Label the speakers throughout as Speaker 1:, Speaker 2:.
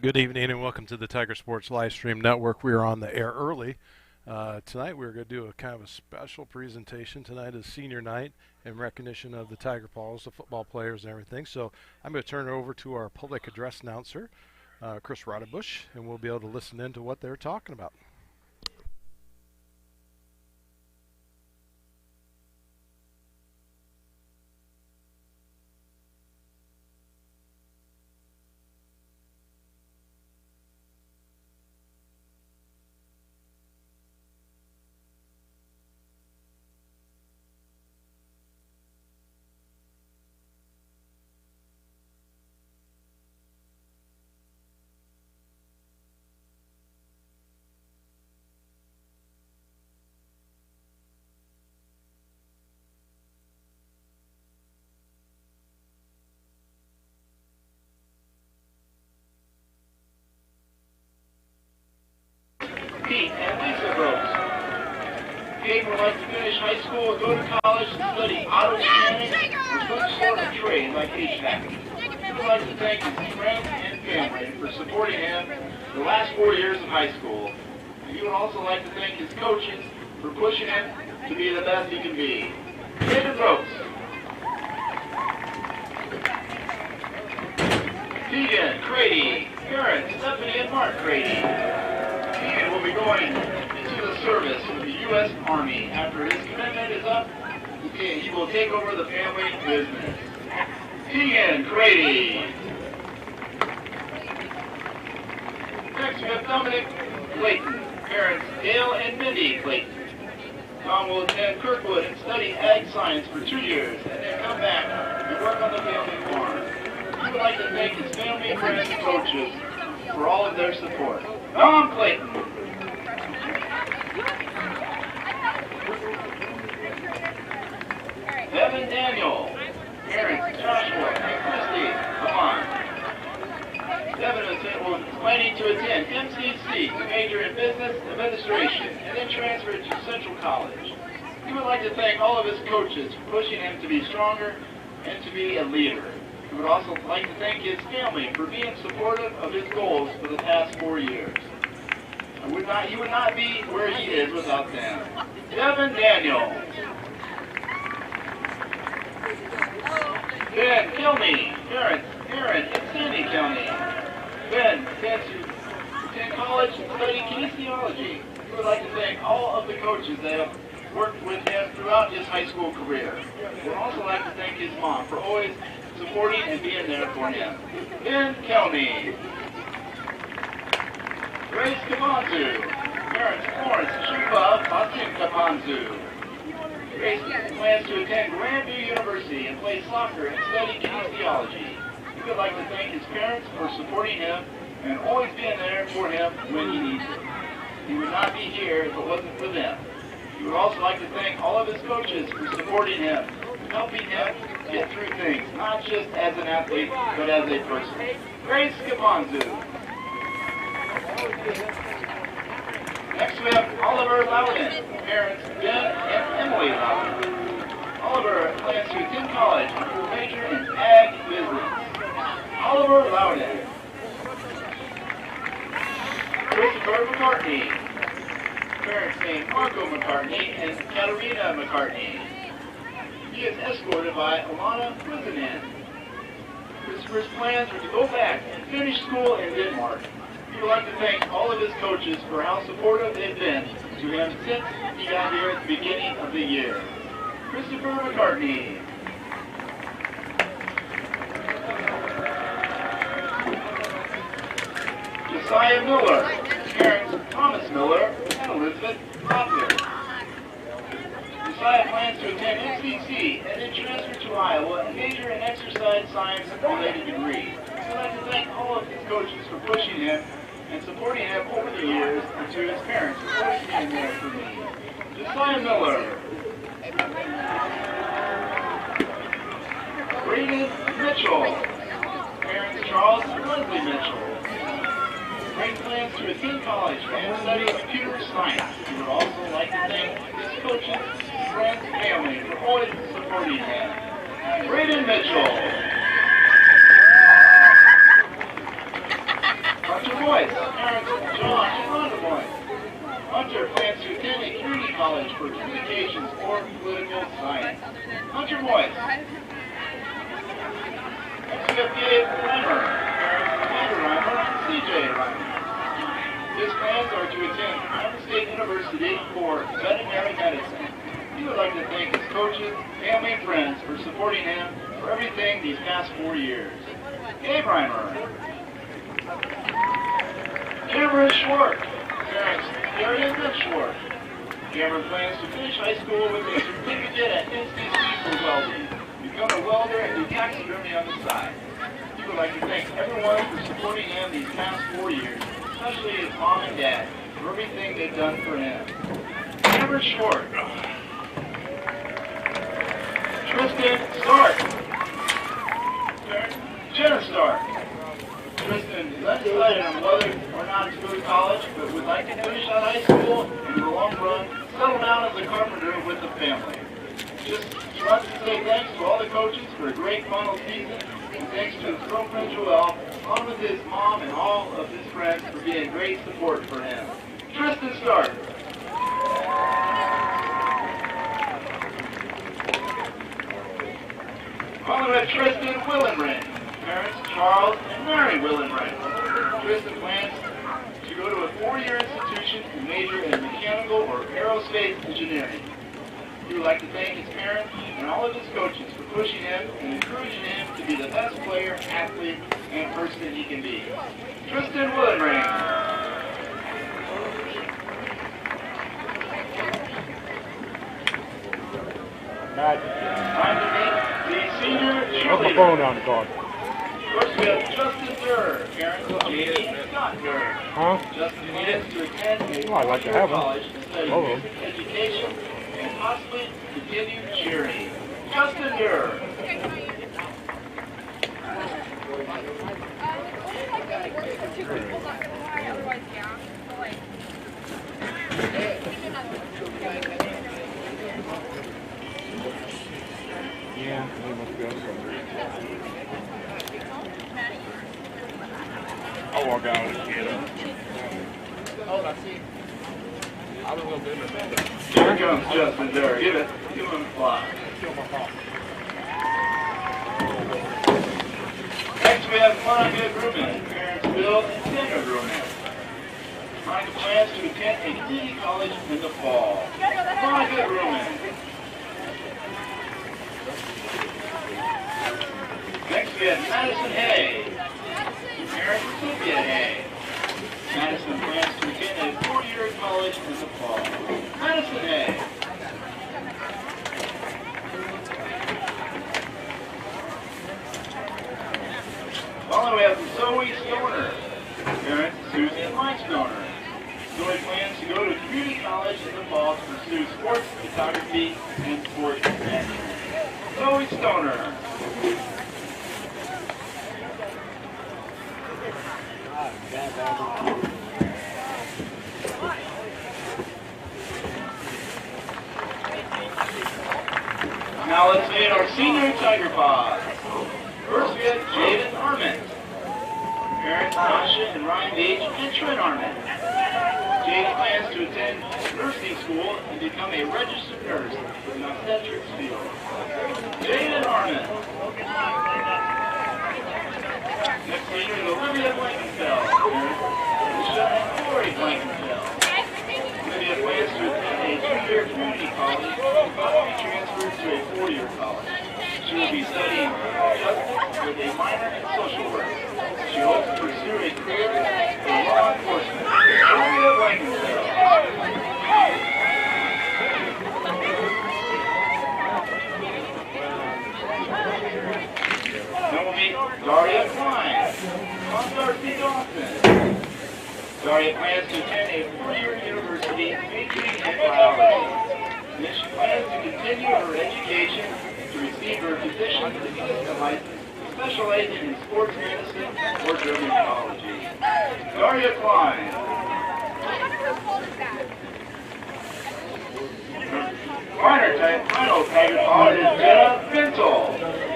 Speaker 1: Good evening and welcome to the Tiger Sports Livestream Network. We are on the air early. Tonight we're going to do a kind of a special presentation. Tonight is senior night in recognition of the Tiger Paws, the football players and everything. So I'm going to turn it over to our public address announcer, Chris Rodebush, and we'll be able to listen in to what they're talking about.
Speaker 2: Pete and Lisa Brooks. Kate would like to finish high school, go to college, and study auto mechanics or some sort of trade like HVAC. He would like to thank his friends and family for supporting him the last 4 years of high school. And he would also like to thank his coaches for pushing him to be the best he can be. David Brooks. Tegan Crady, parents Stephanie and Mark Crady. Tegan will be going into the service with the U.S. Army. After his commitment is up, he will take over the family business. Tegan Crady. Next we have Dominic Clayton, parents Dale and Mindy Clayton. Tom will attend Kirkwood and study ag science for 2 years and then come back and work on the family farm. He would like to thank his family, friends, and coaches for all of their support. Tom Clayton. Evan Daniel, parents Joshua and Christy, come on. Evan was planning to attend MCC to major in business administration and then transfer to Central College. He would like to thank all of his coaches for pushing him to be stronger and to be a leader. He would also like to thank his family for being supportive of his goals for the past 4 years. He would not be where he is without them. Evan Daniel. Ben Kilney, parents Aaron and Sandy Kilney. Ben intends to attend college and study kinesiology. He would like to thank all of the coaches that have worked with him throughout his high school career. He would also like to thank his mom for always supporting and being there for him. Ben Kelney. Grace Kapanzu. Parents Florence Shuba Batin Kapanzu. Grace plans to attend Grandview University and play soccer and study kinesiology. He would like to thank his parents for supporting him and always being there for him when he needs it. He would not be here if it wasn't for them. He would also like to thank all of his coaches for supporting him, helping him get through things, not just as an athlete, but as a person. Grace Kapanzu. Next we have Oliver Loudon, parents Ben and Emily Loudon. Oliver plans to attend college and will major in ag business. Oliver Loudon. Christopher McCartney, parents named Marco McCartney and Katerina McCartney. He is escorted by Alana Wisenan. Christopher's plans are to go back and finish school in Denmark. He would like to thank all of his coaches for how supportive they've been to him since he got here at the beginning of the year. Christopher McCartney. Josiah Miller, parents Thomas Miller and Elizabeth Proctor. Josiah plans to attend MCC and then transfer to Iowa and major in exercise science and related degree. I'd like to thank all of his coaches for pushing him and supporting him over the years, and to his parents for always being there for me. Josiah Miller. Braden Mitchell. Parents Charles and Leslie Mitchell. Braden plans to attend college and study computer science. He would also like to thank his coaches, friends, and family for always supporting him. Braden Mitchell. points. Next we have Gabe Reimer, Andrew Reimer, and CJ Reimer. His plans are to attend Iowa State University for veterinary medicine. He would like to thank his coaches, family, and friends for supporting him for everything these past 4 years. Gabe Reimer. Cameron Schwartz, parents Darian and Schwartz. Cameron plans to finish high school with a certificate at NCC for welding, become a welder, and do taxidermy on the side. He would like to thank everyone for supporting him these past 4 years, especially his mom and dad, for everything they've done for him. Cameron Schwartz. Tristan Stark. Jenna Stark. Tristan is undecided on whether or not to go to college, but would like to finish out high school and in the long run, settle down as a carpenter with the family. Just wants to say thanks to all the coaches for a great final season, and thanks to his girlfriend Joelle, along with his mom and all of his friends for being great support for him. Tristan Stark. Followed by Tristan Willenring. Parents Charles and Mary Willenring. Tristan plans to go to a 4-year institution and major in mechanical or aerospace engineering. He would like to thank his parents and all of his coaches for pushing him and encouraging him to be the best player, athlete, and person he can be. Tristan Willenring. Time to meet the senior cheerleader.
Speaker 3: Put my phone down, dog.
Speaker 2: First we have Justin Durr, parents Jamie and Scott Durr.
Speaker 3: Huh?
Speaker 2: Justin needs to attend a
Speaker 3: Oh, I'd like to have 'em.
Speaker 2: college to study music education and possibly continue cheering. Justin Durr.
Speaker 3: Yeah, we must go somewhere. I'll walk out and get him.
Speaker 2: Here comes Justin Durr. Give it. Give him a fly. Next we have Monica Grumman, parents Bill and Sandra Grumman. Monica plans to attend a community college in the fall. Monica Grumman. Next we have Madison Hay, parents Cynthia Hay. Madison plans to attend a 4-year college in the fall. Madison Hay. Following we have Zoe Stoner, parents Susie and Mike Stoner. Zoe plans to go to community college in the fall to pursue sports photography and sports management. Zoe Stoner. Now let's meet our senior Tiger Pods. First we have Jaden Arment. Parents Tasha and Ryan Beach and Trent Arment. Jaden plans to attend nursing school and become a registered nurse in the obstetrics field. Jaden Arment. Next senior is Olivia Blankenfeld. Alicia and Corey Blankenfeld. Olivia plans to attend a 2-year community college and possibly transfer to a 4-year college. She will be studying justice with a minor in social work. She hopes to pursue a career in law enforcement. Olivia Blankenfeld. Then we'll meet Daria Klein on Darcy Dawson. Daria plans to attend a 4-year university majoring in biology. Then she plans to continue her education to receive her physician's assistant license, specializing in sports medicine or dermatology. Daria Klein. Final Tiger Pod is Jenna Bentel.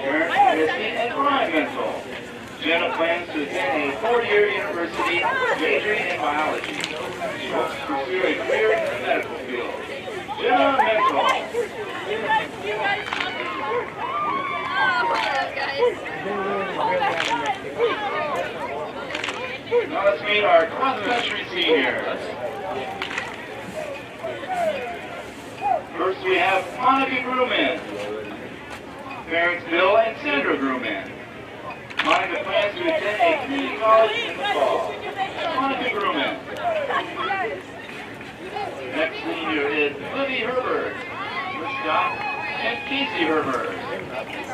Speaker 2: Parents Christy and Ryan Bentel. Jenna plans to attend a 4-year university majoring in biology. She hopes to pursue a career in the medical field. Jenna Bentel. Now let's meet our cross-country seniors. First we have Monica Grumman. Parents Bill and Sandra Grumman. Monica plans to attend a community college in the fall. Monica Grumman. Next senior is Libby Herbert. With Scott and Casey Herbert.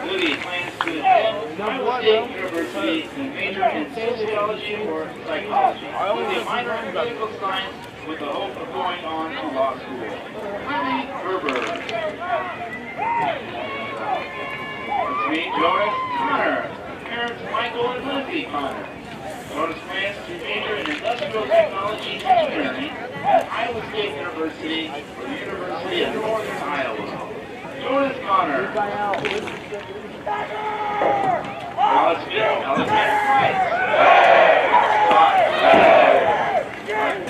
Speaker 2: Libby plans to attend Iowa State University and major in sociology or psychology, with a minor in political science with the hope of going on to law school. Libby Herbert. Let's meet Jonas Connor. Parents Michael and Lindsay Connor. Jonas plans to major in industrial technology engineering at Iowa State University or the University of Northern Iowa. Jonas Connor. Now let's meet Alexander Price.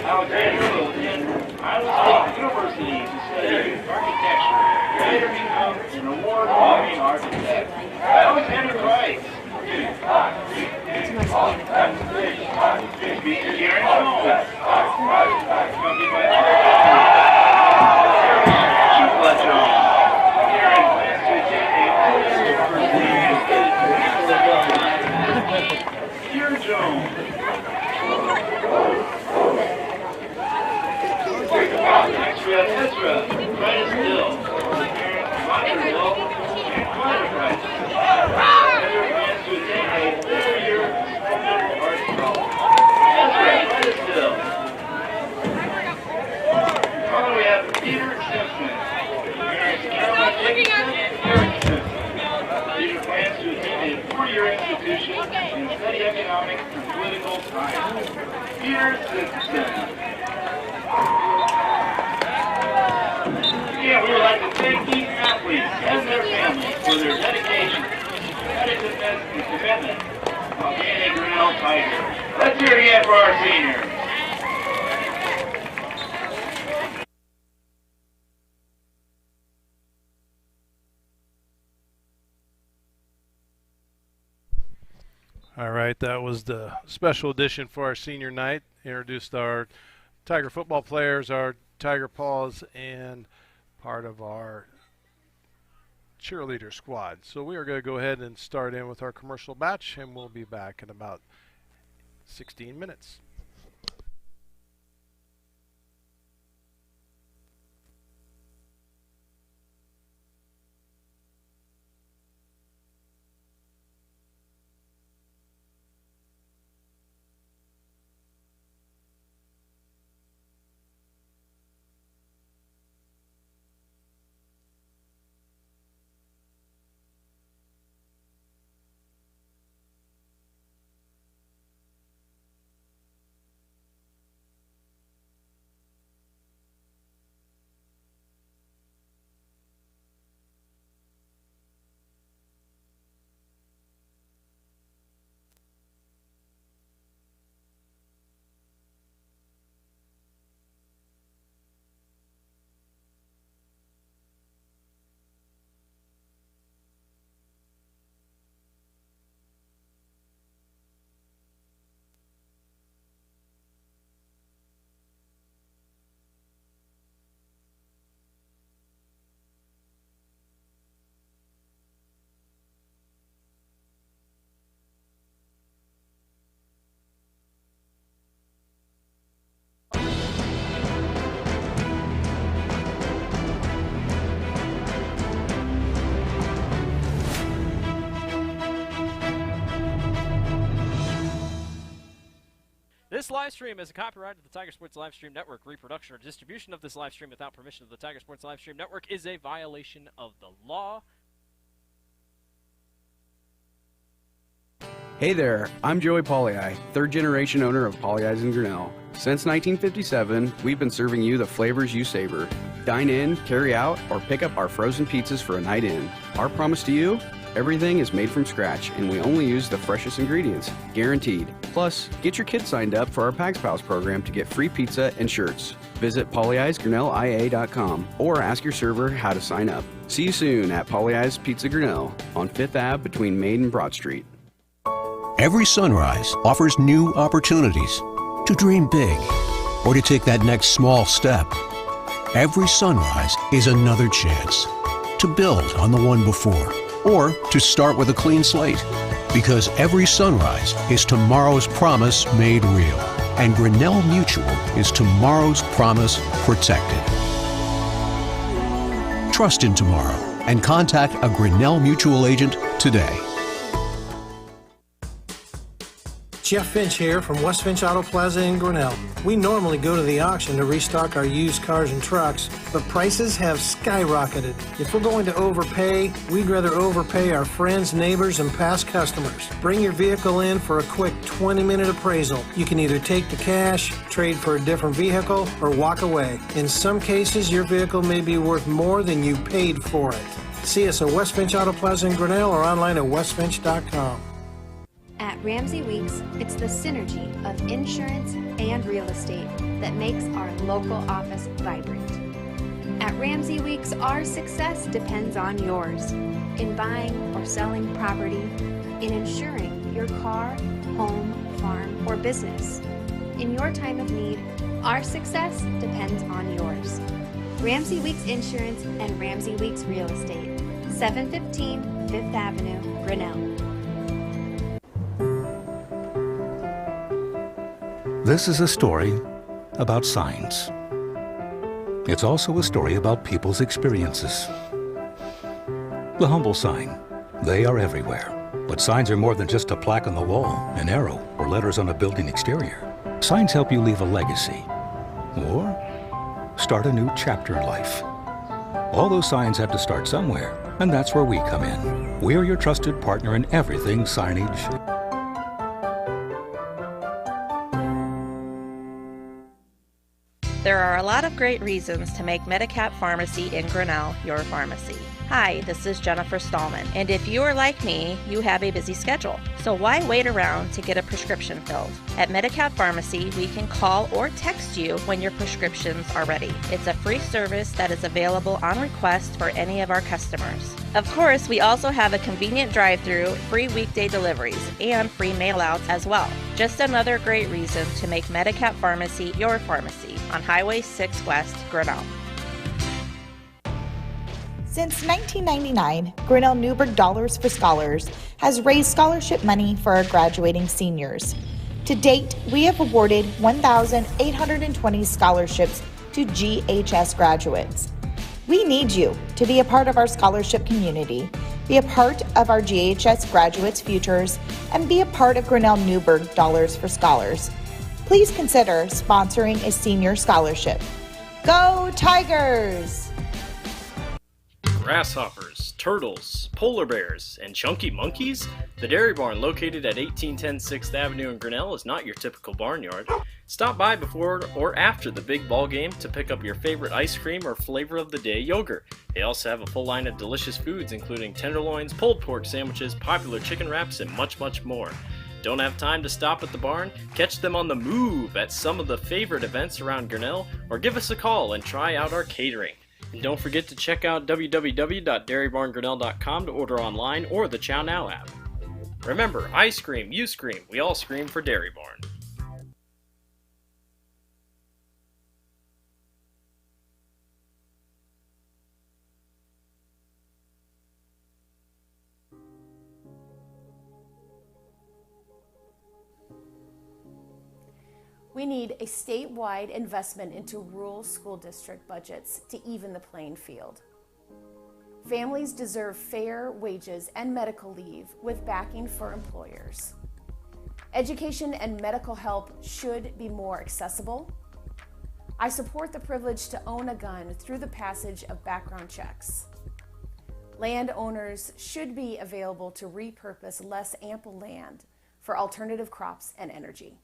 Speaker 2: Alexander will attend Iowa State University to study architecture, later become an award-winning architect. Alexander Price. Speaker Karen Jones. Accompanied by Shukla Jones. Karen plans to attend a university. Karen Jones. Next we have Ezra, Titus Hill, Roger Hill, and Clyde Price. Ezra plans to attend a 4-year sculptural arts college. Ezra, Titus Hill. Finally we have Peter Simpson. Parents Caroline Dickinson and Eric Simpson. Peter plans to attend a 4-year institution and study economics and political science. Peter Simpson. Yeah, we would like to thank these athletes and their families for their dedication, competitiveness, and commitment of being a Grinnell Tiger. Let's hear it again for our seniors.
Speaker 1: All right, that was the special edition for our senior night. Introduced our Tiger football players, our Tiger Paws, and part of our cheerleader squad. So we are going to go ahead and start in with our commercial batch, and we'll be back in about 16 minutes.
Speaker 4: This live stream is a copyright of the Tiger Sports Livestream Network. Reproduction or distribution of this live stream without permission of the Tiger Sports Livestream Network is a violation of the law.
Speaker 5: Hey there, I'm Joey Pollyi, third-generation owner of Pollyi's in Grinnell. Since 1957, we've been serving you the flavors you savor. Dine in, carry out, or pick up our frozen pizzas for a night in. Our promise to you? Everything is made from scratch, and we only use the freshest ingredients, guaranteed. Plus, get your kids signed up for our Pags Pals program to get free pizza and shirts. visit polyeye'sgrinnellia.com or ask your server how to sign up. See you soon at Polly Eye's Pizza Grinnell on 5th Ave between Main and Broad Street.
Speaker 6: Every sunrise offers new opportunities to dream big or to take that next small step. Every sunrise is another chance to build on the one before or to start with a clean slate. Because every sunrise is tomorrow's promise made real. And Grinnell Mutual is tomorrow's promise protected. Trust in tomorrow and contact a Grinnell Mutual agent today.
Speaker 7: Jeff Finch here from West Finch Auto Plaza in Grinnell. We normally go to the auction to restock our used cars and trucks, but prices have skyrocketed. If we're going to overpay, we'd rather overpay our friends, neighbors, and past customers. Bring your vehicle in for a quick 20-minute appraisal. You can either take the cash, trade for a different vehicle, or walk away. In some cases, your vehicle may be worth more than you paid for it. See us at West Finch Auto Plaza in Grinnell or online at westfinch.com.
Speaker 8: At Ramsey Weeks, it's the synergy of insurance and real estate that makes our local office vibrant. At Ramsey Weeks, our success depends on yours in buying or selling property, in insuring your car, home, farm, or business. In your time of need, our success depends on yours. Ramsey Weeks Insurance and Ramsey Weeks Real Estate, 715 5th Avenue, Grinnell.
Speaker 6: This is a story about signs. It's also a story about people's experiences. The humble sign. They are everywhere. But signs are more than just a plaque on the wall, an arrow, or letters on a building exterior. Signs help you leave a legacy or start a new chapter in life. All those signs have to start somewhere, and that's where we come in. We're your trusted partner in everything signage.
Speaker 9: There are a lot of great reasons to make Medicap Pharmacy in Grinnell your pharmacy. Hi, this is Jennifer Stallman, and if you are like me, you have a busy schedule. So why wait around to get a prescription filled? At Medicap Pharmacy, we can call or text you when your prescriptions are ready. It's a free service that is available on request for any of our customers. Of course, we also have a convenient drive-through, free weekday deliveries, and free mail-outs as well. Just another great reason to make Medicap Pharmacy your pharmacy on Highway 6 West, Grinnell.
Speaker 10: Since 1999, Grinnell Newburgh Dollars for Scholars has raised scholarship money for our graduating seniors. To date, we have awarded 1,820 scholarships to GHS graduates. We need you to be a part of our scholarship community, be a part of our GHS graduates' futures, and be a part of Grinnell Newburgh Dollars for Scholars. Please consider sponsoring a senior scholarship. Go Tigers!
Speaker 4: Grasshoppers, turtles, polar bears, and chunky monkeys? The Dairy Barn, located at 1810 6th Avenue in Grinnell, is not your typical barnyard. Stop by before or after the big ball game to pick up your favorite ice cream or flavor of the day yogurt. They also have a full line of delicious foods, including tenderloins, pulled pork sandwiches, popular chicken wraps, and much, much more. Don't have time to stop at the barn? Catch them on the move at some of the favorite events around Grinnell, or give us a call and try out our catering. And don't forget to check out www.dairybarngrinnell.com to order online or the Chow Now app. Remember, I scream, you scream, we all scream for Dairy Barn.
Speaker 11: We need a statewide investment into rural school district budgets to even the playing field. Families deserve fair wages and medical leave with backing for employers. Education and medical help should be more accessible. I support the privilege to own a gun through the passage of background checks. Landowners should be available to repurpose less ample land for alternative crops and energy.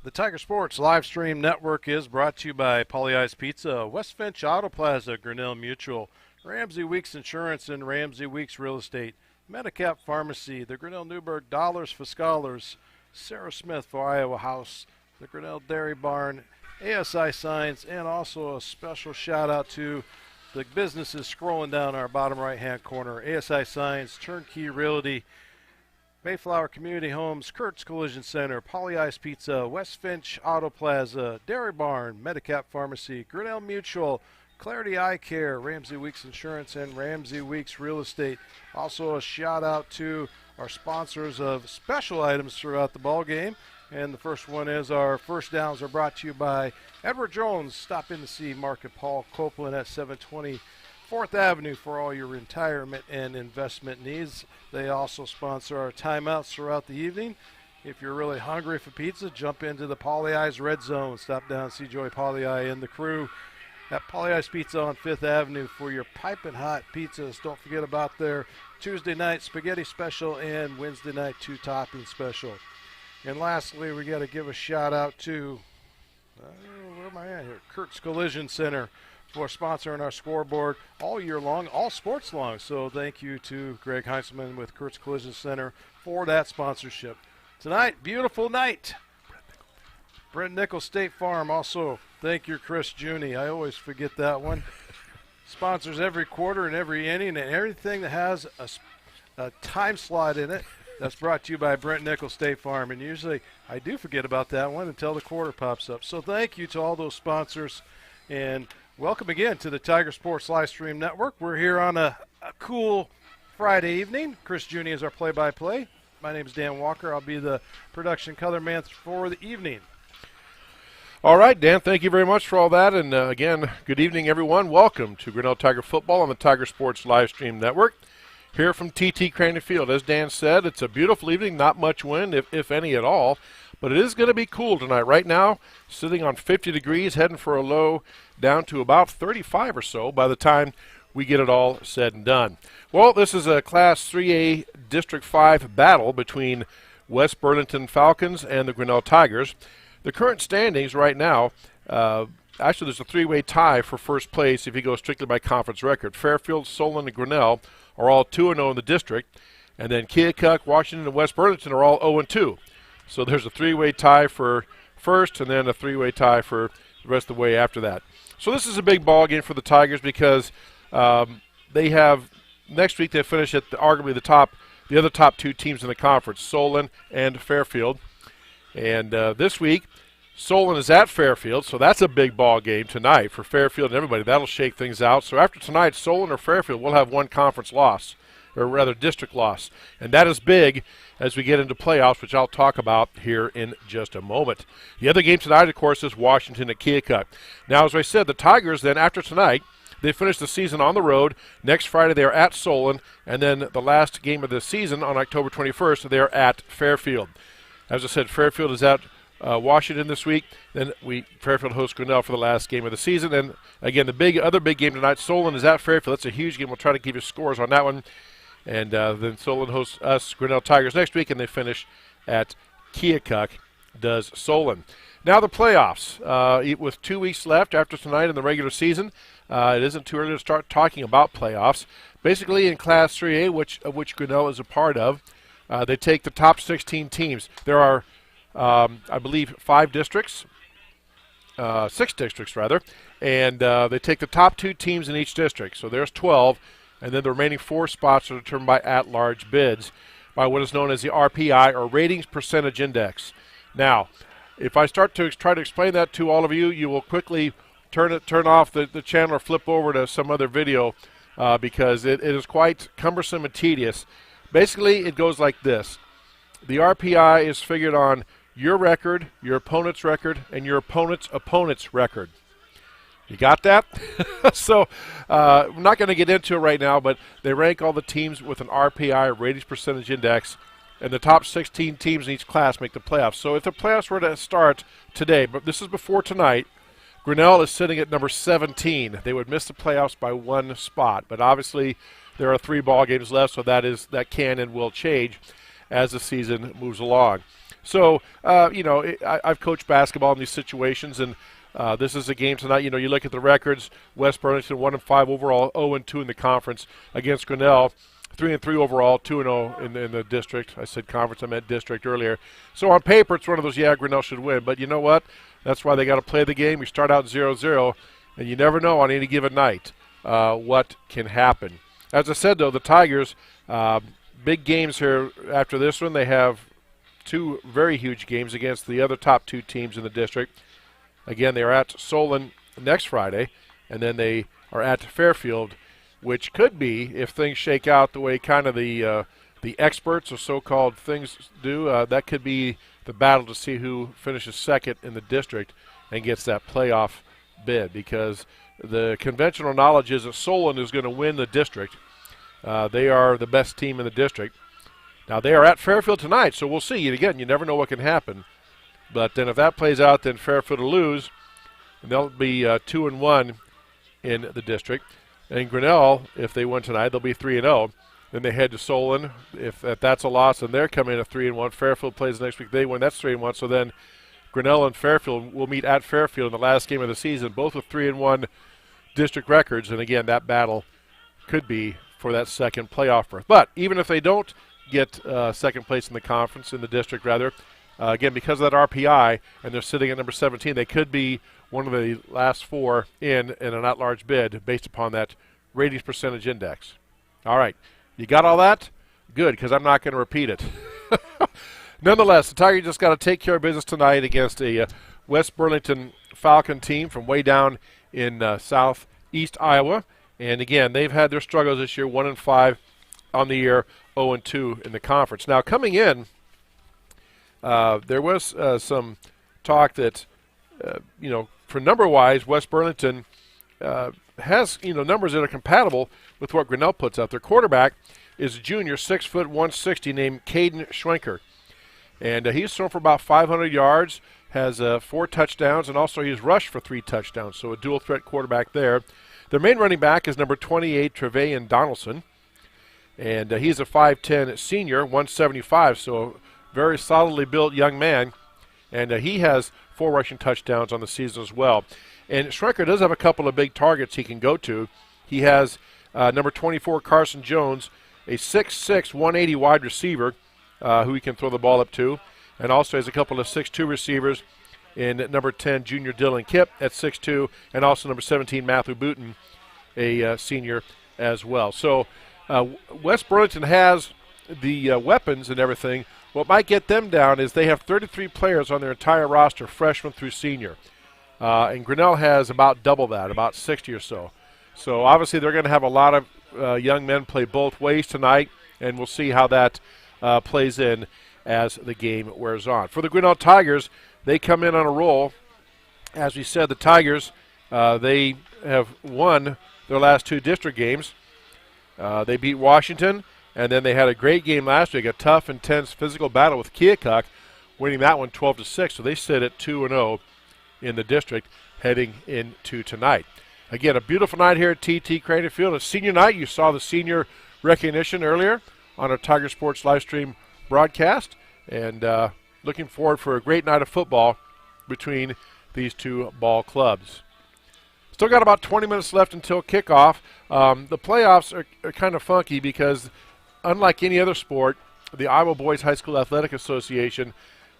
Speaker 1: The Tiger Sports live stream network is brought to you by Polly Eye's Pizza, West Finch Auto Plaza, Grinnell Mutual, Ramsey Weeks Insurance and Ramsey Weeks Real Estate, Medicap Pharmacy, the Grinnell Newburgh Dollars for Scholars, Sarah Smith for Iowa House, the Grinnell Dairy Barn, ASI Signs, and also a special shout out to the businesses scrolling down our bottom right-hand corner. ASI Signs, Turnkey Realty, Mayflower Community Homes, Kurt's Collision Center, Polly Ice Pizza, West Finch Auto Plaza, Dairy Barn, Medicap Pharmacy, Grinnell Mutual, Clarity Eye Care, Ramsey Weeks Insurance, and Ramsey Weeks Real Estate. Also a shout out to our sponsors of special items throughout the ball game. And the first one is our first downs are brought to you by Edward Jones. Stop in to see Market Paul Copeland at 720 4th Avenue for all your retirement and investment needs. They also sponsor our timeouts throughout the evening. If you're really hungry for pizza, jump into the Polly Eyes Red Zone. Stop down and see Joy Polly Eye and the crew at Polly Eyes Pizza on 5th Avenue for your piping hot pizzas. Don't forget about their Tuesday night spaghetti special and Wednesday night 2-topping special. And lastly, we got to give a shout out to, where am I at here? Kurt's Collision Center for sponsoring our scoreboard all year long, all sports long. So thank you to Greg Heisman with Kurt's Collision Center for that sponsorship. Tonight, beautiful night. Brent Nichols State Farm also. Thank you, Chris Juni. I always forget that one. Sponsors every quarter and every inning and everything that has a time slot in it. That's brought to you by Brent Nichols State Farm. And usually I do forget about that one until the quarter pops up. So thank you to all those sponsors. And welcome again to the Tiger Sports Livestream Network. We're here on a cool Friday evening. Chris Juni is our play-by-play. My name is Dan Walker. I'll be the production color man for the evening.
Speaker 12: All right, Dan, thank you very much for all that. And again, good evening, everyone. Welcome to Grinnell Tiger Football on the Tiger Sports Livestream Network. Here from TT Crane Field. As Dan said, it's a beautiful evening, not much wind, if any at all. But it is going to be cool tonight. Right now, sitting on 50 degrees, heading for a low down to about 35 or so by the time we get it all said and done. Well, this is a Class 3A District 5 battle between West Burlington Falcons and the Grinnell Tigers. The current standings right now, actually there's a three-way tie for first place if you go strictly by conference record. Fairfield, Solon, and Grinnell are all 2-0 in the district. And then Keokuk, Washington, and West Burlington are all 0-2. So there's a three-way tie for first and then a three-way tie for the rest of the way after that. So this is a big ball game for the Tigers because they have next week they finish at arguably the other top two teams in the conference, Solon and Fairfield. And this week, Solon is at Fairfield, so that's a big ball game tonight for Fairfield and everybody. That'll shake things out. So after tonight, Solon or Fairfield will have one conference loss, or rather district loss. And that is big as we get into playoffs, which I'll talk about here in just a moment. The other game tonight, of course, is Washington at Keokuk. Now, as I said, the Tigers then, after tonight, they finish the season on the road. Next Friday, they are at Solon. And then the last game of the season on October 21st, they are at Fairfield. As I said, Fairfield is at Washington this week. Then Fairfield hosts Grinnell for the last game of the season. And again, the other big game tonight, Solon is at Fairfield. That's a huge game. We'll try to give you scores on that one. And then Solon hosts us, Grinnell Tigers, next week, and they finish at Keokuk, does Solon. Now the playoffs. With 2 weeks left after tonight in the regular season, it isn't too early to start talking about playoffs. Basically, in Class 3A, of which Grinnell is a part of, they take the top 16 teams. There are, I believe, 6 districts, rather, and they take the top 2 teams in each district. So there's 12, and then the remaining 4 spots are determined by at-large bids by what is known as the RPI, or Ratings Percentage Index. Now, if I start to try to explain that to all of you, you will quickly turn off the channel or flip over to some other video because it is quite cumbersome and tedious. Basically, it goes like this. The RPI is figured on your record, your opponent's record, and your opponent's record. You got that? So I'm not going to get into it right now, but they rank all the teams with an RPI, Ratings Percentage Index, and the top 16 teams in each class make the playoffs. So if the playoffs were to start today, but this is before tonight, Grinnell is sitting at number 17. They would miss the playoffs by 1 spot, but obviously there are 3 ball games left, so that can and will change as the season moves along. So, I've coached basketball in these situations, and this is a game tonight. You look at the records. West Burlington 1-5 overall, 0-2 in the conference against Grinnell. 3-3 overall, 2-0 in the district. I said conference, I meant district earlier. So on paper, it's one of those, Grinnell should win. But you know what? That's why they got to play the game. You start out 0-0, and you never know on any given night what can happen. As I said, though, the Tigers, big games here after this one. They have 2 very huge games against the other top 2 teams in the district. Again, they are at Solon next Friday, and then they are at Fairfield, which could be, if things shake out the way kind of the experts or so-called things do, that could be the battle to see who finishes second in the district and gets that playoff bid, because the conventional knowledge is that Solon is going to win the district. They are the best team in the district. Now, they are at Fairfield tonight, so we'll see. And again, you never know what can happen. But then if that plays out, then Fairfield will lose, and they'll be 2-1 in the district. And Grinnell, if they win tonight, they'll be 3-0. Then they head to Solon. If that's a loss, then they're coming in at 3-1. Fairfield plays next week. They win. That's 3-1. So then Grinnell and Fairfield will meet at Fairfield in the last game of the season, both with 3-1 district records. And again, that battle could be for that second playoff berth. But even if they don't get second place in the conference, in the district rather, again, because of that RPI, and they're sitting at number 17, they could be one of the last 4 in an at-large bid based upon that ratings percentage index. All right. You got all that? Good, because I'm not going to repeat it. Nonetheless, the Tigers just got to take care of business tonight against a West Burlington Falcon team from way down in southeast Iowa. And, again, they've had their struggles this year, 1-5 on the year, 0-2 in the conference. Now, coming in, there was some talk that, for number-wise, West Burlington has, numbers that are compatible with what Grinnell puts out. Their quarterback is a junior, 6 foot 160, named Caden Schwenker. And he's thrown for about 500 yards, has 4 touchdowns, and also he's rushed for 3 touchdowns. So a dual-threat quarterback there. Their main running back is number 28, Trevayon Donaldson. And he's a 5'10 senior, 175, so a very solidly built young man. And he has 4 rushing touchdowns on the season as well. And Schwenker does have a couple of big targets he can go to. He has number 24, Carson Jones, a 6'6", 180 wide receiver who he can throw the ball up to. And also has a couple of 6'2 receivers in number 10, junior Dylan Kipp at 6'2", and also number 17, Matthew Booton, a senior as well. So West Burlington has the weapons and everything. What might get them down is they have 33 players on their entire roster, freshman through senior. And Grinnell has about double that, about 60 or so. So obviously they're going to have a lot of young men play both ways tonight, and we'll see how that plays in as the game wears on. For the Grinnell Tigers, they come in on a roll. As we said, the Tigers, they have won their last 2 district games. They beat Washington, and then they had a great game last week, a tough, intense physical battle with Keokuk, winning that one 12-6. So they sit at 2-0 in the district heading into tonight. Again, a beautiful night here at TT Crane Field. It's senior night. You saw the senior recognition earlier on our Tiger Sports live stream broadcast. And looking forward for a great night of football between these 2 ball clubs. Still got about 20 minutes left until kickoff. The playoffs are kind of funky because, unlike any other sport, the Iowa Boys High School Athletic Association,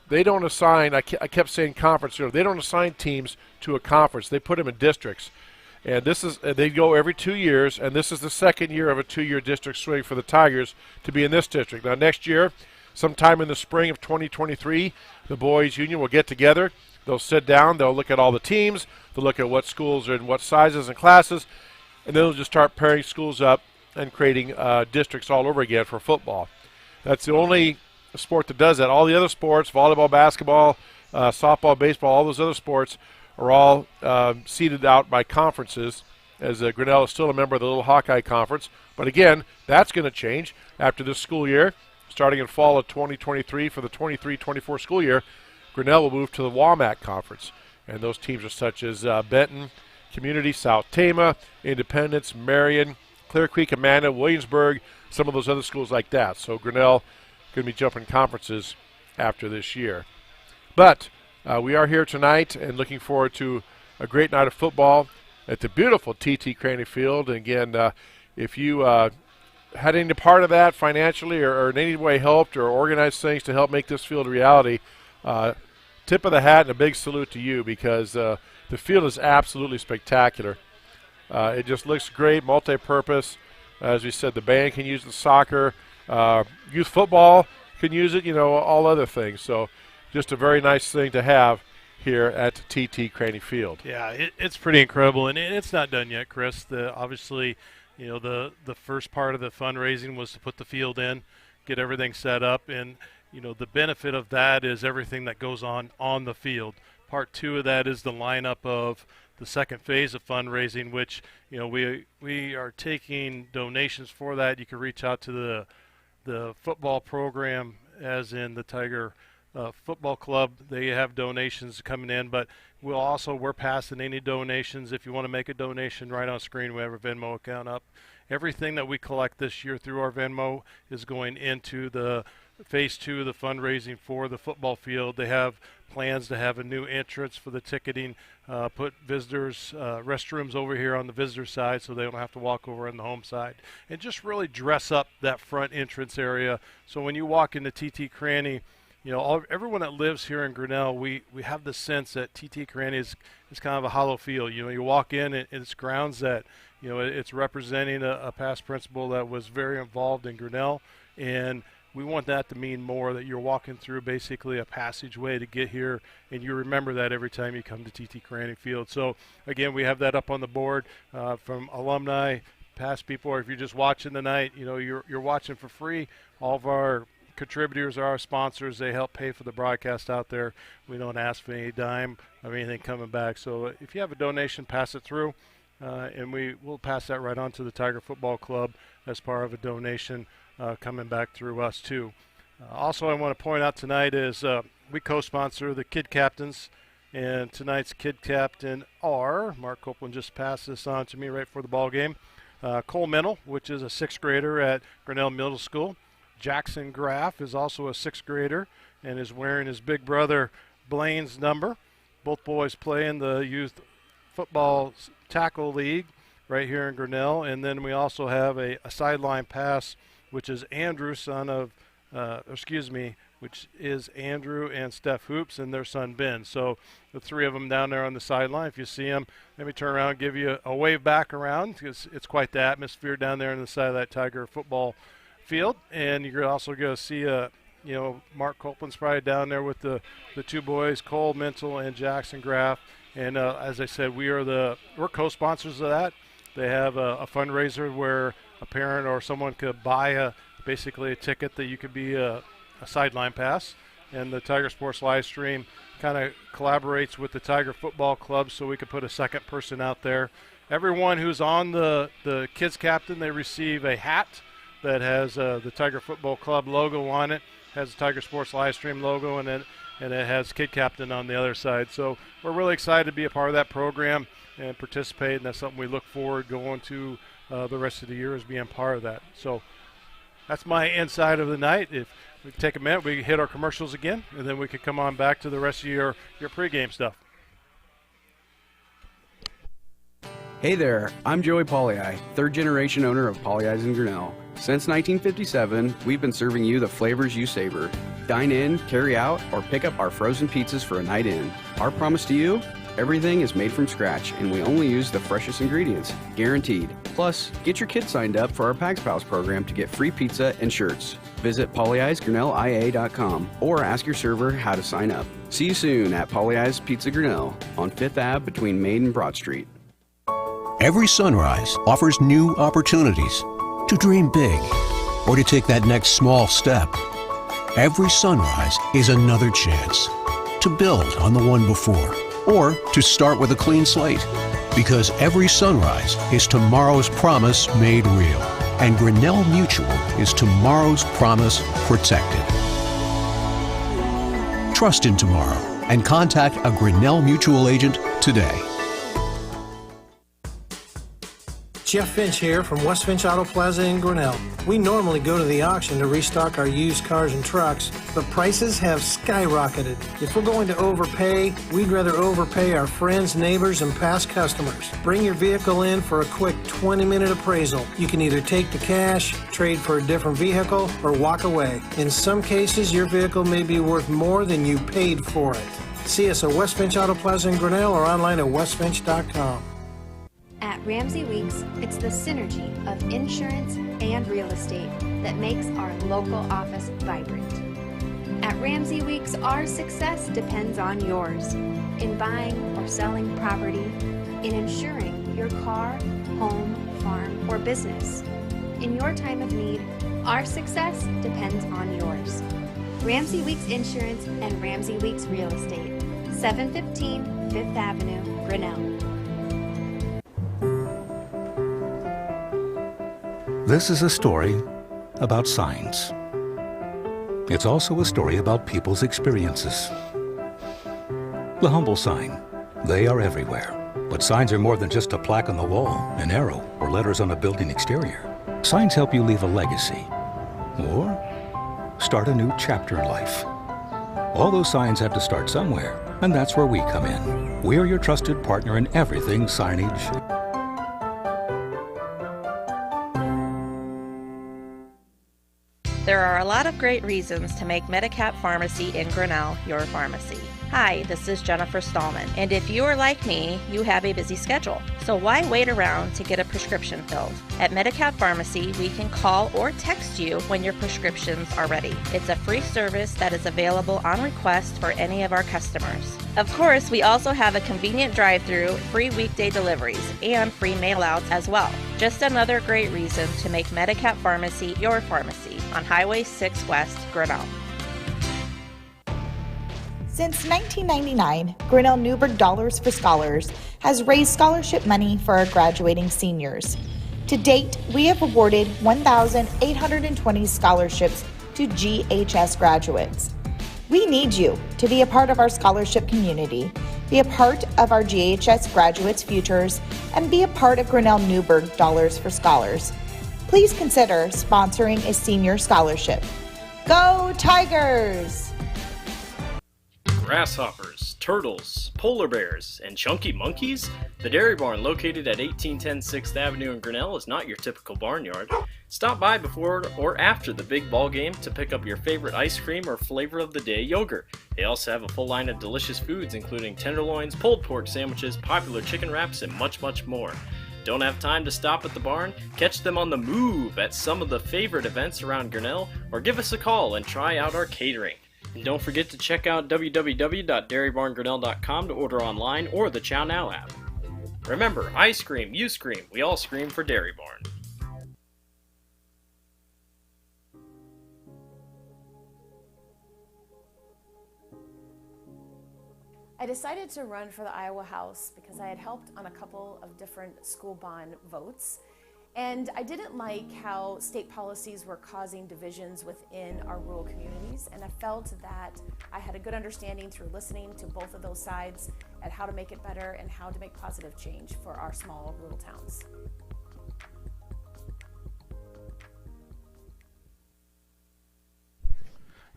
Speaker 12: they don't assign, I kept saying conference, they don't assign teams to a conference. They put them in districts. And this is, they go every 2 years, and this is the second year of a 2-year district swing for the Tigers to be in this district. Now, next year, sometime in the spring of 2023, the boys union will get together. They'll sit down. They'll look at all the teams. They'll look at what schools are in what sizes and classes, and then they'll just start pairing schools up and creating districts all over again for football. That's the only sport that does that. All the other sports, volleyball, basketball, softball, baseball, all those other sports are all seeded out by conferences, as Grinnell is still a member of the Little Hawkeye Conference. But again, that's going to change after this school year. Starting in fall of 2023 for the 23-24 school year, Grinnell will move to the WAMAC Conference. And those teams are such as Benton, Community, South Tama, Independence, Marion, Clear Creek, Amanda, Williamsburg, some of those other schools like that. So Grinnell going to be jumping conferences after this year. But we are here tonight and looking forward to a great night of football at the beautiful TT Craney Field. And again, if you had any part of that financially or in any way helped or organized things to help make this field a reality, tip of the hat and a big salute to you, because the field is absolutely spectacular. It just looks great, multi-purpose. As we said, the band can use the soccer. Youth football can use it, all other things. So just a very nice thing to have here at TT Craney Field.
Speaker 1: Yeah, it's pretty incredible, and it's not done yet, Chris. Obviously, the first part of the fundraising was to put the field in, get everything set up, and the benefit of that is everything that goes on the field. Part 2 of that is the lineup of the second phase of fundraising, which we are taking donations for that. You can reach out to the football program, as in the Tiger Football Club. They have donations coming in, but we're passing any donations. If you want to make a donation, right on screen we have a Venmo account up. Everything that we collect this year through our Venmo is going into the phase 2 of the fundraising for the football field. They have plans to have a new entrance for the ticketing, put visitors restrooms over here on the visitor side so they don't have to walk over on the home side, and just really dress up that front entrance area. So when you walk into TT Craney, everyone that lives here in Grinnell, we have the sense that TT Craney is kind of a hollow field. You walk in, and it's grounds that, it's representing a past principal that was very involved in Grinnell, and we want that to mean more, that you're walking through basically a passageway to get here, and you remember that every time you come to TT Craney Field. So, again, we have that up on the board from alumni, past people, or if you're just watching tonight, you're watching for free. All of our contributors are our sponsors. They help pay for the broadcast out there. We don't ask for any dime of anything coming back. So if you have a donation, pass it through, and we'll pass that right on to the Tiger Football Club as part of a donation coming back through us too. Also, I want to point out tonight is we co-sponsor the Kid Captains, and tonight's Kid Captain are, Mark Copeland just passed this on to me right before the ball game, Cole Mennel, which is a 6th grader at Grinnell Middle School. Jackson Graff is also a 6th grader and is wearing his big brother Blaine's number. Both boys play in the youth football tackle league right here in Grinnell. And then we also have a sideline pass, which is Andrew, which is Andrew and Steph Hoops and their son Ben. So the 3 of them down there on the sideline. If you see them, let me turn around and give you a wave back around, because it's quite the atmosphere down there on the side of that Tiger football field. And you're also going to see Mark Copeland's probably down there with the 2 boys, Cole Mental and Jackson Graff. And as I said, we're co-sponsors of that. They have a fundraiser where a parent or someone could buy basically a ticket that you could be a sideline pass. And the Tiger Sports live stream kind of collaborates with the Tiger Football Club, so we could put a second person out there. Everyone who's on the Kids Captain, they receive a hat that has the Tiger Football Club logo on it, has the Tiger Sports live stream logo, and it has Kid Captain on the other side. So we're really excited to be a part of that program and participate, and that's something we look forward going to the rest of the year, is being part of that. So that's my inside of the night. If we take a minute, we hit our commercials again, and then we can come on back to the rest of your pregame stuff.
Speaker 5: Hey there, I'm Joey Pollei, 3rd generation owner of Polley's in Grinnell. Since 1957, we've been serving you the flavors you savor. Dine in, carry out, or pick up our frozen pizzas for a night in. Our promise to you? Everything is made from scratch, and we only use the freshest ingredients, guaranteed. Plus, get your kids signed up for our Pags Pals program to get free pizza and shirts. Visit polleisgrinnellia.com or ask your server how to sign up. See you soon at Polley's Pizza Grinnell on 5th Ave between Main and Broad Street.
Speaker 13: Every sunrise offers new opportunities to dream big or to take that next small step. Every sunrise is another chance to build on the one before, or to start with a clean slate. Because every sunrise is tomorrow's promise made real. And Grinnell Mutual is tomorrow's promise protected. Trust in tomorrow and contact a Grinnell Mutual agent today.
Speaker 7: Jeff Finch here from West Finch Auto Plaza in Grinnell. We normally go to the auction to restock our used cars and trucks, but prices have skyrocketed. If we're going to overpay, we'd rather overpay our friends, neighbors, and past customers. Bring your vehicle in for a quick 20-minute appraisal. You can either take the cash, trade for a different vehicle, or walk away. In some cases, your vehicle may be worth more than you paid for it. See us at West Finch Auto Plaza in Grinnell or online at westfinch.com.
Speaker 8: At Ramsey Weeks, it's the synergy of insurance and real estate that makes our local office vibrant. At Ramsey Weeks, our success depends on yours in buying or selling property, in insuring your car, home, farm, or business. In your time of need, our success depends on yours. Ramsey Weeks Insurance and Ramsey Weeks Real Estate, 715 Fifth Avenue, Grinnell.
Speaker 6: This is a story about signs. It's also a story about people's experiences. The humble sign. They are everywhere. But signs are more than just a plaque on the wall, an arrow, or letters on a building exterior. Signs help you leave a legacy or start a new chapter in life. All those signs have to start somewhere, and that's where we come in. We're your trusted partner in everything signage.
Speaker 9: There are a lot of great reasons to make Medicap Pharmacy in Grinnell your pharmacy. Hi, this is Jennifer Stallman, and if you are like me, you have a busy schedule. So why wait around to get a prescription filled? At Medicap Pharmacy, we can call or text you when your prescriptions are ready. It's a free service that is available on request for any of our customers. Of course, we also have a convenient drive-through, free weekday deliveries, and free mail-outs as well. Just another great reason to make Medicap Pharmacy your pharmacy on Highway 6 West, Grinnell.
Speaker 10: Since 1999, Grinnell Newburgh Dollars for Scholars has raised scholarship money for our graduating seniors. To date, we have awarded 1,820 scholarships to GHS graduates. We need you to be a part of our scholarship community, be a part of our GHS graduates' futures, and be a part of Grinnell Newburgh Dollars for Scholars. Please consider sponsoring a senior scholarship. Go Tigers!
Speaker 4: Grasshoppers, turtles, polar bears, and chunky monkeys? The Dairy Barn, located at 1810 6th Avenue in Grinnell, is not your typical barnyard. Stop by before or after the big ball game to pick up your favorite ice cream or flavor of the day yogurt. They also have a full line of delicious foods, including tenderloins, pulled pork sandwiches, popular chicken wraps, and much, much more. Don't have time to stop at the barn? Catch them on the move at some of the favorite events around Grinnell, or give us a call and try out our catering. And don't forget to check out www.dairybarngrinnell.com to order online or the Chow Now app. Remember, I scream, you scream, we all scream for Dairy Barn.
Speaker 11: I decided to run for the Iowa House because I had helped on a couple of different school bond votes. And I didn't like how state policies were causing divisions within our rural communities, and I felt that I had a good understanding through listening to both of those sides at how to make it better and how to make positive change for our small rural towns.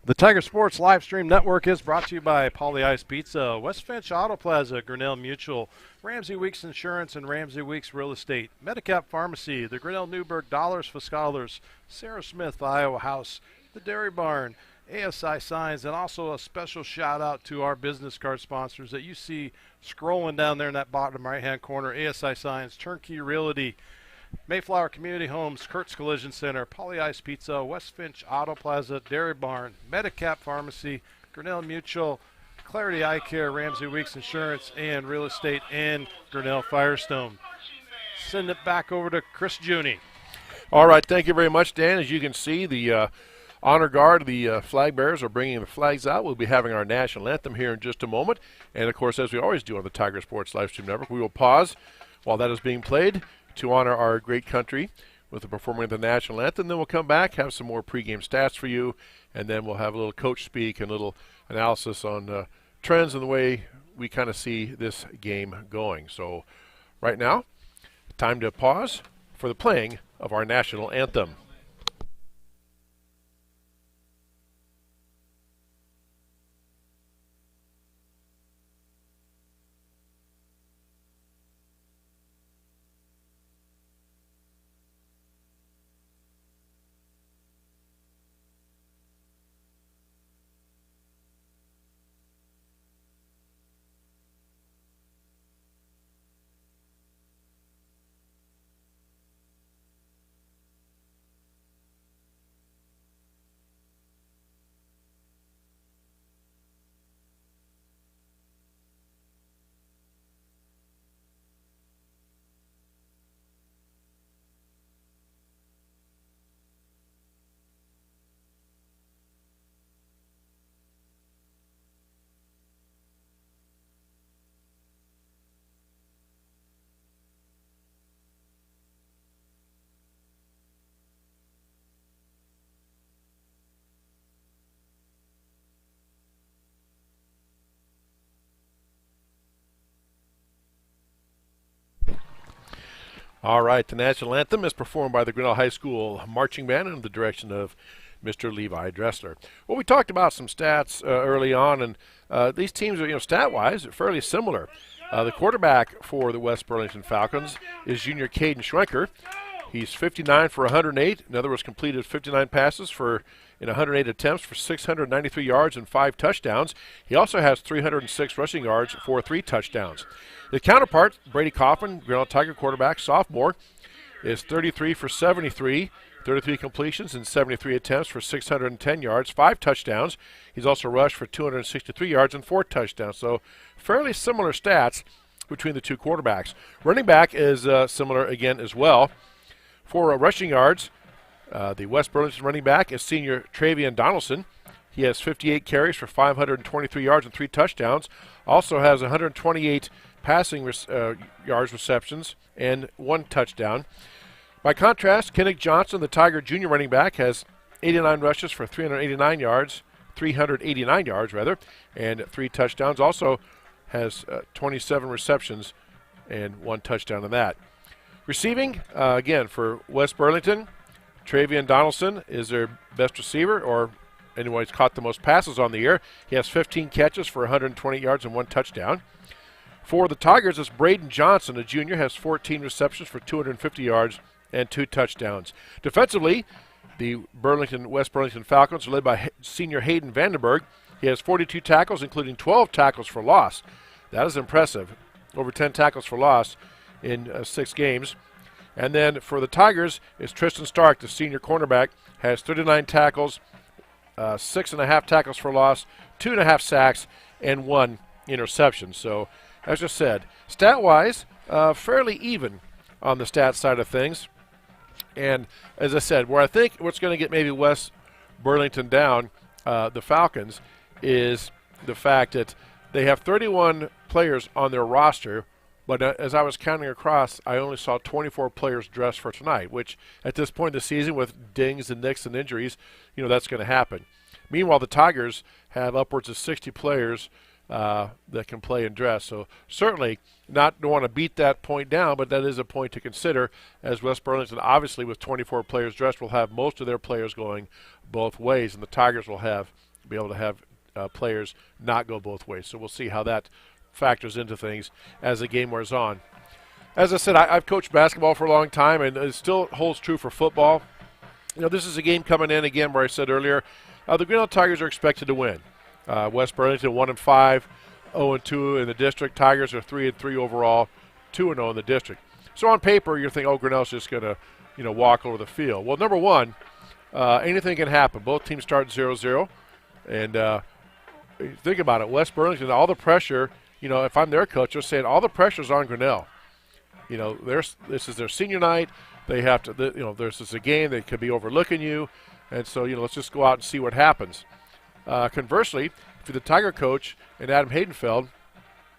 Speaker 1: The Tiger Sports Live Stream Network is brought to you by Pauly Ice Pizza, West Finch Auto Plaza, Grinnell Mutual, Ramsey Weeks Insurance and Ramsey Weeks Real Estate, Medicap Pharmacy, the Grinnell Newburgh Dollars for Scholars, Sarah Smith Iowa House, the Dairy Barn, ASI Signs, and also a special shout out to our business card sponsors that you see scrolling down there in that bottom right-hand corner: ASI Signs, Turnkey Realty, Mayflower Community Homes, Kurtz Collision Center, Pauly Ice Pizza, West Finch Auto Plaza, Dairy Barn, Medicap Pharmacy, Grinnell Mutual, Clarity Eye Care, Ramsey Weeks Insurance and Real Estate, and Grinnell Firestone. Send it back over to Chris Juni.
Speaker 12: All right, thank you very much, Dan. As you can see, the Honor Guard, the flag bearers are bringing the flags out. We'll be having our national anthem here in just a moment. And, of course, as we always do on the Tiger Sports Livestream Network, we will pause while that is being played to honor our great country with the performing of the national anthem. Then we'll come back, have some more pregame stats for you, and then we'll have a little coach speak and a little analysis on trends and the way we kind of see this game going. So right now, time to pause for the playing of our national anthem. All right, the national anthem is performed by the Grinnell High School Marching Band under the direction of Mr. Levi Dressler. Well, we talked about some stats early on, and these teams are, stat-wise, fairly similar. The quarterback for the West Burlington Falcons is junior Caden Schwenker. He's 59 for 108. In other words, completed 59 passes in 108 attempts for 693 yards and 5 touchdowns. He also has 306 rushing yards for 3 touchdowns. The counterpart, Brady Kaufman, Grinnell Tiger quarterback, sophomore, is 33 for 73, 33 completions and 73 attempts for 610 yards, 5 touchdowns. He's also rushed for 263 yards and 4 touchdowns. So fairly similar stats between the two quarterbacks. Running back is similar again as well. For rushing yards, the West Burlington running back is senior Travian Donaldson. He has 58 carries for 523 yards and 3 touchdowns. Also has 128 passing yards receptions and 1 touchdown. By contrast, Kennick Johnson, the Tiger junior running back, has 89 rushes for 389 yards, and 3 touchdowns. Also has 27 receptions and 1 touchdown in that. Receiving, again, for West Burlington, Travian Donaldson is their best receiver, or anyone who's caught the most passes on the year. He has 15 catches for 120 yards and 1 touchdown. For the Tigers, it's Braden Johnson, a junior, has 14 receptions for 250 yards and 2 touchdowns. Defensively, the West Burlington Falcons are led by senior Hayden Vandenberg. He has 42 tackles, including 12 tackles for loss. That is impressive. Over 10 tackles for loss in 6 games. And then for the Tigers, it's Tristan Stark, the senior cornerback, has 39 tackles, 6.5 tackles for loss, 2.5 sacks, and 1 interception. So, as I said, stat-wise, fairly even on the stat side of things. And as I said, where I think what's going to get maybe West Burlington down, the Falcons, is the fact that they have 31 players on their roster, but as I was counting across, I only saw 24 players dressed for tonight, which at this point in the season with dings and nicks and injuries, that's going to happen. Meanwhile, the Tigers have upwards of 60 players that can play and dress. So certainly don't want to beat that point down, but that is a point to consider, as West Burlington, obviously with 24 players dressed, will have most of their players going both ways, and the Tigers will be able to have players not go both ways. So we'll see how that factors into things as the game wears on. As I said, I've coached basketball for a long time, and it still holds true for football. This is a game coming in again where I said earlier, the Grinnell Tigers are expected to win. West Burlington 1-5, 0-2 in the district. Tigers are 3-3 overall, 2-0 in the district. So on paper, you're thinking, Grinnell's just going to, walk over the field. Well, number one, anything can happen. Both teams start 0-0, and think about it. West Burlington, all the pressure. If I'm their coach, they're saying all the pressure's on Grinnell. This is their senior night. They have to, this is a game. They could be overlooking you, and so let's just go out and see what happens. Conversely, if you're the Tiger coach and Adam Haydenfeld,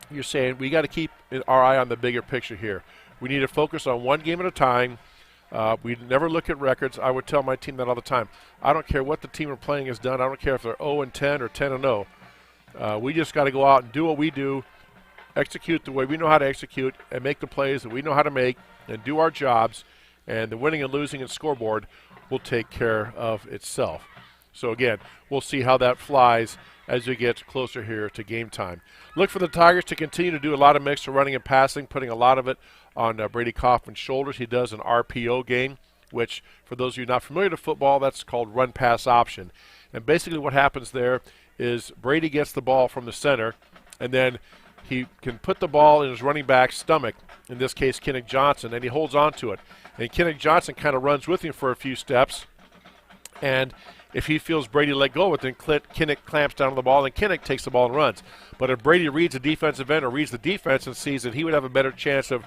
Speaker 12: you're saying we got to keep our eye on the bigger picture here. We need to focus on one game at a time. We never look at records. I would tell my team that all the time. I don't care what the team we're playing has done. I don't care if they're 0-10 or 10-0. We just got to go out and do what we do, execute the way we know how to execute, and make the plays that we know how to make, and do our jobs, and the winning and losing and scoreboard will take care of itself. So again, we'll see how that flies as we get closer here to game time. Look for the Tigers to continue to do a lot of mix of running and passing, putting a lot of it on Brady Kaufman's shoulders. He does an RPO game, which for those of you not familiar with football, that's called run-pass option. And basically what happens there is Brady gets the ball from the center, and then he can put the ball in his running back's stomach, in this case Kinnick Johnson, and he holds on to it. And Kinnick Johnson kind of runs with him for a few steps, and if he feels Brady let go of it, then Kinnick clamps down on the ball, and Kinnick takes the ball and runs. But if Brady reads the defensive end or reads the defense and sees that he would have a better chance of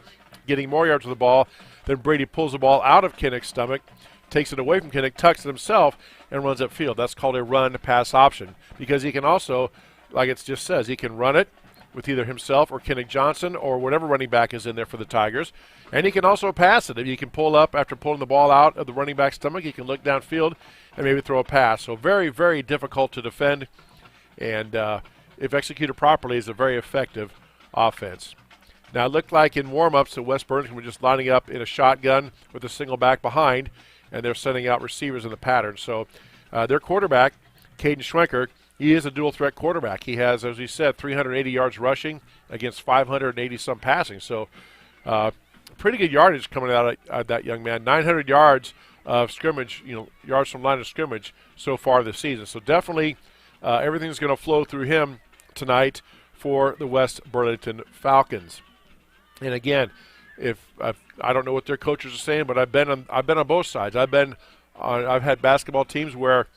Speaker 12: getting more yards with the ball, then Brady pulls the ball out of Kinnick's stomach, takes it away from Kinnick, tucks it himself, and runs upfield. That's called a run-pass option, because he can also, like it just says, he can run it with either himself or Kinnick Johnson or whatever running back is in there for the Tigers. And he can also pass it. If he can pull up after pulling the ball out of the running back's stomach, he can look downfield and maybe throw a pass. So very, very difficult to defend. And if executed properly, is a very effective offense. Now, it looked like in warm-ups that West Burlington were just lining up in a shotgun with a single back behind, and they're sending out receivers in the pattern. So their quarterback, Caden Schwenker, he is a dual-threat quarterback. He has, as we said, 380 yards rushing against 580-some passing. So pretty good yardage coming out of that young man. 900 yards of scrimmage, yards from line of scrimmage so far this season. So definitely everything's going to flow through him tonight for the West Burlington Falcons. And again, I don't know what their coaches are saying, but I've been on both sides. I've had basketball teams where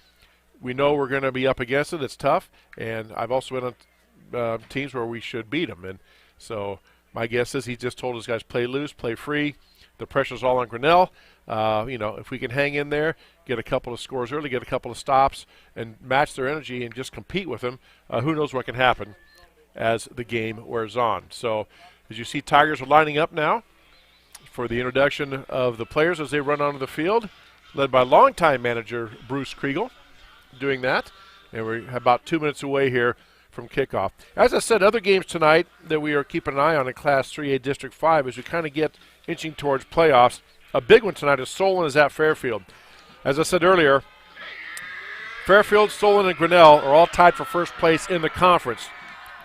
Speaker 12: we know we're going to be up against it. It's tough. And I've also been on teams where we should beat them. And so my guess is he just told his guys, play loose, play free. The pressure's all on Grinnell. If we can hang in there, get a couple of scores early, get a couple of stops, and match their energy and just compete with them, who knows what can happen as the game wears on. So as you see, Tigers are lining up now for the introduction of the players as they run onto the field, led by longtime manager Bruce Kriegel doing that. And we're about 2 minutes away here from kickoff. As I said, other games tonight that we are keeping an eye on in Class 3A District 5 as we kind of get inching towards playoffs. A big one tonight is Solon is at Fairfield. As I said earlier, Fairfield, Solon, and Grinnell are all tied for first place in the conference,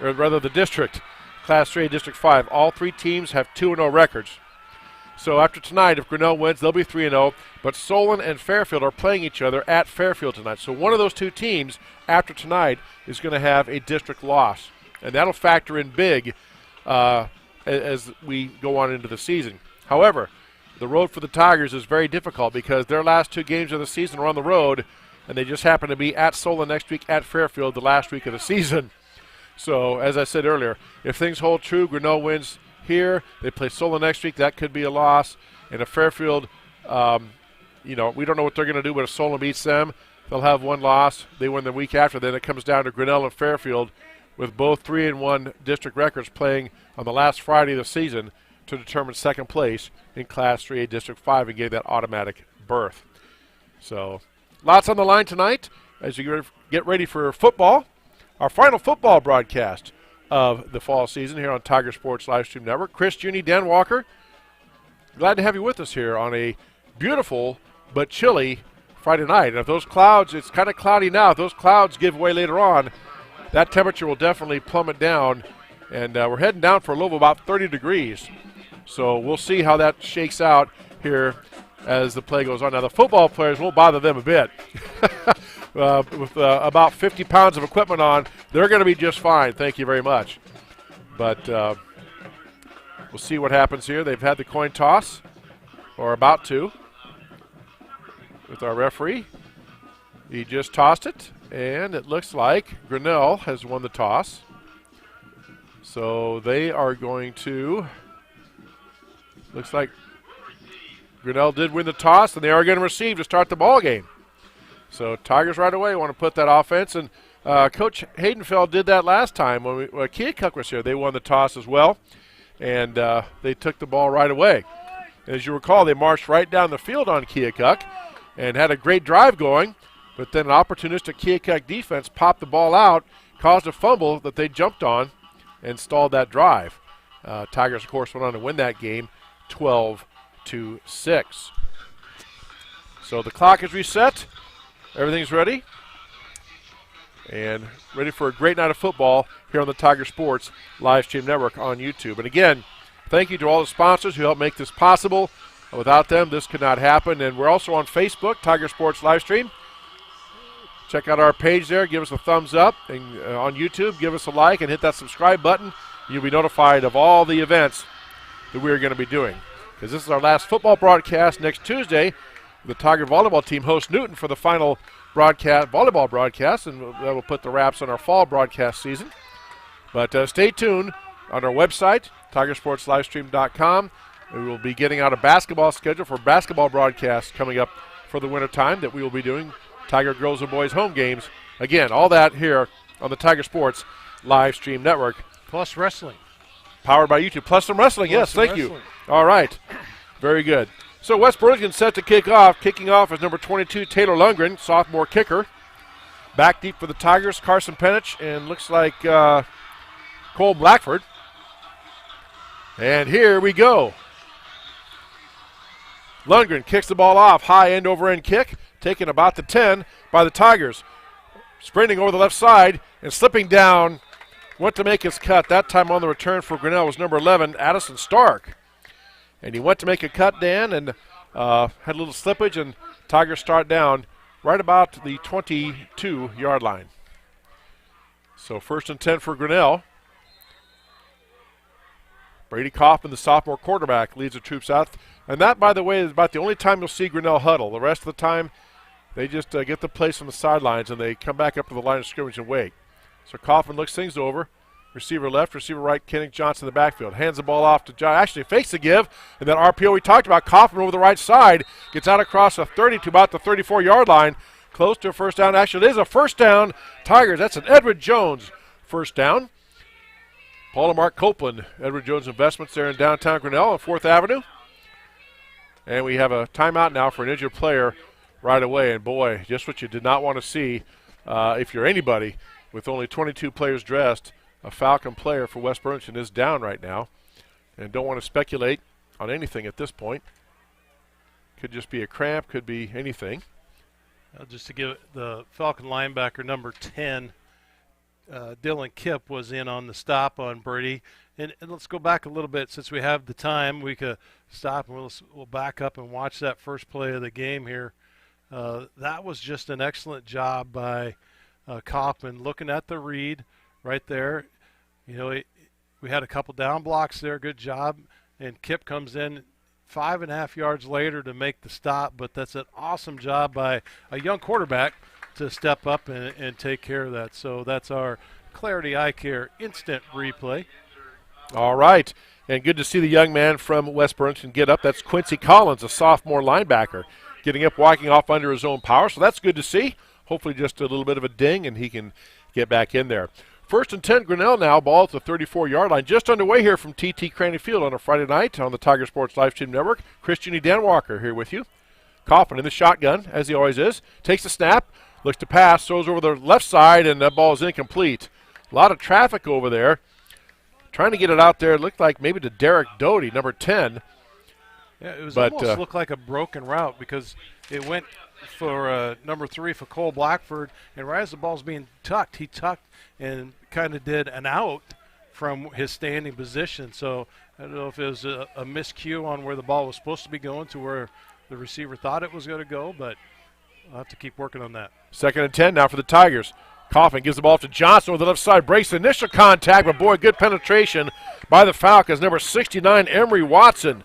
Speaker 12: or rather the district, Class 3A District 5. All three teams have 2-0 records. So after tonight, if Grinnell wins, they'll be 3-0. But Solon and Fairfield are playing each other at Fairfield tonight. So one of those two teams after tonight is going to have a district loss. And that'll factor in big as we go on into the season. However, the road for the Tigers is very difficult because their last two games of the season are on the road, and they just happen to be at Solon next week, at Fairfield the last week of the season. So, as I said earlier, if things hold true, Grinnell wins here. They play Solon next week. That could be a loss. And if Fairfield, we don't know what they're going to do, but if Solon beats them, they'll have one loss. They win the week after. Then it comes down to Grinnell and Fairfield with both 3-1 district records playing on the last Friday of the season to determine second place in Class 3A District 5 and get that automatic berth. So, lots on the line tonight as you get ready for football. Our final football broadcast of the fall season here on Tiger Sports Livestream Network. Chris, Junie, Dan Walker, glad to have you with us here on a beautiful but chilly Friday night. And if those clouds, it's kind of cloudy now, if those clouds give way later on, that temperature will definitely plummet down. And we're heading down for a low of about 30 degrees. So we'll see how that shakes out here as the play goes on. Now, the football players won't bother them a bit. With about 50 pounds of equipment on, they're going to be just fine. Thank you very much. But we'll see what happens here. They've had the coin toss, or about to, with our referee. He just tossed it, and it looks like Grinnell has won the toss. So they are going to, looks like Grinnell did win the toss, and they are going to receive to start the ball game. So Tigers right away want to put that offense, and Coach Haydenfeld did that last time when Keokuk was here. They won the toss as well, and they took the ball right away. As you recall, they marched right down the field on Keokuk and had a great drive going, but then an opportunistic Keokuk defense popped the ball out, caused a fumble that they jumped on, and stalled that drive. Tigers, of course, went on to win that game 12-6. So the clock is reset. Everything's ready. And ready for a great night of football here on the Tiger Sports Live Stream Network on YouTube. And again, thank you to all the sponsors who helped make this possible. Without them, this could not happen. And we're also on Facebook, Tiger Sports Live Stream. Check out our page there. Give us a thumbs up. And on YouTube, give us a like and hit that subscribe button. You'll be notified of all the events that we're going to be doing. Because this is our last football broadcast next Tuesday. The Tiger volleyball team hosts Newton for the final volleyball broadcast, and that will put the wraps on our fall broadcast season. But stay tuned on our website, TigerSportsLivestream.com. We will be getting out a basketball schedule for basketball broadcasts coming up for the winter time that we will be doing Tiger girls and boys home games. Again, all that here on the Tiger Sports Live Stream Network.
Speaker 1: Plus wrestling.
Speaker 12: Powered by YouTube. Plus some wrestling. Yes, thank you. All right. Very good. So West Burlington set to kick off. Kicking off is number 22, Taylor Lundgren, sophomore kicker. Back deep for the Tigers, Carson Penich, and looks like Cole Blackford. And here we go. Lundgren kicks the ball off. High end over end kick, taken about the 10 by the Tigers. Sprinting over the left side and slipping down. Went to make his cut. That time on the return for Grinnell was number 11, Addison Stark. And he went to make a cut, Dan, and had a little slippage, and Tigers start down right about the 22-yard line. So 1st and 10 for Grinnell. Brady Kaufman, the sophomore quarterback, leads the troops out. And that, by the way, is about the only time you'll see Grinnell huddle. The rest of the time, they just get the plays from the sidelines, and they come back up to the line of scrimmage and wait. So Kaufman looks things over. Receiver left, receiver right, Kennick Johnson in the backfield. Hands the ball off to John. Actually fakes the give. And then RPO we talked about. Kaufman over the right side. Gets out across the 30 to about the 34-yard line. Close to a first down. Actually, it is a first down. Tigers, that's an Edward Jones first down. Paul and Mark Copeland, Edward Jones Investments there in downtown Grinnell on 4th Avenue. And we have a timeout now for an injured player right away. And boy, just what you did not want to see if you're anybody with only 22 players dressed. A Falcon player for West Burlington is down right now, and don't want to speculate on anything at this point. Could just be a cramp, could be anything.
Speaker 1: Just to give the Falcon linebacker number 10, Dylan Kipp, was in on the stop on Brady. And let's go back a little bit since we have the time. We could stop and we'll back up and watch that first play of the game here. That was just an excellent job by Kaufman, looking at the read right there. You know, we had a couple down blocks there. Good job. And Kipp comes in 5.5 yards later to make the stop. But that's an awesome job by a young quarterback to step up and take care of that. So that's our Clarity Eye Care instant replay.
Speaker 12: All right. And good to see the young man from West Burlington get up. That's Quincy Collins, a sophomore linebacker, getting up, walking off under his own power. So that's good to see. Hopefully just a little bit of a ding, and he can get back in there. 1st and 10, Grinnell now, ball at the 34-yard line. Just underway here from TT Craney Field on a Friday night on the Tiger Sports Live Stream Network. Christian Danwalker here with you. Kaufman in the shotgun, as he always is. Takes the snap, looks to pass, throws over the left side, and that ball is incomplete. A lot of traffic over there. Trying to get it out there. It looked like maybe to Derek Doty, number 10.
Speaker 1: Yeah, it was almost looked like a broken route because it went for number 3 for Cole Blackford, and right as the ball's being tucked, he tucked and kind of did an out from his standing position. So I don't know if it was a miscue on where the ball was supposed to be going to where the receiver thought it was going to go, but I'll have to keep working on that.
Speaker 12: 2nd and 10 now for the Tigers. Kaufman gives the ball to Johnson with the left side, breaks the initial contact, but boy, good penetration by the Falcons. Number 69, Emery Watson,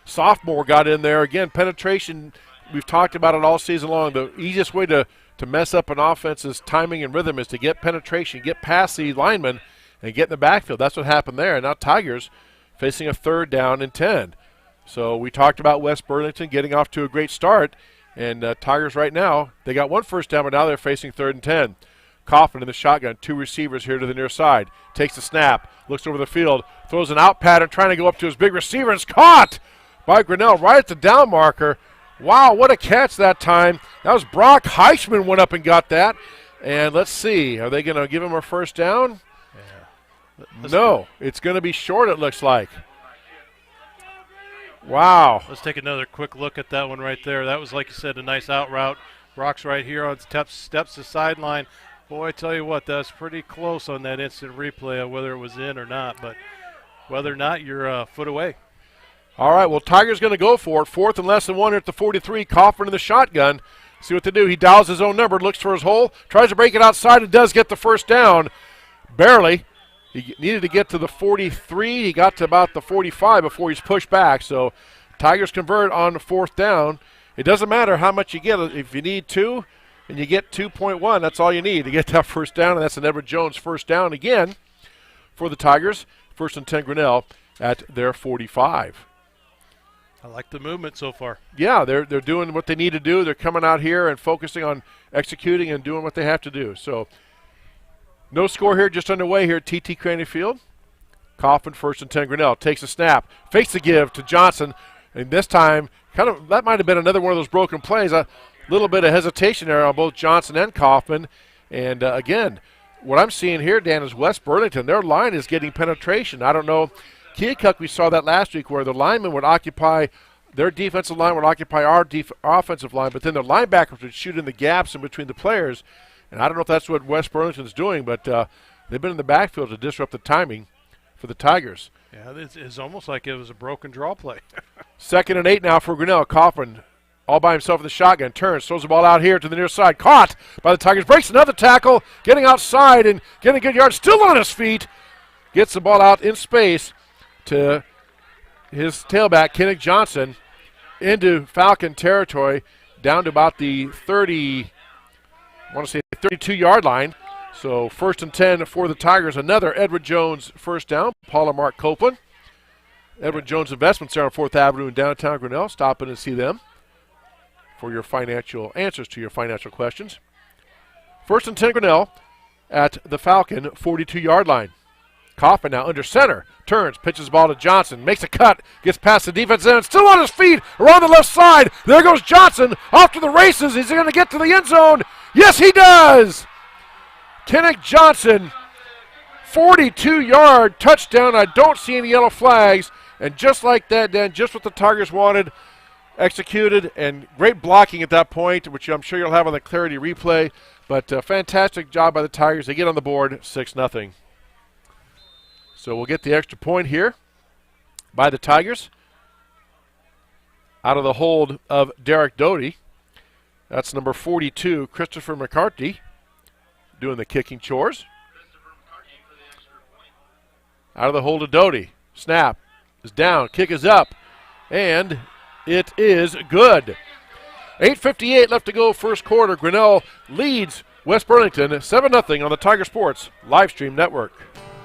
Speaker 12: sophomore, got in there. Again, penetration, we've talked about it all season long. The easiest way to mess up an offense's timing and rhythm is to get penetration, get past the lineman, and get in the backfield. That's what happened there. And now Tigers facing a 3rd down and 10. So we talked about West Burlington getting off to a great start, and Tigers right now, they got 1 first down, but now they're facing 3rd and 10. Kaufman in the shotgun, 2 receivers here to the near side. Takes the snap, looks over the field, throws an out pattern, trying to go up to his big receiver, and it's caught by Grinnell right at the down marker. Wow, what a catch that time. That was Brock Heichman went up and got that. And let's see, are they going to give him a first down? Yeah. No, it's going to be short, it looks like. Wow.
Speaker 1: Let's take another quick look at that one right there. That was, like you said, a nice out route. Brock's right here on steps to sideline. Boy, I tell you what, that's pretty close on that instant replay of whether it was in or not. But whether or not, you're a foot away.
Speaker 12: All right, well, Tiger's going to go for it. 4th and less than 1 here at the 43. Kaufman in the shotgun. See what they do. He dials his own number, looks for his hole, tries to break it outside, and does get the first down. Barely. He needed to get to the 43. He got to about the 45 before he's pushed back. So Tigers convert on the 4th down. It doesn't matter how much you get. If you need 2 and you get 2.1, that's all you need to get that first down, and that's an Edward Jones first down again for the Tigers. 1st and 10 Grinnell at their 45.
Speaker 1: I like the movement so far.
Speaker 12: Yeah, they're doing what they need to do. They're coming out here and focusing on executing and doing what they have to do. So no score here, just underway here at TT Crane Field. Kaufman 1st and 10 Grinnell takes a snap, fakes the give to Johnson, and this time that might have been another one of those broken plays. A little bit of hesitation there on both Johnson and Kaufman. And again, what I'm seeing here, Dan, is West Burlington. Their line is getting penetration. I don't know. Keokuk, we saw that last week where the linemen would occupy, their defensive line would occupy our offensive line, but then the linebackers would shoot in the gaps in between the players. And I don't know if that's what West Burlington's doing, but they've been in the backfield to disrupt the timing for the Tigers.
Speaker 1: Yeah, it's almost like it was a broken draw play.
Speaker 12: 2nd and 8 now for Grinnell. Kaufman all by himself in the shotgun, turns, throws the ball out here to the near side. Caught by the Tigers, breaks another tackle, getting outside and getting a good yard, still on his feet. Gets the ball out in space to his tailback, Kenneth Johnson, into Falcon territory, down to about the 32-yard line. So 1st and 10 for the Tigers. Another Edward Jones first down. Paula Mark Copeland. Edward Jones Investments there on 4th Avenue in downtown Grinnell. Stop in and see them for your financial answers to your financial questions. 1st and 10 Grinnell at the Falcon 42-yard line. Kaufman now under center, turns, pitches the ball to Johnson, makes a cut, gets past the defense end, still on his feet, around the left side. There goes Johnson, off to the races. Is he going to get to the end zone? Yes, he does! Kenneth Johnson, 42-yard touchdown. I don't see any yellow flags. And just like that, Dan, just what the Tigers wanted, executed, and great blocking at that point, which I'm sure you'll have on the Clarity replay. But fantastic job by the Tigers. They get on the board, 6-0. So we'll get the extra point here by the Tigers out of the hold of Derek Doty. That's number 42, Christopher McCarthy, doing the kicking chores. Out of the hold of Doty. Snap is down, kick is up, and it is good. 8:58 left to go, first quarter. Grinnell leads West Burlington 7-0 on the Tiger Sports Livestream Network.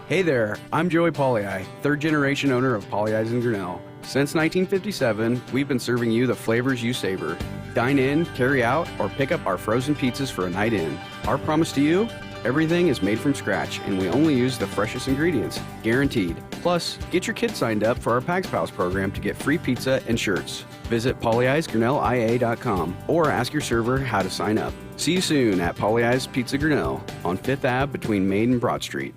Speaker 5: Hey there, I'm Joey Pollei, third-generation owner of Polley's in Grinnell. Since 1957, we've been serving you the flavors you savor. Dine in, carry out, or pick up our frozen pizzas for a night in. Our promise to you? Everything is made from scratch, and we only use the freshest ingredients, guaranteed. Plus, get your kids signed up for our Pags Pals program to get free pizza and shirts. Visit polleisgrinnellia.com or ask your server how to sign up. See you soon at Polley's Pizza Grinnell on 5th Ave between Main and Broad Street.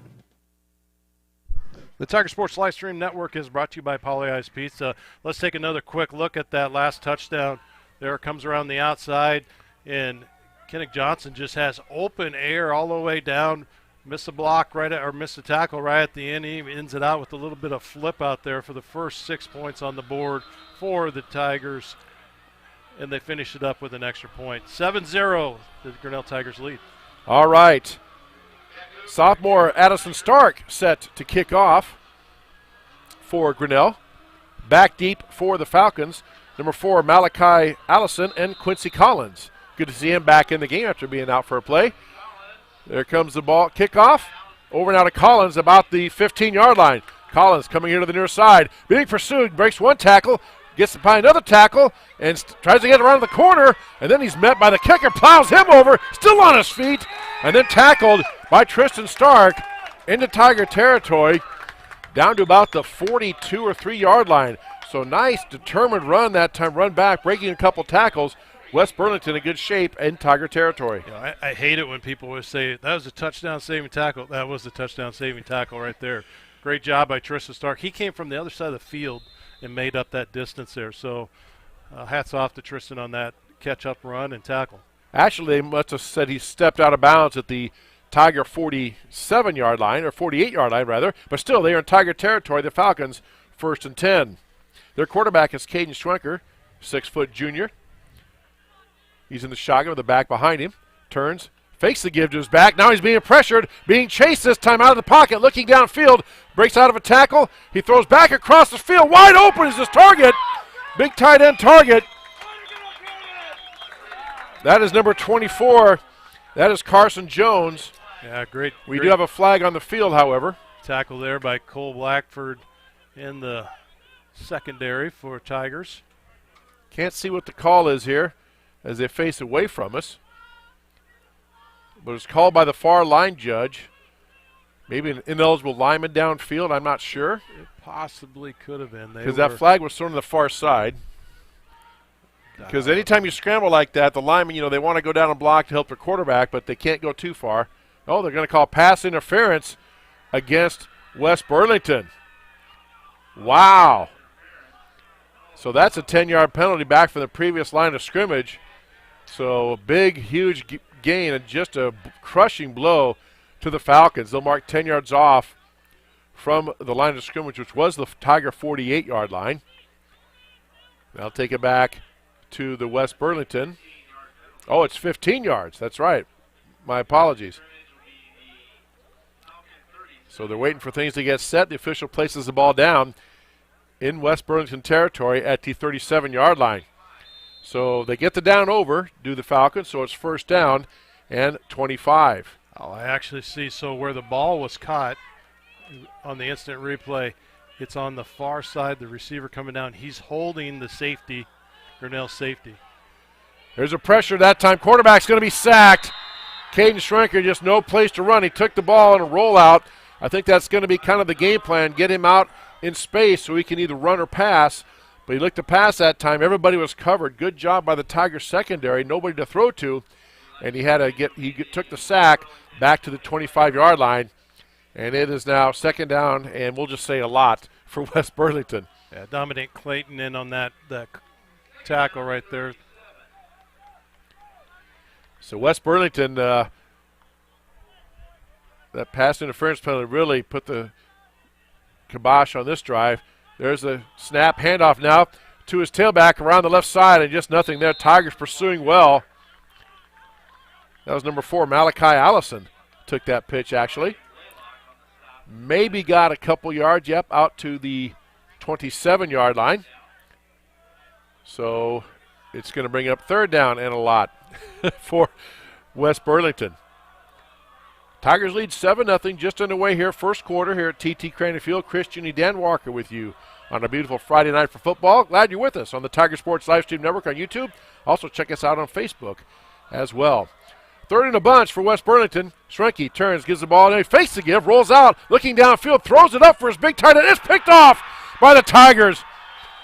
Speaker 1: The Tiger Sports Livestream Network is brought to you by Polley's Pizza. Let's take another quick look at that last touchdown. There it comes around the outside, and Kenneth Johnson just has open air all the way down. Missed a block missed a tackle right at the end. He ends it out with a little bit of flip out there for the first 6 points on the board for the Tigers, and they finish it up with an extra point. 7-0, the Grinnell Tigers lead.
Speaker 12: All right. Sophomore Addison Stark set to kick off for Grinnell. Back deep for the Falcons, number 4, Malachi Allison and Quincy Collins. Good to see him back in the game after being out for a play. There comes the ball. Kickoff. Over now to Collins about the 15-yard line. Collins coming here to the near side. Being pursued. Breaks one tackle. Gets by another tackle. And tries to get around the corner. And then he's met by the kicker. Plows him over. Still on his feet. And then tackled by Tristan Stark into Tiger territory. Down to about the 42 or 3-yard line. So nice, determined run that time. Run back. Breaking a couple tackles. West Burlington in good shape in Tiger territory.
Speaker 1: You know, I hate it when people always say, that was a touchdown-saving tackle. That was the touchdown-saving tackle right there. Great job by Tristan Stark. He came from the other side of the field and made up that distance there. So hats off to Tristan on that catch-up run and tackle.
Speaker 12: Actually, they must have said he stepped out of bounds at the Tiger 47-yard line, or 48-yard line, rather. But still, they are in Tiger territory, the Falcons, 1st and 10. Their quarterback is Caden Schwenker, 6-foot junior. He's in the shotgun with the back behind him. Turns, fakes the give to his back. Now he's being pressured, being chased this time out of the pocket, looking downfield. Breaks out of a tackle. He throws back across the field. Wide open is his target. Big tight end target. That is number 24. That is Carson Jones.
Speaker 1: Yeah, great.
Speaker 12: We do have a flag on the field, however.
Speaker 1: Tackle there by Cole Blackford in the secondary for Tigers.
Speaker 12: Can't see what the call is here as they face away from us. But it's called by the far line judge. Maybe an ineligible lineman downfield, I'm not sure.
Speaker 1: It possibly could have been.
Speaker 12: Because that flag was thrown on the far side. Because anytime you scramble like that, the linemen, they want to go down and block to help their quarterback, but they can't go too far. Oh, they're going to call pass interference against West Burlington. Wow. So that's a 10-yard penalty back from the previous line of scrimmage. So a big, huge gain and just a crushing blow to the Falcons. They'll mark 10 yards off from the line of scrimmage, which was the Tiger 48-yard line. They'll take it back to the West Burlington. Oh, it's 15 yards. That's right. My apologies. So they're waiting for things to get set. The official places the ball down in West Burlington territory at the 37-yard line. So they get the down over, do the Falcons, so it's 1st down and 25.
Speaker 1: Oh, I actually see. So where the ball was caught on the instant replay, it's on the far side, the receiver coming down. He's holding the safety, Grinnell safety.
Speaker 12: There's a pressure that time. Quarterback's going to be sacked. Caden Schrenker, just no place to run. He took the ball in a rollout. I think that's going to be kind of the game plan, get him out in space so he can either run or pass. But he looked to pass that time. Everybody was covered. Good job by the Tigers secondary. Nobody to throw to. And he took the sack back to the 25-yard line. And it is now 2nd down, and we'll just say a lot for West Burlington.
Speaker 1: Yeah, Dominic Clayton in on that tackle right there.
Speaker 12: So West Burlington, that pass interference penalty really put the kibosh on this drive. There's a snap, handoff now to his tailback around the left side, and just nothing there. Tigers pursuing well. That was number 4, Malachi Allison, took that pitch actually. Maybe got a couple yards, out to the 27-yard line. So it's going to bring up 3rd down and a lot for West Burlington. Tigers lead 7-0, just underway here, 1st quarter here at TT Crane Field. Chris Jeuny, Dan Walker with you on a beautiful Friday night for football. Glad you're with us on the Tiger Sports Livestream Network on YouTube. Also check us out on Facebook as well. 3rd and a bunch for West Burlington. Schrenke turns, gives the ball, and he fakes the give, rolls out, looking downfield, throws it up for his big tight end. It's picked off by the Tigers.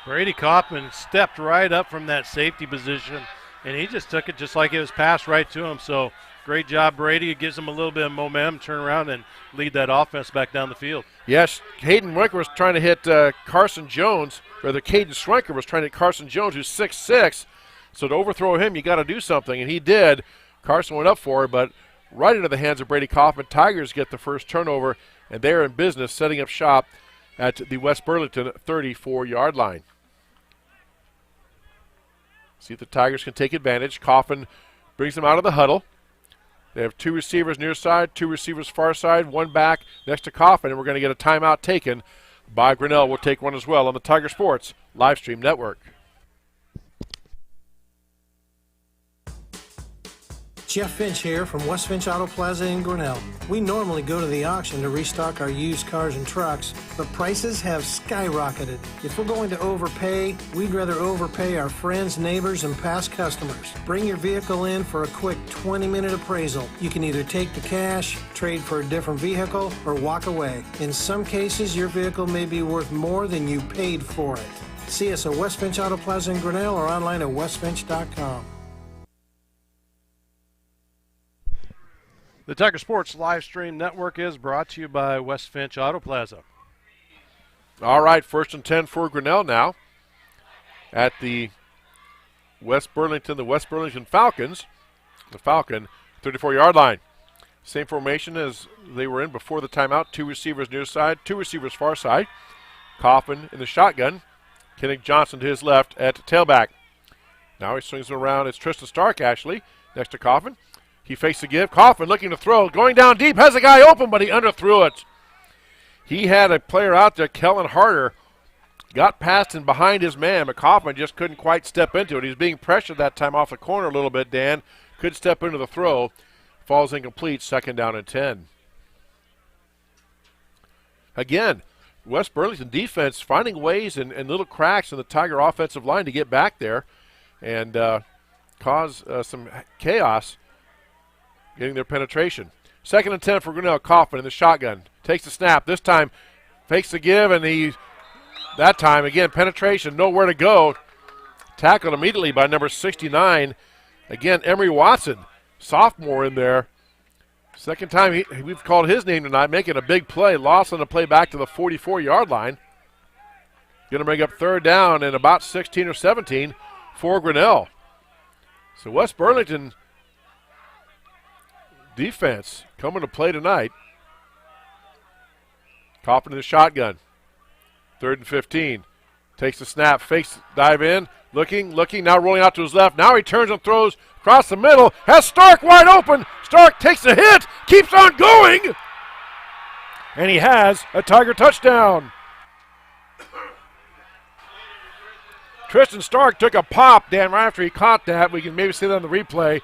Speaker 1: Brady Kaufman stepped right up from that safety position, and he just took it just like it was passed right to him. So great job, Brady. It gives him a little bit of momentum, turn around and lead that offense back down the field.
Speaker 12: Yes, Caden Schwenker was trying to hit Carson Jones, rather Caden Schwenker was trying to hit Carson Jones, who's 6'6". So to overthrow him, you got to do something, and he did. Carson went up for it, but right into the hands of Brady Kaufman. Tigers get the first turnover, and they're in business, setting up shop at the West Burlington 34-yard line. See if the Tigers can take advantage. Kaufman brings them out of the huddle. They have 2 receivers near side, 2 receivers far side, 1 back next to Kaufman, and we're going to get a timeout taken by Grinnell. We'll take one as well on the Tiger Sports Livestream Network.
Speaker 7: Jeff Finch here from West Finch Auto Plaza in Grinnell. We normally go to the auction to restock our used cars and trucks, but prices have skyrocketed. If we're going to overpay, we'd rather overpay our friends, neighbors, and past customers. Bring your vehicle in for a quick 20-minute appraisal. You can either take the cash, trade for a different vehicle, or walk away. In some cases, your vehicle may be worth more than you paid for it. See us at West Finch Auto Plaza in Grinnell or online at westfinch.com.
Speaker 1: The Tiger Sports Livestream Network is brought to you by West Finch Auto Plaza.
Speaker 12: All right, 1st and 10 for Grinnell now at the West Burlington Falcons. The Falcon 34-yard line. Same formation as they were in before the timeout. 2 receivers near side, 2 receivers far side. Coffin in the shotgun. Kennick Johnson to his left at tailback. Now he swings it around. It's Tristan Stark, actually, next to Coffin. He fakes the give. Coffin looking to throw. Going down deep. Has a guy open, but he underthrew it. He had a player out there, Kellen Harder, got past and behind his man, but Coffin just couldn't quite step into it. He was being pressured that time off the corner a little bit, Dan. Could step into the throw. Falls incomplete, 2nd down and 10. Again, West Burlington defense finding ways and little cracks in the Tiger offensive line to get back there and cause some chaos getting their penetration. 2nd and 10 for Grinnell. Coffin in the shotgun. Takes the snap. This time fakes the give, and that time, again, penetration, nowhere to go. Tackled immediately by number 69. Again, Emery Watson, sophomore in there. Second time we've called his name tonight, making a big play. Lost on the play back to the 44-yard line. Going to bring up 3rd down and about 16 or 17 for Grinnell. So West Burlington defense coming to play tonight. Coffin in the shotgun. 3rd and 15. Takes the snap, fakes, dive in, looking, now rolling out to his left. Now he turns and throws across the middle. Has Stark wide open. Stark takes the hit, keeps on going, and he has a Tiger touchdown. Tristan Stark took a pop, Dan, right after he caught that. We can maybe see that on the replay.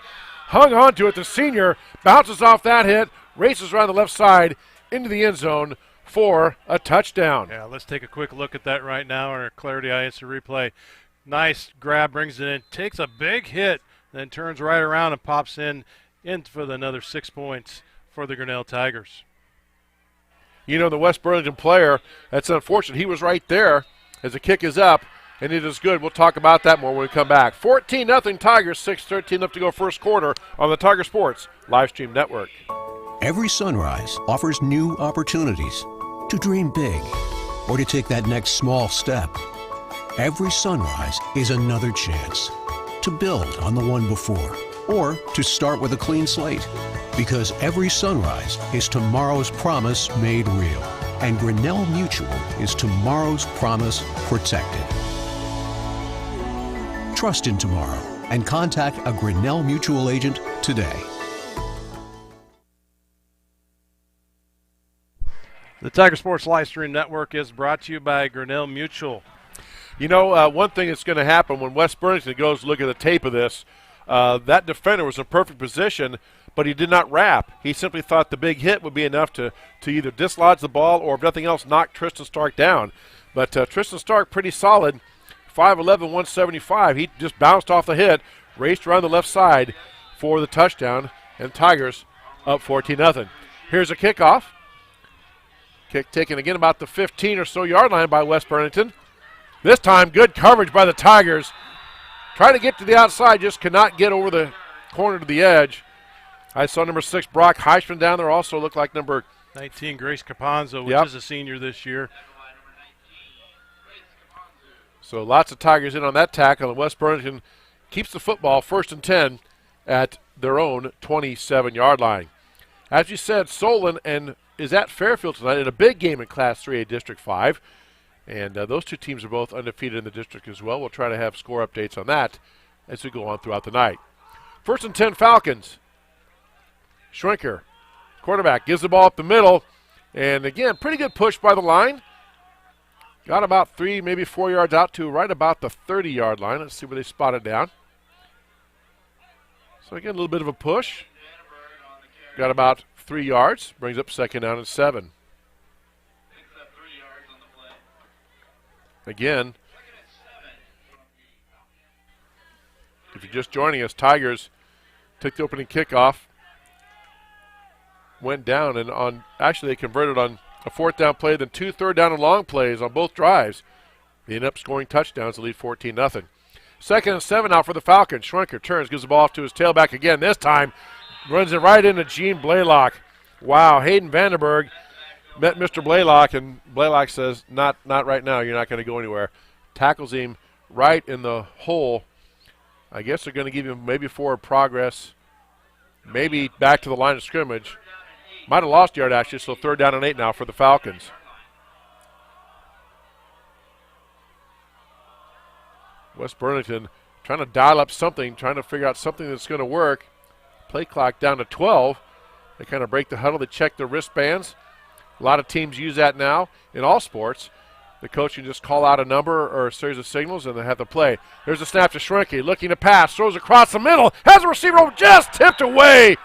Speaker 12: Hung on to it. The senior bounces off that hit, races around the left side into the end zone for a touchdown.
Speaker 1: Yeah, let's take a quick look at that right now on our Clarity Eye Instant Replay. Nice grab, brings it in, takes a big hit, then turns right around and pops in for another 6 points for the Grinnell Tigers.
Speaker 12: You know, the West Burlington player, that's unfortunate. He was right there as the kick is up, and it is good. We'll talk about that more when we come back. 14-0 Tigers, 6:13 left to go first quarter on the Tiger Sports Livestream Network.
Speaker 13: Every sunrise offers new opportunities to dream big or to take that next small step. Every sunrise is another chance to build on the one before or to start with a clean slate. Because every sunrise is tomorrow's promise made real. And Grinnell Mutual is tomorrow's promise protected. Trust in tomorrow and contact a Grinnell Mutual agent today.
Speaker 1: The Tiger Sports Livestream Network is brought to you by Grinnell Mutual.
Speaker 12: You know, one thing that's going to happen when West Burlington goes to look at the tape of this, that defender was in perfect position, but he did not wrap. He simply thought the big hit would be enough to either dislodge the ball or, if nothing else, knock Tristan Stark down. But Tristan Stark, pretty solid, 5'11", 175. He just bounced off the hit, raced around the left side for the touchdown, and Tigers up 14-0. Here's a kickoff. Kick taken again about the 15 or so yard line by West Burlington. This time, good coverage by the Tigers. Trying to get to the outside, just cannot get over the corner to the edge. I saw number 6, Brock Heisman, down there. Also looked like number
Speaker 1: 19, Grace Caponzo, which is a senior this year.
Speaker 12: So lots of Tigers in on that tackle, and West Burlington keeps the football 1st and 10 at their own 27-yard line. As you said, Solon is at Fairfield tonight in a big game in Class 3A District 5. And those two teams are both undefeated in the district as well. We'll try to have score updates on that as we go on throughout the night. 1st and 10 Falcons. Schwenker, quarterback, gives the ball up the middle. And again, pretty good push by the line. Got about 3, maybe 4 yards out to right about the 30-yard line. Let's see where they spot it down. So again, a little bit of a push. Got about 3 yards. Brings up 2nd down and 7. Again, if you're just joining us, Tigers took the opening kickoff, went down, and actually they converted on a 4th down play, then 2 3rd down and long plays on both drives. They end up scoring touchdowns to lead 14-0. 2nd and 7 now for the Falcons. Schwenker turns, gives the ball off to his tailback again. This time runs it right into Gene Blaylock. Wow, Hayden Vandenberg met Mr. Blaylock, and Blaylock says, not right now. You're not going to go anywhere. Tackles him right in the hole. I guess they're going to give him maybe forward progress, maybe back to the line of scrimmage. Might have lost yard, actually, so 3rd down and 8 now for the Falcons. West Burlington trying to dial up something, trying to figure out something that's going to work. Play clock down to 12. They kind of break the huddle. They check their wristbands. A lot of teams use that now in all sports. The coach can just call out a number or a series of signals, and they have to play. There's a snap to Schrenke, looking to pass, throws across the middle, has a receiver just tipped away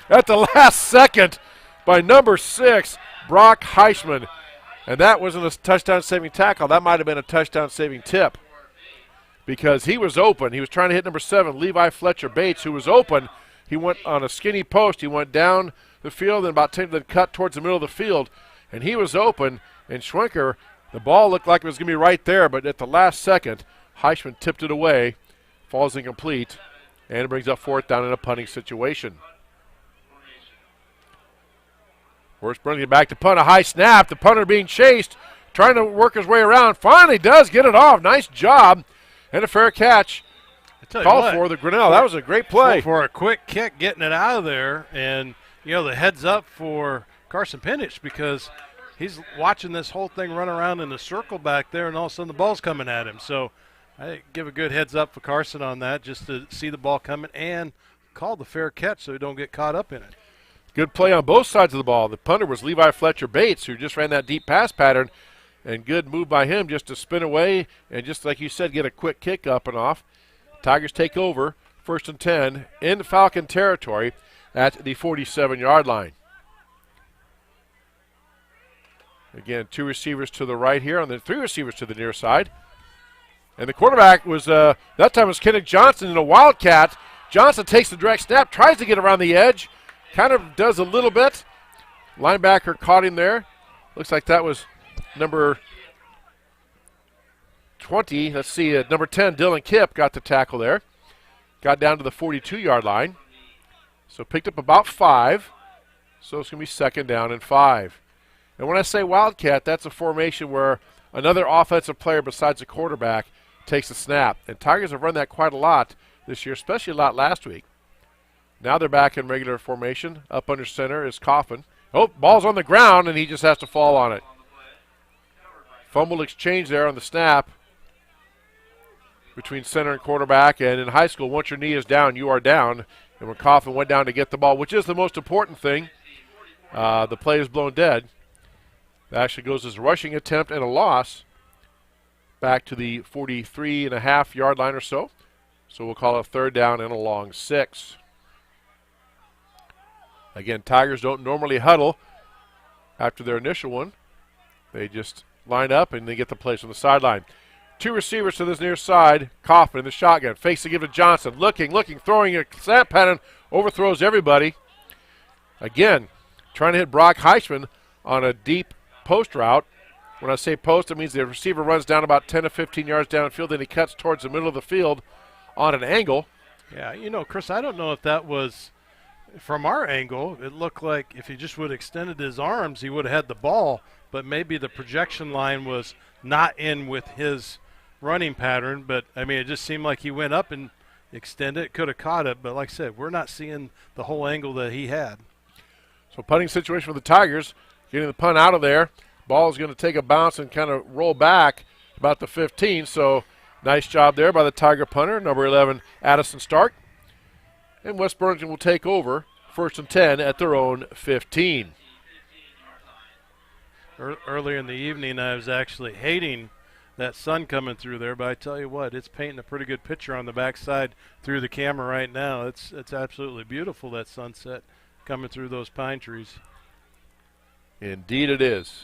Speaker 12: at the last second by number 6, Brock Heisman. And that wasn't a touchdown-saving tackle. That might have been a touchdown-saving tip because he was open. He was trying to hit number 7, Levi Fletcher Bates, who was open. He went on a skinny post. He went down the field and about 10 then cut towards the middle of the field, and he was open. And Schwenker, the ball looked like it was going to be right there, but at the last second, Heisman tipped it away, falls incomplete, and it brings up 4th down in a punting situation. West Burlington back to punt, a high snap. The punter being chased, trying to work his way around. Finally does get it off. Nice job, and a fair catch. Call for the Grinnell. That was a great play.
Speaker 1: For a quick kick, getting it out of there, and, the heads up for Carson Penich because he's watching this whole thing run around in a circle back there, and all of a sudden the ball's coming at him. So I give a good heads up for Carson on that, just to see the ball coming and call the fair catch so he don't get caught up in it.
Speaker 12: Good play on both sides of the ball. The punter was Levi Fletcher Bates, who just ran that deep pass pattern, and good move by him just to spin away and just like you said, get a quick kick up and off. Tigers take over, 1st and 10 in Falcon territory at the 47-yard line. Again, 2 receivers to the right here, and then 3 receivers to the near side. And the quarterback was, that time was Kenneth Johnson in a Wildcat. Johnson takes the direct snap, tries to get around the edge, kind of does a little bit. Linebacker caught him there. Looks like that was number 20. Let's see, number 10, Dylan Kipp got the tackle there. Got down to the 42-yard line. So picked up about 5. So it's going to be 2nd down and 5. And when I say Wildcat, that's a formation where another offensive player besides the quarterback takes a snap. And Tigers have run that quite a lot this year, especially a lot last week. Now they're back in regular formation. Up under center is Coffin. Oh, ball's on the ground, and he just has to fall on it. Fumble exchange there on the snap between center and quarterback. And in high school, once your knee is down, you are down. And when Coffin went down to get the ball, which is the most important thing, the play is blown dead. That actually goes as a rushing attempt and a loss back to the 43.5-yard line or so. So we'll call it 3rd down and a long 6. Again, Tigers don't normally huddle after their initial one. They just line up and they get the place on the sideline. 2 receivers to this near side. Coffin in the shotgun. Fakes to give to Johnson. Looking, throwing a snap pattern. Overthrows everybody. Again, trying to hit Brock Heisman on a deep post route. When I say post, it means the receiver runs down about 10 to 15 yards downfield, and he cuts towards the middle of the field on an angle.
Speaker 1: Yeah, Chris, I don't know if that was from our angle. It looked like if he just would have extended his arms, he would have had the ball, but maybe the projection line was not in with his running pattern. But, it just seemed like he went up and extended it, could have caught it. But like I said, we're not seeing the whole angle that he had.
Speaker 12: So punting situation for the Tigers, getting the punt out of there. Ball is going to take a bounce and kind of roll back about the 15. So nice job there by the Tiger punter, number 11, Addison Stark. And West Burlington will take over, 1st and 10 at their own 15.
Speaker 1: Earlier in the evening, I was actually hating that sun coming through there, but I tell you what, it's painting a pretty good picture on the backside through the camera right now. It's absolutely beautiful, that sunset coming through those pine trees.
Speaker 12: Indeed it is.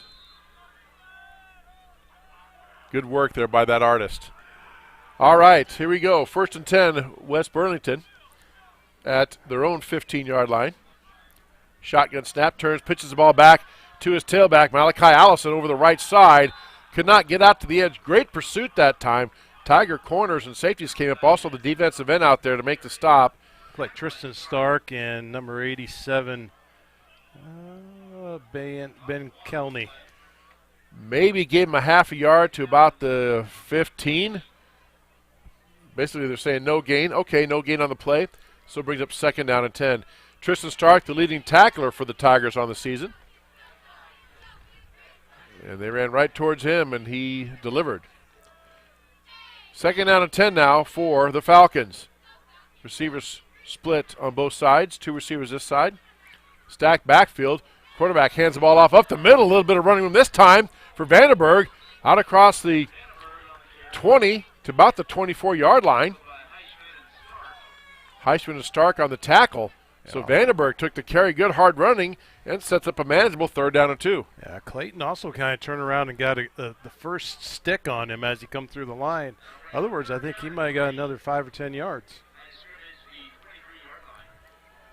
Speaker 12: Good work there by that artist. All right, here we go. 1st and 10, West Burlington at their own 15-yard line. Shotgun snap, turns, pitches the ball back to his tailback, Malachi Allison over the right side. Could not get out to the edge. Great pursuit that time. Tiger corners and safeties came up. Also the defensive end out there to make the stop.
Speaker 1: Like Tristan Stark and number 87. Ben Kelney.
Speaker 12: Maybe gave him a half a yard to about the 15. Basically, they're saying no gain. Okay, no gain on the play. So it brings up 2nd down and 10. Tristan Stark, the leading tackler for the Tigers on the season. And they ran right towards him, and he delivered. 2nd down and 10 now for the Falcons. Receivers split on both sides. 2 receivers this side. Stacked backfield. Quarterback hands the ball off up the middle. A little bit of running room this time for Vandenberg. Out across the 20 to about the 24-yard line. Heisman and Stark on the tackle. Yeah. So Vandenberg took the carry, good hard running, and sets up a manageable 3rd down and 2.
Speaker 1: Yeah, Clayton also kind of turned around and got the first stick on him as he come through the line. In other words, I think he might have got another 5 or 10 yards.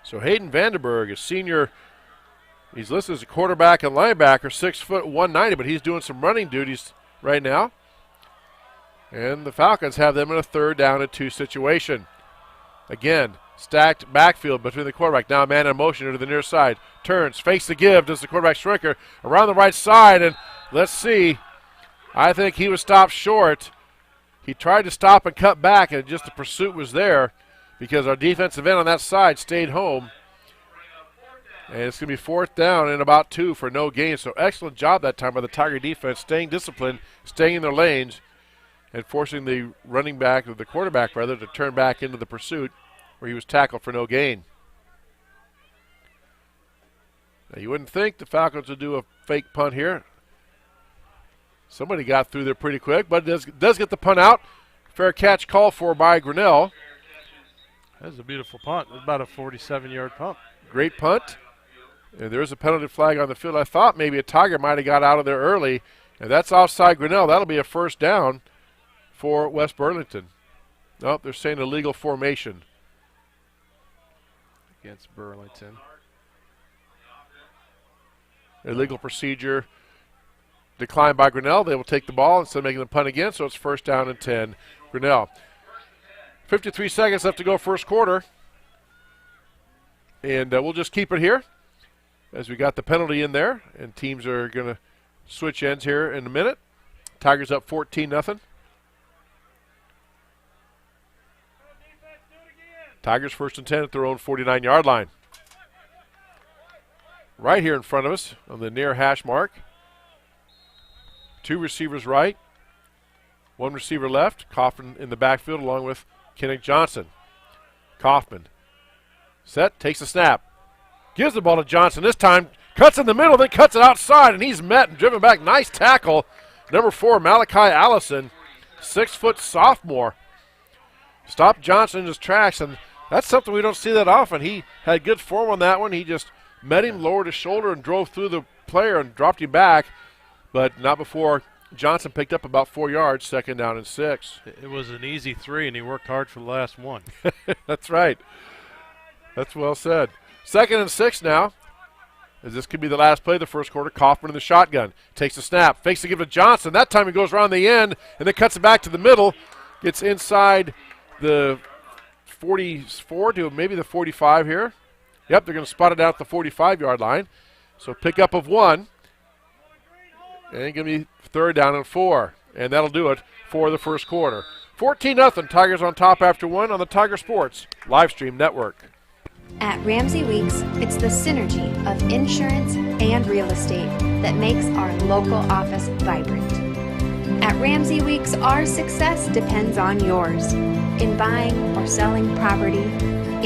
Speaker 12: So Hayden Vandenberg, a senior, he's listed as a quarterback and linebacker, 6 foot 190, but he's doing some running duties right now. And the Falcons have them in a 3rd down and 2 situation. Again, stacked backfield between the quarterback. Now man in motion to the near side. Turns, fakes the give, does the quarterback shrinker around the right side, and let's see. I think he was stopped short. He tried to stop and cut back, and just the pursuit was there because our defensive end on that side stayed home. And it's going to be 4th down and about 2 for no gain. So excellent job that time by the Tiger defense, staying disciplined, staying in their lanes, and forcing the running back, or the quarterback rather, to turn back into the pursuit where he was tackled for no gain. Now you wouldn't think the Falcons would do a fake punt here. Somebody got through there pretty quick, but it does get the punt out. Fair catch called for by Grinnell.
Speaker 1: That's a beautiful punt. It's about a 47-yard punt.
Speaker 12: Great punt. And there's a penalty flag on the field. I thought maybe a Tiger might have got out of there early, and that's offside Grinnell. That'll be a 1st down for West Burlington. Nope, they're saying illegal formation
Speaker 1: against Burlington.
Speaker 12: Illegal procedure declined by Grinnell. They will take the ball instead of making the punt again, so it's 1st down and 10. Grinnell. 53 seconds left to go 1st quarter. And we'll just keep it here as we got the penalty in there, and teams are going to switch ends here in a minute. Tigers up 14-0. Tigers 1st and 10 at their own 49-yard line. Right here in front of us on the near hash mark. 2 receivers right, 1 receiver left. Kaufman in the backfield along with Kennick Johnson. Kaufman set, takes the snap, gives the ball to Johnson. This time cuts in the middle, then cuts it outside, and he's met and driven back. Nice tackle. Number 4, Malachi Allison, 6-foot sophomore. Stopped Johnson in his tracks, and that's something we don't see that often. He had good form on that one. He just met him, lowered his shoulder, and drove through the player and dropped him back, but not before Johnson picked up about 4 yards, 2nd down and 6.
Speaker 1: It was an easy 3, and he worked hard for the last one.
Speaker 12: That's right. That's well said. 2nd and 6 now, as this could be the last play of the 1st quarter. Kaufman in the shotgun. Takes the snap, fakes to give to Johnson. That time he goes around the end and then cuts it back to the middle. Gets inside the 44 to maybe the 45 here. Yep, they're going to spot it out at the 45-yard line. So pickup of 1. And going to be 3rd down and 4. And that'll do it for the 1st quarter. 14-0. Tigers on top after 1 on the Tiger Sports Livestream Network.
Speaker 8: At Ramsey Weeks, it's the synergy of insurance and real estate that makes our local office vibrant. At Ramsey Weeks, our success depends on yours in buying or selling property,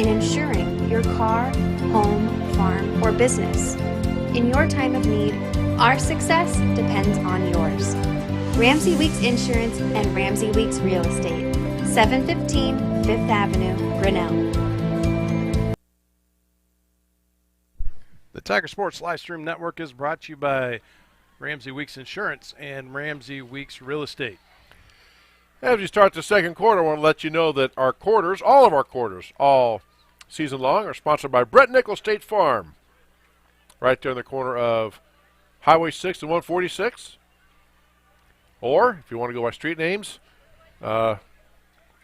Speaker 8: in insuring your car, home, farm, or business. In your time of need, our success depends on yours. Ramsey Weeks Insurance and Ramsey Weeks Real Estate, 715 5th Avenue, Grinnell.
Speaker 1: The Tiger Sports Livestream Network is brought to you by Ramsey Weeks Insurance and Ramsey Weeks Real Estate.
Speaker 12: As we start the 2nd quarter, I want to let you know that our quarters, all of our quarters, all season long, are sponsored by Brett Nickel State Farm. Right there in the corner of Highway 6 and 146. Or, if you want to go by street names, what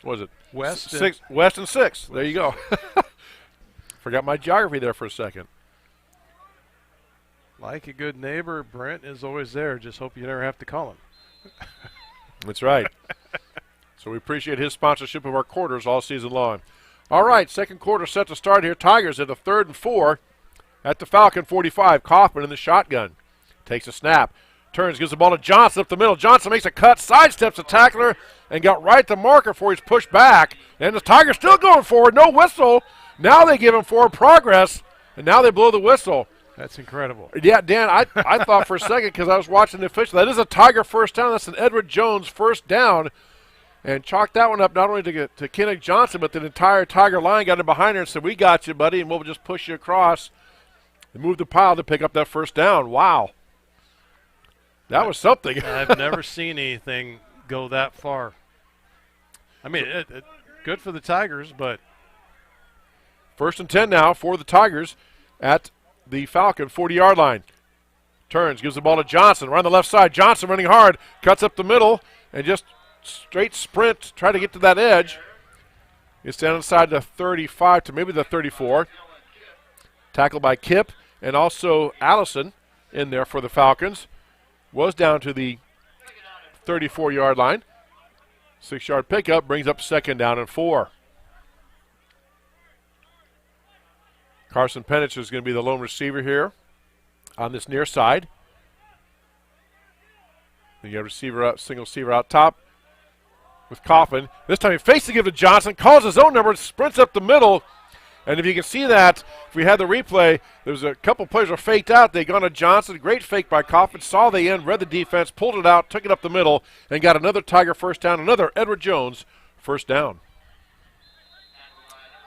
Speaker 12: is it?
Speaker 1: West
Speaker 12: and 6. There you go. Forgot my geography there for a second.
Speaker 1: Like a good neighbor, Brent is always there. Just hope you never have to call him.
Speaker 12: That's right. So we appreciate his sponsorship of our quarters all season long. All right, second quarter set to start here. Tigers at a 3rd and 4 at the Falcon 45. Kaufman in the shotgun. Takes a snap. Turns, gives the ball to Johnson up the middle. Johnson makes a cut, sidesteps the tackler, and got right to marker before he's pushed back. And the Tigers still going forward. No whistle. Now they give him forward progress, and now they blow the whistle.
Speaker 1: That's incredible.
Speaker 12: Yeah, Dan, I thought for a second because I was watching the official. That is a Tiger first down. That's an Edward Jones first down. And chalked that one up not only to Kennick Johnson, but the entire Tiger line got in behind her and said, we got you, buddy, and we'll just push you across and move the pile to pick up that first down. Wow. That was something.
Speaker 1: I've never seen anything go that far. I mean, good for the Tigers, but.
Speaker 12: 1st and 10 now for the Tigers at the Falcon 40-yard line. Turns, gives the ball to Johnson. Right on the left side. Johnson running hard. Cuts up the middle and just straight sprint. Try to get to that edge. Gets down inside the 35 to maybe the 34. Tackled by Kipp and also Allison in there for the Falcons. Was down to the 34-yard line. 6-yard pickup brings up 2nd down and 4. Carson Penich is going to be the lone receiver here on this near side. Then you have receiver up, single receiver out top with Kaufman. This time he fakes to give to Johnson, calls his own number, sprints up the middle. And if you can see that, if we had the replay, there was a couple players were faked out. They gone to Johnson. Great fake by Kaufman. Saw the end, read the defense, pulled it out, took it up the middle, and got another Tiger first down, another Edward Jones first down.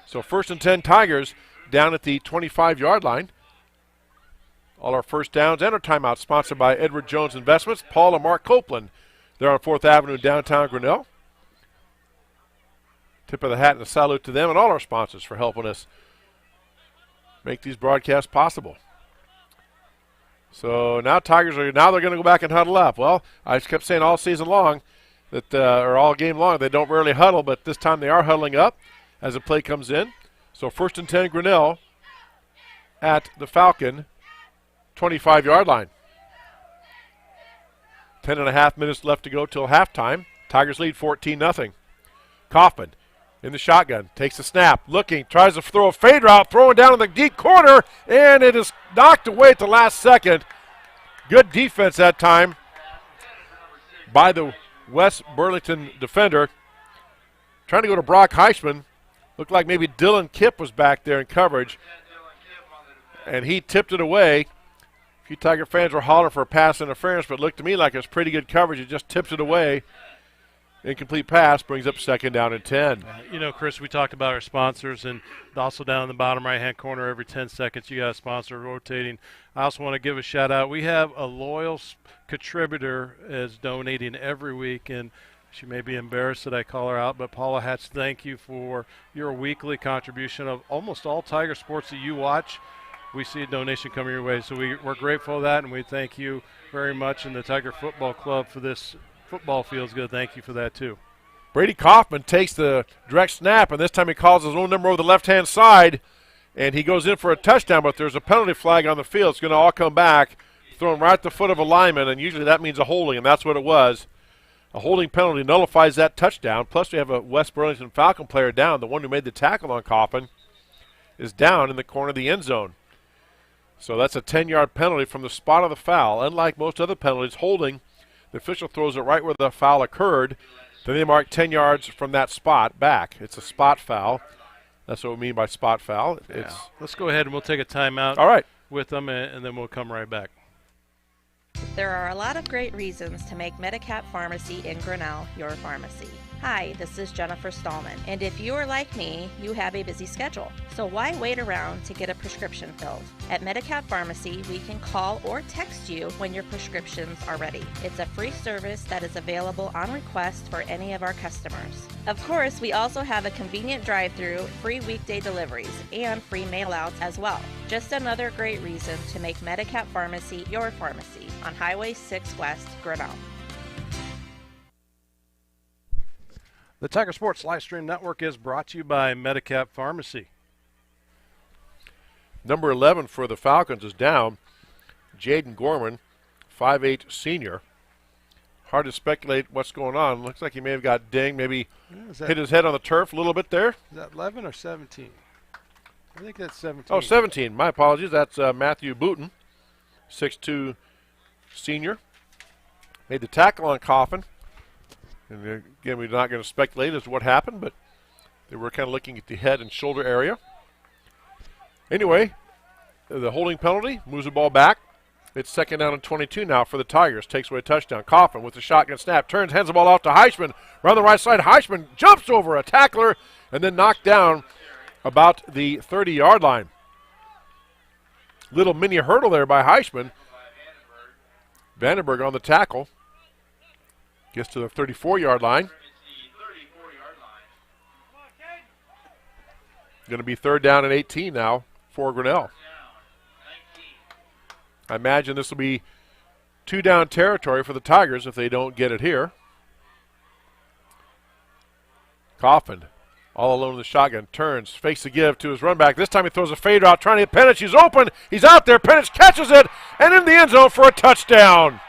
Speaker 12: So 1st and 10 Tigers down at the 25-yard line. All our first downs and our timeouts sponsored by Edward Jones Investments. Paul and Mark Copeland. They're on 4th Avenue in downtown Grinnell. Tip of the hat and a salute to them and all our sponsors for helping us make these broadcasts possible. So now Tigers they're going to go back and huddle up. Well, I just kept saying all season long that or all game long they don't rarely huddle, but this time they are huddling up as the play comes in. So 1st and 10 Grinnell at the Falcon 25-yard line. 10.5 minutes left to go till halftime. Tigers lead 14-0. Kaufman in the shotgun, takes a snap, looking, tries to throw a fade route, throwing down in the deep corner, and it is knocked away at the last second. Good defense that time by the West Burlington defender. Trying to go to Brock Heisman. Looked like maybe Dylan Kipp was back there in coverage, and he tipped it away. A few Tiger fans were hollering for a pass interference, but it looked to me like it was pretty good coverage. It just tipped it away. Incomplete pass brings up 2nd down and 10.
Speaker 1: You know, Chris, we talked about our sponsors, and also down in the bottom right-hand corner, every 10 seconds you got a sponsor rotating. I also want to give a shout-out. We have a loyal contributor is donating every week, and she may be embarrassed that I call her out, but Paula Hatch, thank you for your weekly contribution of almost all Tiger sports that you watch. We see a donation coming your way, so we're grateful for that, and we thank you very much, and the Tiger Football Club for this football feels good. Thank you for that, too.
Speaker 12: Brady Kaufman takes the direct snap, and this time he calls his own number over the left-hand side, and he goes in for a touchdown, but there's a penalty flag on the field. It's going to all come back, thrown right at the foot of a lineman, and usually that means a holding, and that's what it was. A holding penalty nullifies that touchdown. Plus, we have a West Burlington Falcon player down. The one who made the tackle on Kaufman is down in the corner of the end zone. So that's a 10-yard penalty from the spot of the foul. Unlike most other penalties, holding, the official throws it right where the foul occurred. Then they mark 10 yards from that spot back. It's a spot foul. That's what we mean by spot foul.
Speaker 1: Yeah. Let's go ahead and we'll take a timeout with them, and then we'll come right back.
Speaker 9: There are a lot of great reasons to make Medicap Pharmacy in Grinnell your pharmacy. Hi, this is Jennifer Stallman, and if you are like me, you have a busy schedule. So why wait around to get a prescription filled? At Medicap Pharmacy, we can call or text you when your prescriptions are ready. It's a free service that is available on request for any of our customers. Of course, we also have a convenient drive-through, free weekday deliveries, and free mail-outs as well. Just another great reason to make Medicap Pharmacy your pharmacy on Highway 6 West, Grinnell.
Speaker 1: The Tiger Sports Livestream Network is brought to you by Medicap Pharmacy.
Speaker 12: Number 11 for the Falcons is down. Jaden Gorman, 5'8" senior. Hard to speculate what's going on. Looks like he may have got dinged, maybe hit his head on the turf a little bit there.
Speaker 1: Is that 11 or 17? I think that's 17.
Speaker 12: Oh, 17. My apologies. That's Matthew Booton, 6'2" senior. Made the tackle on Coffin. And again, we're not going to speculate as to what happened, but they were kind of looking at the head and shoulder area. Anyway, the holding penalty moves the ball back. It's second down and 22 now for the Tigers. Takes away a touchdown. Coffin with the shotgun snap. Turns, hands the ball off to Heisman. Around the right side, Heisman jumps over a tackler and then knocked down about the 30-yard line. Little mini hurdle there by Heisman. Vandenberg on the tackle. Gets to the 34-yard line. Going to be third down and 18 now for Grinnell. I imagine this will be two-down territory for the Tigers if they don't get it here. Coffin, all alone in the shotgun, turns, fakes the give to his run back. This time he throws a fade route, trying to hit Penich. He's open. He's out there. Penich catches it, and in the end zone for a touchdown.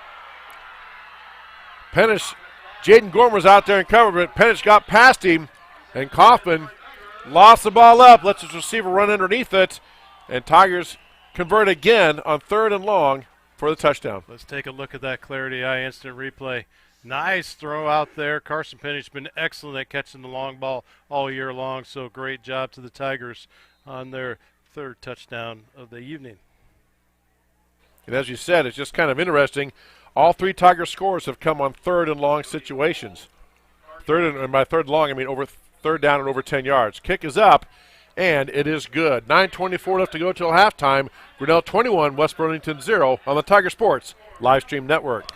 Speaker 12: Penich, Jaden Gorman was out there and covered, but Penich got past him, and Coffin lost the ball up, lets his receiver run underneath it, and Tigers convert again on third and long for the touchdown.
Speaker 1: Let's take a look at that Clarity Eye instant replay. Nice throw out there. Carson Pennich's been excellent at catching the long ball all year long, so great job to the Tigers on their third touchdown of the evening.
Speaker 12: And as you said, it's just kind of interesting. All three Tiger scores have come on third and long situations. And by third and long, I mean over third down and over 10 yards. Kick is up, and it is good. 9:24 left to go till halftime. Grinnell 21, West Burlington 0 on the Tiger Sports live stream network.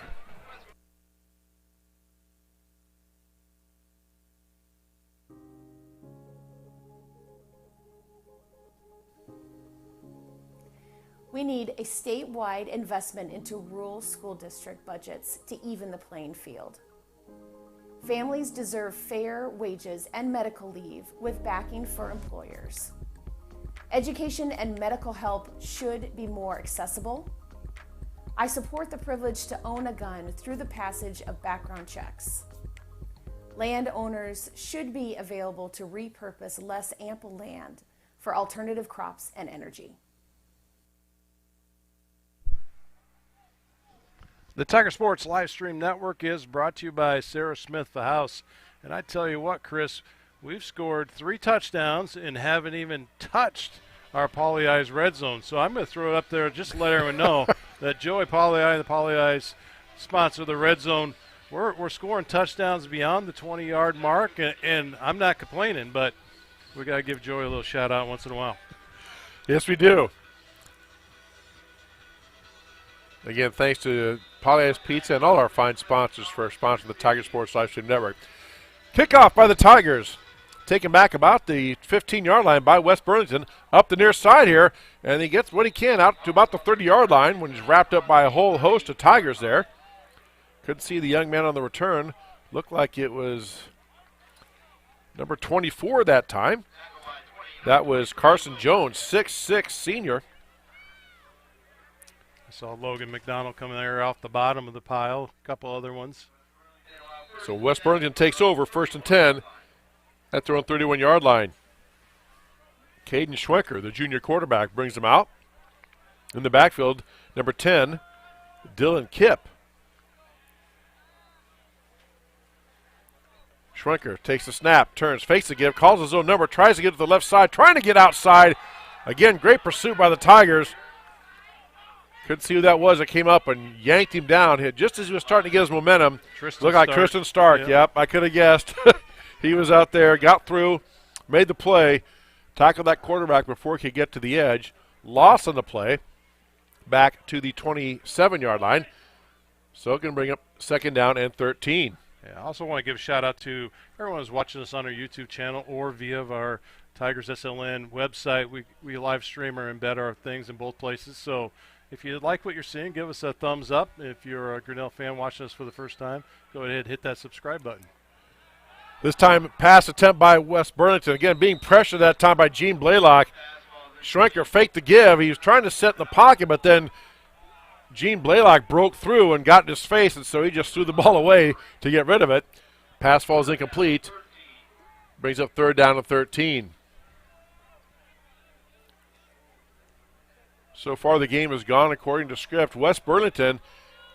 Speaker 11: We need a statewide investment into rural school district budgets to even the playing field. Families deserve fair wages and medical leave with backing for employers. Education and medical help should be more accessible. I support the privilege to own a gun through the passage of background checks. Landowners should be available to repurpose less ample land for alternative crops and energy.
Speaker 1: The Tiger Sports live stream network is brought to you by Sarah Smith, the house. And I tell you what, Chris, we've scored 3 touchdowns and haven't even touched our Poly Eyes red zone. So I'm going to throw it up there just to let everyone know that Joey Poly Eye and the Poly Eyes sponsor the red zone. We're scoring touchdowns beyond the 20-yard mark, and I'm not complaining, but we got to give Joey a little shout-out once in a while.
Speaker 12: Yes, we do. Again, thanks to Poly Ice Pizza and all our fine sponsors for sponsoring the Tiger Sports Live Stream Network. Kickoff by the Tigers. Taken back about the 15-yard line by West Burlington. Up the near side here, and he gets what he can out to about the 30-yard line when he's wrapped up by a whole host of Tigers there. Couldn't see the young man on the return. Looked like it was number 24 that time. That was Carson Jones, 6'6" senior.
Speaker 1: I saw Logan McDonald coming there off the bottom of the pile, a couple other ones.
Speaker 12: So West Burlington takes over, 1st and 10 at their own 31-yard line. Caden Schwenker, the junior quarterback, brings them out. In the backfield, number 10, Dylan Kipp. Schwenker takes the snap, turns, fakes the give, calls his own number, tries to get to the left side, trying to get outside. Again, great pursuit by the Tigers. Couldn't see who that was that came up and yanked him down. Just as he was starting to get his momentum, looked like Tristan Stark. Yep, I could have guessed. He was out there, got through, made the play, tackled that quarterback before he could get to the edge, lost on the play, back to the 27-yard line. So it can bring up 2nd down and 13.
Speaker 1: Yeah, I also want to give a shout-out to everyone who's watching us on our YouTube channel or via our Tigers SLN website. We live stream or embed our things in both places. So if you like what you're seeing, give us a thumbs up. If you're a Grinnell fan watching us for the first time, go ahead and hit that subscribe button.
Speaker 12: This time, pass attempt by West Burlington. Again, being pressured that time by Gene Blaylock. Schwenker faked the give. He was trying to set in the pocket, but then Gene Blaylock broke through and got in his face, and so he just threw the ball away to get rid of it. Pass falls incomplete. Brings up 3rd down and 13. So far the game has gone according to script. West Burlington,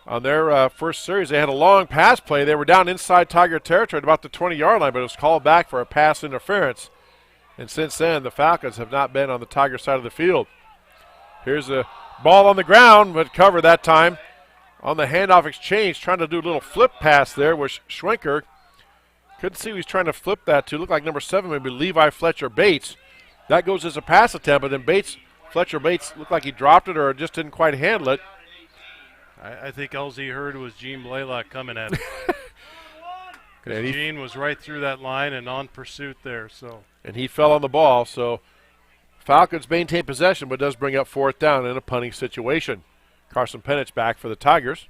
Speaker 12: on their first series, they had a long pass play. They were down inside Tiger territory at about the 20-yard line, but it was called back for a pass interference. And since then, the Falcons have not been on the Tiger side of the field. Here's a ball on the ground, but covered that time. On the handoff exchange, trying to do a little flip pass there was Schwenker. Couldn't see who he's trying to flip that to. Looked like number 7, maybe Levi Fletcher Bates. That goes as a pass attempt, but then Fletcher Bates looked like he dropped it or just didn't quite handle it.
Speaker 1: I think all he heard was Gene Blaylock coming at him. Because Gene was right through that line and on pursuit there.
Speaker 12: And he fell on the ball, so Falcons maintain possession, but does bring up 4th down in a punting situation. Carson Pennett's back for the Tigers.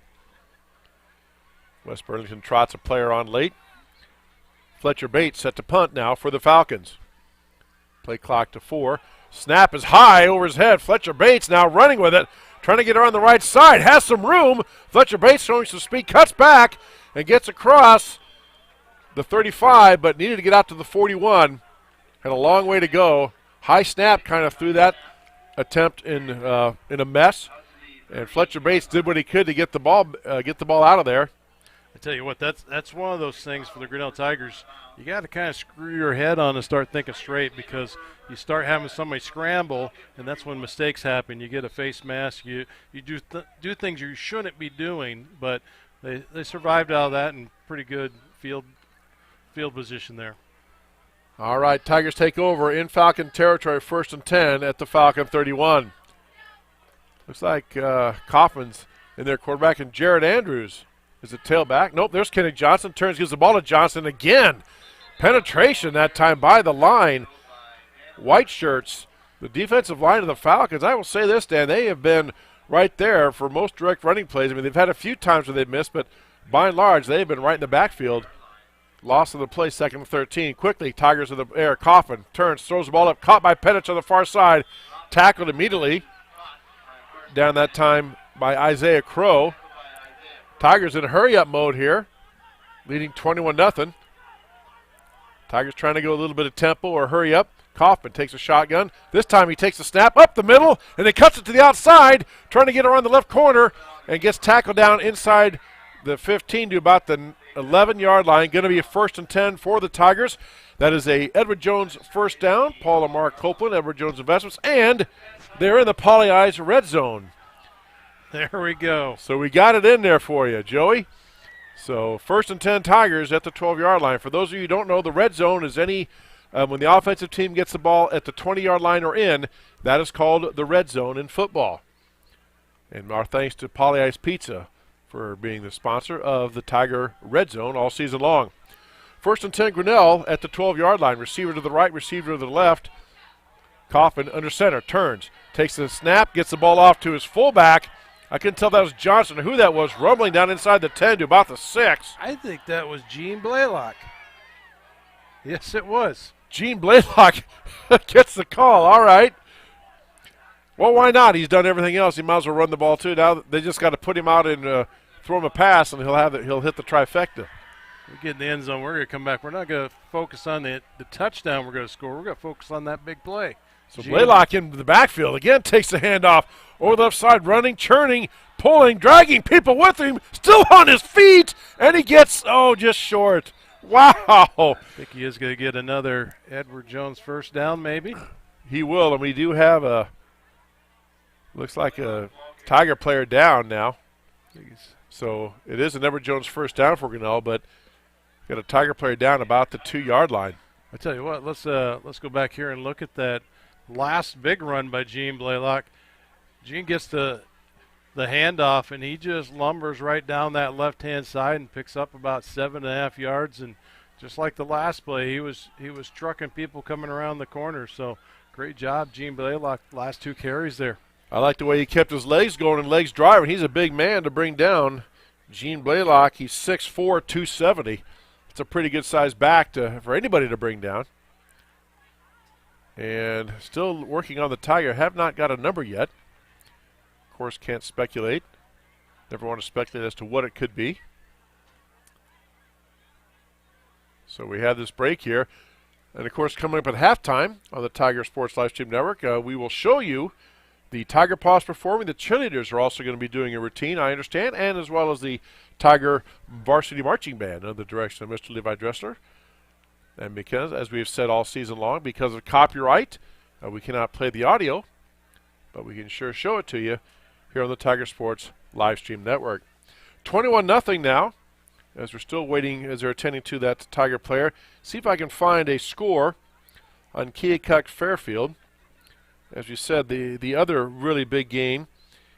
Speaker 12: West Burlington trots a player on late. Fletcher Bates set to punt now for the Falcons. Play clock to 4. Snap is high over his head. Fletcher Bates now running with it, trying to get her on the right side. Has some room. Fletcher Bates showing some speed, cuts back, and gets across the 35, but needed to get out to the 41. Had a long way to go. High snap kind of threw that attempt in a mess, and Fletcher Bates did what he could to get the ball out of there.
Speaker 1: I tell you what, that's one of those things for the Grinnell Tigers. You got to kind of screw your head on and start thinking straight, because you start having somebody scramble, and that's when mistakes happen. You get a face mask. You do things you shouldn't be doing, but they survived out of that in pretty good field position there.
Speaker 12: All right, Tigers take over in Falcon territory, 1st and 10 at the Falcon 31. Looks like Kaufman's in their quarterback, and Jared Andrews is a tailback. Nope, there's Kenny Johnson. Turns, gives the ball to Johnson again. Penetration that time by the line. White shirts, the defensive line of the Falcons. I will say this, Dan, they have been right there for most direct running plays. I mean, they've had a few times where they've missed, but by and large, they've been right in the backfield. Loss of the play, 2nd and 13. Quickly, Tigers in the air. Kaufman turns, throws the ball up, caught by Penich on the far side. Tackled immediately. Down that time by Isaiah Crow. Tigers in hurry-up mode here, leading 21-0. Tigers trying to go a little bit of tempo or hurry up. Kaufman takes a shotgun. This time he takes a snap up the middle, and he cuts it to the outside, trying to get around the left corner, and gets tackled down inside the 15 to about the 11-yard line. Going to be a 1st and 10 for the Tigers. That is a Edward Jones first down. Paul and Mark Copeland, Edward Jones Investments, and they're in the Poly Eyes red zone.
Speaker 1: There we go.
Speaker 12: So we got it in there for you, Joey. So 1st and 10 Tigers at the 12-yard line. For those of you who don't know, the red zone is any when the offensive team gets the ball at the 20-yard line or in, that is called the red zone in football. And our thanks to Poly Ice Pizza for being the sponsor of the Tiger Red Zone all season long. 1st and 10 Grinnell at the 12-yard line. Receiver to the right, receiver to the left. Kaufman under center, turns, takes the snap, gets the ball off to his fullback. I couldn't tell that was Johnson or who that was, rumbling down inside the 10 to about the 6.
Speaker 1: I think that was Gene Blaylock. Yes, it was.
Speaker 12: Gene Blaylock gets the call. All right. Well, why not? He's done everything else. He might as well run the ball too. Now they just got to put him out and throw him a pass, and he'll hit the trifecta.
Speaker 1: We get in the end zone. We're going to come back. We're not going to focus on the touchdown we're going to score. We're going to focus on that big play.
Speaker 12: So Blaylock into the backfield again, takes the handoff over the left side, running, churning, pulling, dragging people with him, still on his feet, and he gets just short. Wow!
Speaker 1: I think he is going to get another Edward Jones first down, maybe.
Speaker 12: He will, and we do have looks like a Tiger player down now. So it is an Edward Jones first down for Grinnell, but got a Tiger player down about the 2-yard line.
Speaker 1: I tell you what, let's go back here and look at that last big run by Gene Blaylock. Gene gets the handoff, and he just lumbers right down that left-hand side and picks up about 7.5 yards. And just like the last play, he was trucking people coming around the corner. So great job, Gene Blaylock, last 2 carries there.
Speaker 12: I like the way he kept his legs going and legs driving. He's a big man to bring down. Gene Blaylock, he's 6'4", 270. It's a pretty good size back for anybody to bring down. And still working on the Tiger. Have not got a number yet. Of course, can't speculate. Never want to speculate as to what it could be. So we have this break here. And, of course, coming up at halftime on the Tiger Sports Livestream Network, we will show you the Tiger Paws performing. The cheerleaders are also going to be doing a routine, I understand, and as well as the Tiger Varsity Marching Band under the direction of Mr. Levi Dressler. And because, as we have said all season long, because of copyright, we cannot play the audio, but we can sure show it to you here on the Tiger Sports Livestream Network. 21-0 now, as we're still waiting, as they're attending to that Tiger player. See if I can find a score on Keokuk Fairfield. As you said, the other really big game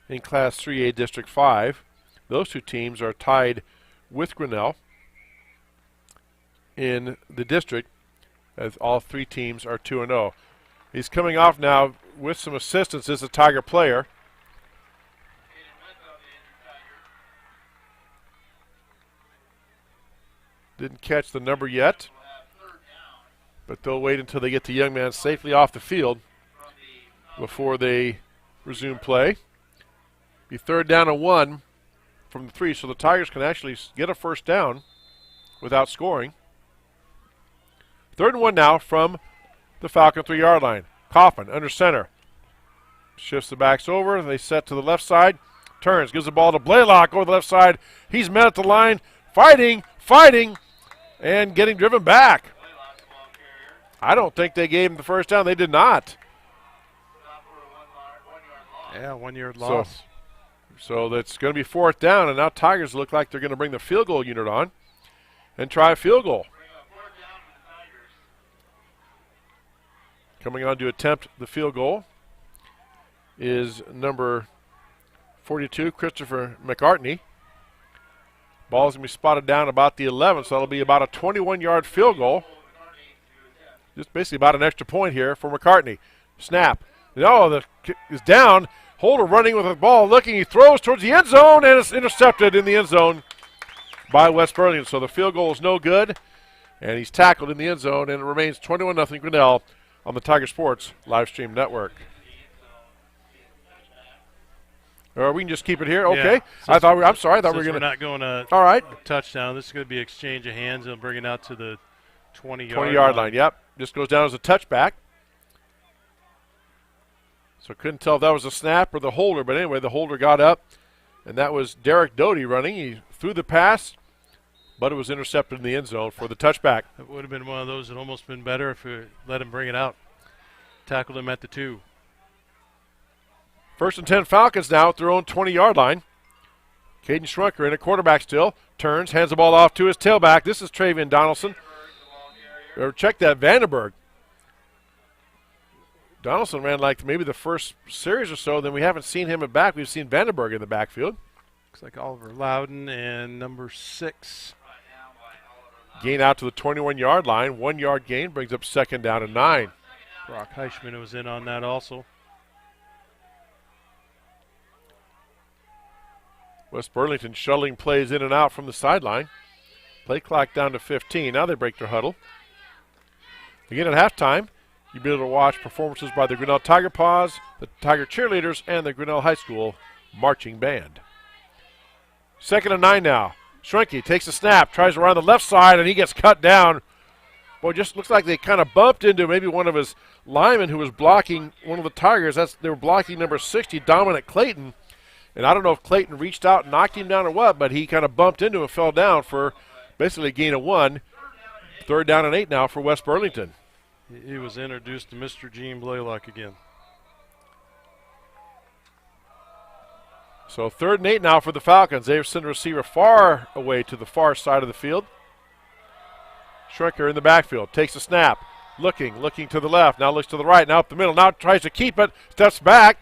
Speaker 12: in Class 3A District 5, those two teams are tied with Grinnell in the district, as all three teams are 2-0. He's coming off now with some assistance as a Tiger player. Didn't catch the number yet, but they'll wait until they get the young man safely off the field before they resume play. Be 3rd down and 1 from the 3, so the Tigers can actually get a first down without scoring. 3rd and 1 now from the Falcon 3-yard line. Kaufman under center. Shifts the backs over. They set to the left side. Turns. Gives the ball to Blaylock over the left side. He's met at the line. Fighting, and getting driven back. I don't think they gave him the first down. They did not.
Speaker 1: Yeah, 1-yard loss.
Speaker 12: So that's going to be 4th down, and now Tigers look like they're going to bring the field goal unit on and try a field goal. Coming on to attempt the field goal is number 42, Christopher McCartney. Ball's going to be spotted down about the 11, so that'll be about a 21-yard field goal. Just basically about an extra point here for McCartney. Snap. No, the kick is down. Holder running with the ball, looking. He throws towards the end zone, and it's intercepted in the end zone by West Burlington. So the field goal is no good, and he's tackled in the end zone, and it remains 21-0 Grinnell on the Tiger Sports Livestream Network. Or we can just keep it here. Okay.
Speaker 1: Yeah.
Speaker 12: I'm sorry. I thought we were going to.
Speaker 1: We're not going to.
Speaker 12: All right.
Speaker 1: Touchdown. This is going to be exchange of hands. They'll bring it out to the
Speaker 12: 20-yard line. Yep. Just goes down as a touchback. So couldn't tell if that was a snap or the holder. But anyway, the holder got up, and that was Derek Doty running. He threw the pass, but it was intercepted in the end zone for the touchback.
Speaker 1: It would have been one of those that almost been better if we let him bring it out. Tackled him at the 2.
Speaker 12: 1st and 10 Falcons now at their own 20-yard line. Caden Schwenker in a quarterback still. Turns, hands the ball off to his tailback. This is Travian Donaldson. Or check that, Vandenberg. Donaldson ran like maybe the first series or so. Then we haven't seen him back. We've seen Vandenberg in the backfield.
Speaker 1: Looks like Oliver Loudon and number 6.
Speaker 12: Gain out to the 21-yard line. 1-yard gain brings up 2nd down and 9.
Speaker 1: Brock Heischman was in on that also.
Speaker 12: West Burlington shuttling plays in and out from the sideline. Play clock down to 15. Now they break their huddle. Again at halftime, you'll be able to watch performances by the Grinnell Tiger Paws, the Tiger Cheerleaders, and the Grinnell High School Marching Band. 2nd and 9 now. Schwenke takes a snap, tries to run the left side, and he gets cut down. Boy, just looks like they kind of bumped into maybe one of his linemen who was blocking one of the Tigers. They were blocking number 60, Dominic Clayton. And I don't know if Clayton reached out and knocked him down or what, but he kind of bumped into him and fell down for basically a gain of 1. 3rd down and 8 now for West Burlington.
Speaker 1: He was introduced to Mr. Gene Blaylock again.
Speaker 12: So 3rd and 8 now for the Falcons. They've sent a receiver far away to the far side of the field. Schwenker in the backfield, takes a snap, looking to the left, now looks to the right, now up the middle, now tries to keep it, steps back,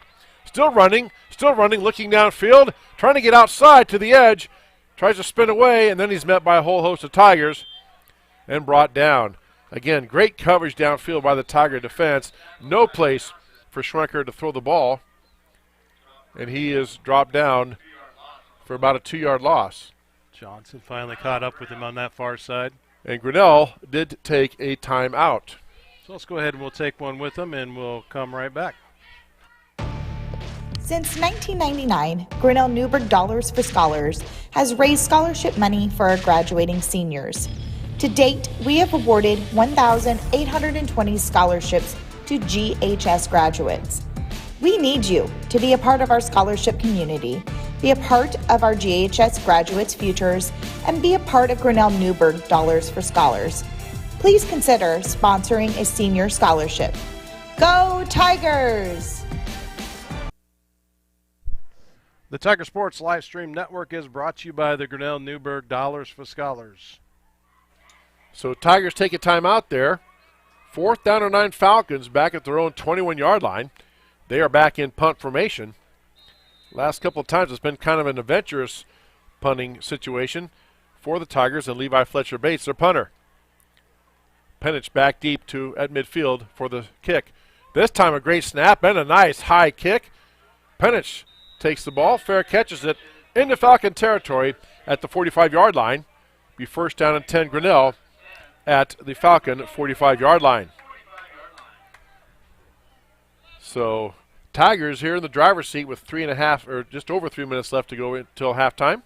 Speaker 12: still running, looking downfield, trying to get outside to the edge, tries to spin away, and then he's met by a whole host of Tigers and brought down. Again, great coverage downfield by the Tiger defense. No place for Schwenker to throw the ball, and he is dropped down for about a 2-yard loss.
Speaker 1: Johnson finally caught up with him on that far side.
Speaker 12: And Grinnell did take a timeout.
Speaker 1: So let's go ahead and we'll take one with them, and we'll come right back.
Speaker 10: Since 1999, Grinnell Newberg Dollars for Scholars has raised scholarship money for our graduating seniors. To date, we have awarded 1,820 scholarships to GHS graduates. We need you to be a part of our scholarship community, be a part of our GHS graduates' futures, and be a part of Grinnell Newberg Dollars for Scholars. Please consider sponsoring a senior scholarship. Go Tigers!
Speaker 1: The Tiger Sports Live Stream Network is brought to you by the Grinnell Newberg Dollars for Scholars.
Speaker 12: So Tigers take a timeout there. 4th down and 9 Falcons back at their own 21-yard line. They are back in punt formation. Last couple of times it's been kind of an adventurous punting situation for the Tigers, and Levi Fletcher Bates, their punter. Penich back deep at midfield for the kick. This time a great snap and a nice high kick. Penich takes the ball, fair catches it into Falcon territory at the 45-yard line. Be 1st down and 10 Grinnell at the Falcon 45-yard line. So Tigers here in the driver's seat with 3.5 or just over 3 minutes left to go until halftime.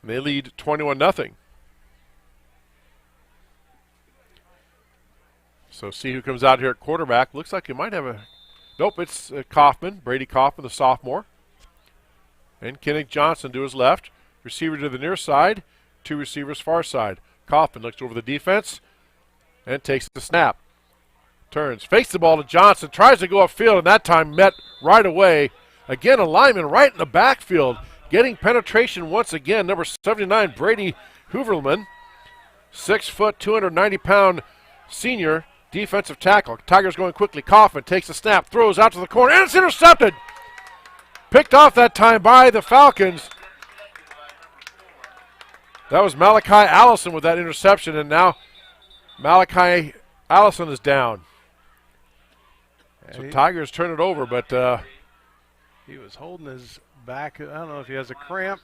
Speaker 12: And they lead 21-0. So see who comes out here at quarterback. Looks like he might have a... Nope, it's Kaufman, Brady Kaufman, the sophomore. And Kenneth Johnson to his left. Receiver to the near side. 2 receivers far side. Kaufman looks over the defense and takes the snap. Turns, fakes the ball to Johnson, tries to go upfield, and that time met right away. Again, a lineman right in the backfield. Getting penetration once again. Number 79, Brady Hooverman. 6 foot, 290-pound senior defensive tackle. Tigers going quickly. Kaufman takes the snap, throws out to the corner, and it's intercepted. Picked off that time by the Falcons. That was Malachi Allison with that interception, and now Malachi Allison is down. So Tigers turn it over, but
Speaker 1: he was holding his back. I don't know if he has a cramp.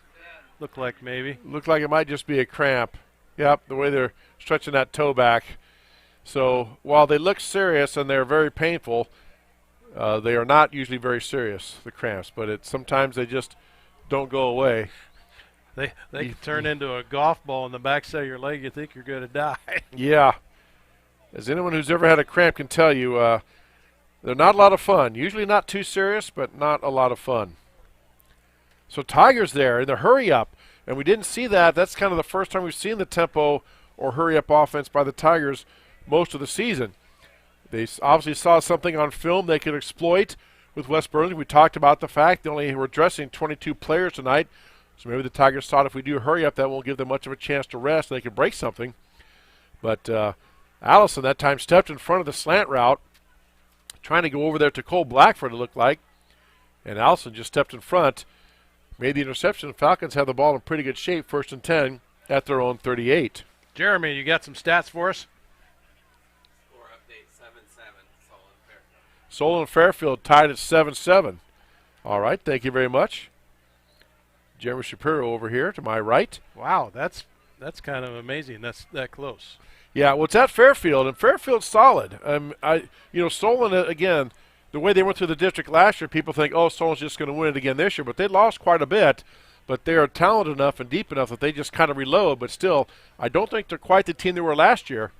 Speaker 1: Looked like maybe.
Speaker 12: Looked like it might just be a cramp. Yep, the way they're stretching that toe back. So while they look serious and they're very painful, they are not usually very serious, the cramps, but sometimes they just don't go away.
Speaker 1: They can turn into a golf ball in the backside of your leg. You think you're going to die.
Speaker 12: Yeah. As anyone who's ever had a cramp can tell you, they're not a lot of fun. Usually not too serious, but not a lot of fun. So Tigers there in the hurry-up, and we didn't see that. That's kind of the first time we've seen the tempo or hurry-up offense by the Tigers most of the season. They obviously saw something on film they could exploit with West Burlington. We talked about the fact they only were dressing 22 players tonight, so maybe the Tigers thought if we do hurry up, that won't give them much of a chance to rest and they can break something. But Allison that time stepped in front of the slant route, trying to go over there to Cole Blackford, it looked like, and Allison just stepped in front, made the interception. Falcons have the ball in pretty good shape, 1st and 10 at their own 38.
Speaker 1: Jeremy, you got some stats for us?
Speaker 12: Solon Fairfield tied at 7-7. All right, thank you very much. Jeremy Shapiro over here to my right.
Speaker 1: Wow, that's kind of amazing. That's that close.
Speaker 12: Yeah, well, it's at Fairfield, and Fairfield's solid. Solon, again, the way they went through the district last year, people think, oh, Solon's just going to win it again this year, but they lost quite a bit. But they are talented enough and deep enough that they just kind of reload. But still, I don't think they're quite the team they were last year.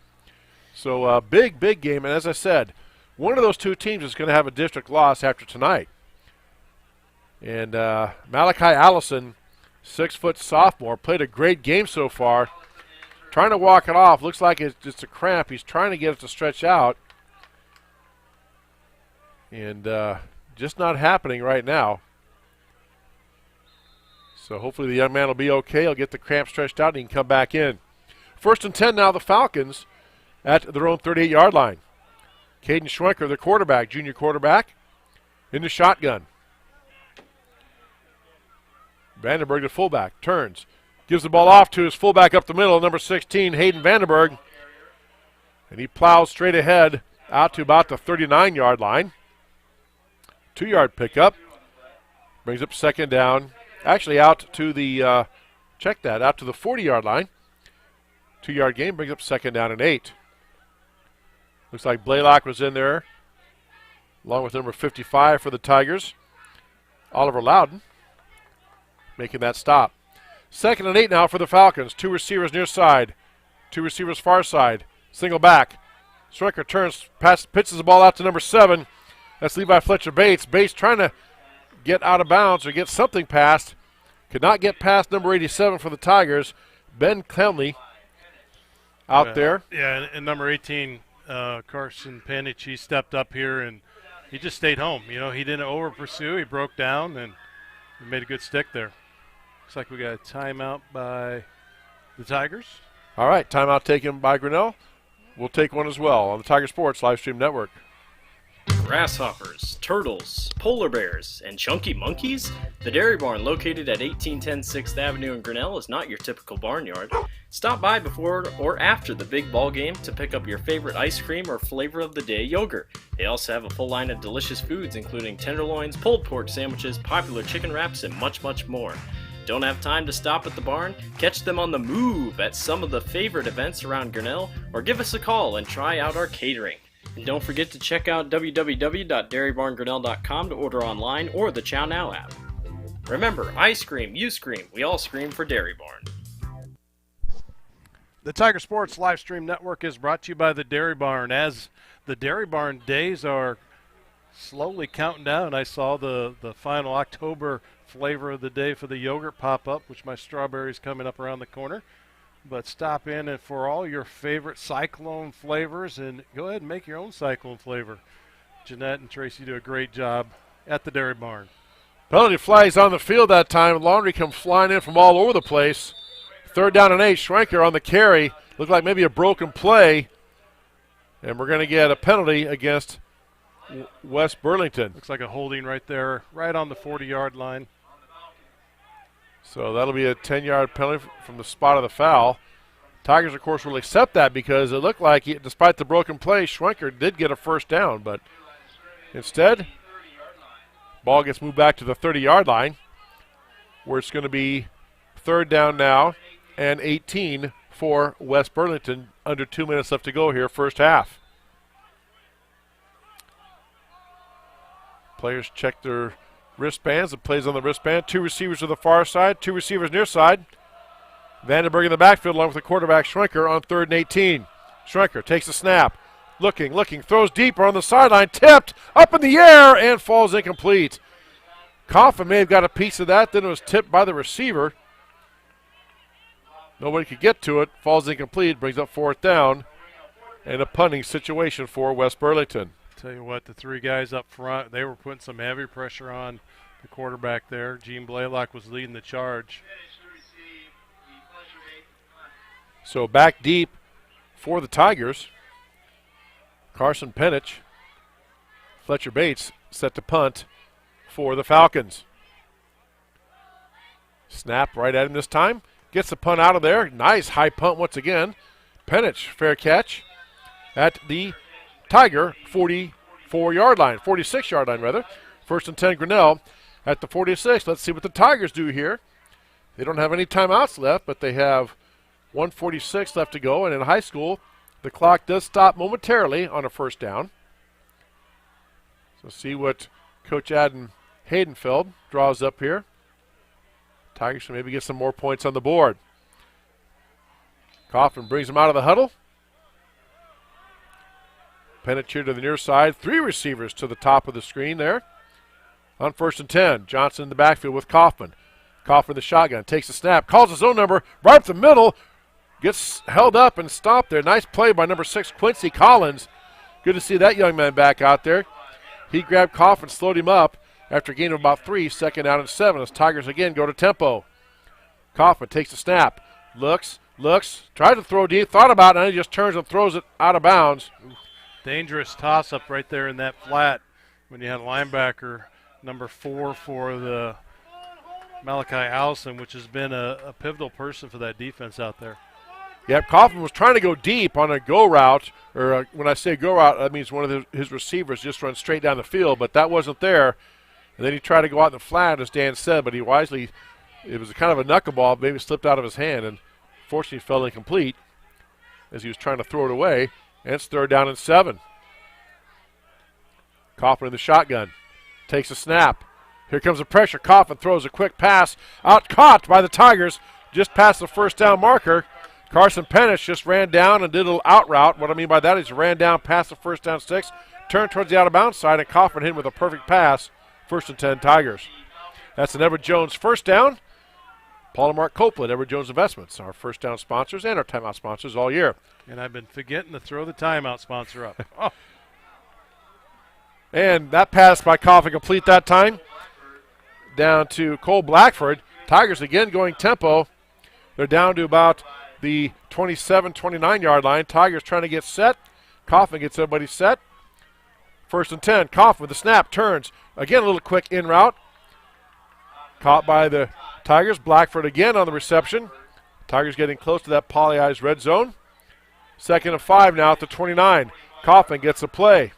Speaker 12: So big game, and as I said, one of those two teams is going to have a district loss after tonight. And Malachi Allison, 6-foot sophomore, played a great game so far. Trying to walk it off. Looks like it's just a cramp. He's trying to get it to stretch out. And just not happening right now. So hopefully the young man will be okay. He'll get the cramp stretched out and he can come back in. 1st and 10 now, the Falcons at their own 38-yard line. Caden Schwenker, the quarterback, junior quarterback, in the shotgun. Vandenberg, the fullback, turns. Gives the ball off to his fullback up the middle, number 16, Hayden Vandenberg. And he plows straight ahead out to about the 39-yard line. 2-yard pickup. Brings up 2nd down. Actually out to the, out to the 40-yard line. 2-yard gain brings up 2nd down and 8. Looks like Blaylock was in there along with number 55 for the Tigers, Oliver Loudon, making that stop. 2nd and 8 now for the Falcons. 2 receivers near side, 2 receivers far side. Single back. Schwenker turns, pitches the ball out to number 7. That's Levi Fletcher Bates. Bates trying to get out of bounds or get something past. Could not get past number 87 for the Tigers. Ben Clemley out there.
Speaker 1: Yeah, and number 18, Carson Panich, he stepped up here and he just stayed home. You know, he didn't over-pursue. He broke down and he made a good stick there. Looks like we got a timeout by the Tigers.
Speaker 12: All right, timeout taken by Grinnell. We'll take one as well on the Tiger Sports Livestream Network.
Speaker 4: Grasshoppers, turtles, polar bears, and chunky monkeys? The Dairy Barn, located at 1810 6th Avenue in Grinnell, is not your typical barnyard. Stop by before or after the big ball game to pick up your favorite ice cream or flavor of the day yogurt. They also have a full line of delicious foods, including tenderloins, pulled pork sandwiches, popular chicken wraps, and much, much more. Don't have time to stop at the barn? Catch them on the move at some of the favorite events around Grinnell, or give us a call and try out our catering. And don't forget to check out www.dairybarngrinnell.com to order online or the Chow Now app. Remember, I scream, you scream, we all scream for Dairy Barn.
Speaker 1: The Tiger Sports Livestream Network is brought to you by the Dairy Barn. As the Dairy Barn days are slowly counting down, I saw the final October flavor of the day for the yogurt pop up, which my strawberry's coming up around the corner. But stop in and for all your favorite Cyclone flavors, and go ahead and make your own Cyclone flavor. Jeanette and Tracy do a great job at the Dairy Barn.
Speaker 12: Penalty flags on the field that time. Laundry comes flying in from all over the place. 3rd down and 8. Schwenker on the carry. Looked like maybe a broken play. And we're going to get a penalty against West Burlington.
Speaker 1: Looks like a holding right there, right on the 40-yard line.
Speaker 12: So that'll be a 10-yard penalty from the spot of the foul. Tigers, of course, will accept that because it looked like, despite the broken play, Schwenker did get a 1st down. But instead, ball gets moved back to the 30-yard line, where it's going to be 3rd down now and 18 for West Burlington. Under 2 minutes left to go here, first half. Players check their wristbands. It plays on the wristband. 2 receivers to the far side, 2 receivers near side. Vandenberg in the backfield along with the quarterback Schwenker on 3rd and 18. Schwenker takes a snap. Looking, throws deeper on the sideline. Tipped, up in the air, and falls incomplete. Coffin may have got a piece of that. Then it was tipped by the receiver. Nobody could get to it. Falls incomplete, brings up 4th down. And a punting situation for West Burlington.
Speaker 1: Tell you what, the 3 guys up front, they were putting some heavy pressure on the quarterback there. Gene Blaylock was leading the charge.
Speaker 12: So back deep for the Tigers. Carson Penich. Fletcher Bates set to punt for the Falcons. Snap right at him this time. Gets the punt out of there. Nice high punt once again. Penich, fair catch at the Tiger 46-yard line rather. 1st and 10 Grinnell at the 46. Let's see what the Tigers do here. They don't have any timeouts left, but they have 1:46 left to go. And in high school, the clock does stop momentarily on a 1st down. So see what Coach Adam Haydenfeld draws up here. Tigers should maybe get some more points on the board. Coffin brings them out of the huddle. Penich here to the near side. 3 receivers to the top of the screen there. On 1st and 10, Johnson in the backfield with Kaufman. Kaufman the shotgun, takes the snap, calls his own number, right up the middle, gets held up and stopped there. Nice play by number 6, Quincy Collins. Good to see that young man back out there. He grabbed Kaufman, slowed him up after a gain of about 3, 2nd down and 7 as Tigers again go to tempo. Kaufman takes the snap, looks, tried to throw deep, thought about it, and he just turns and throws it out of bounds.
Speaker 1: Dangerous toss-up right there in that flat when you had a linebacker, number 4 for the Malachi Allison, which has been a pivotal person for that defense out there.
Speaker 12: Yep, Kaufman was trying to go deep on a go route, or when I say go route, that means one of his receivers just run straight down the field, but that wasn't there. And then he tried to go out in the flat, as Dan said, but he wisely, it was kind of a knuckleball, maybe slipped out of his hand, and fortunately fell incomplete as he was trying to throw it away. And it's 3rd down and 7. Coffin in the shotgun. Takes a snap. Here comes the pressure. Coffin throws a quick pass. Out caught by the Tigers. Just past the first down marker. Carson Pennis just ran down and did a little out route. What I mean by that is he ran down past the first down sticks, turned towards the out of bounds side, and Coffin hit with a perfect pass. 1st and 10 Tigers. That's an Edward Jones first down. Paul and Mark Copeland, Edward Jones Investments, our first down sponsors and our timeout sponsors all year.
Speaker 1: And I've been forgetting to throw the timeout sponsor up. Oh.
Speaker 12: And that pass by Coffin complete that time. Down to Cole Blackford. Tigers again going tempo. They're down to about the 27, 29-yard line. Tigers trying to get set. Coffin gets everybody set. 1st and 10. Coffin with the snap, turns. Again, a little quick in route. Caught by the Tigers. Blackford again on the reception. Tigers getting close to that Poly-Eyes red zone. 2nd and 5 now at the 29. Coffin gets a play.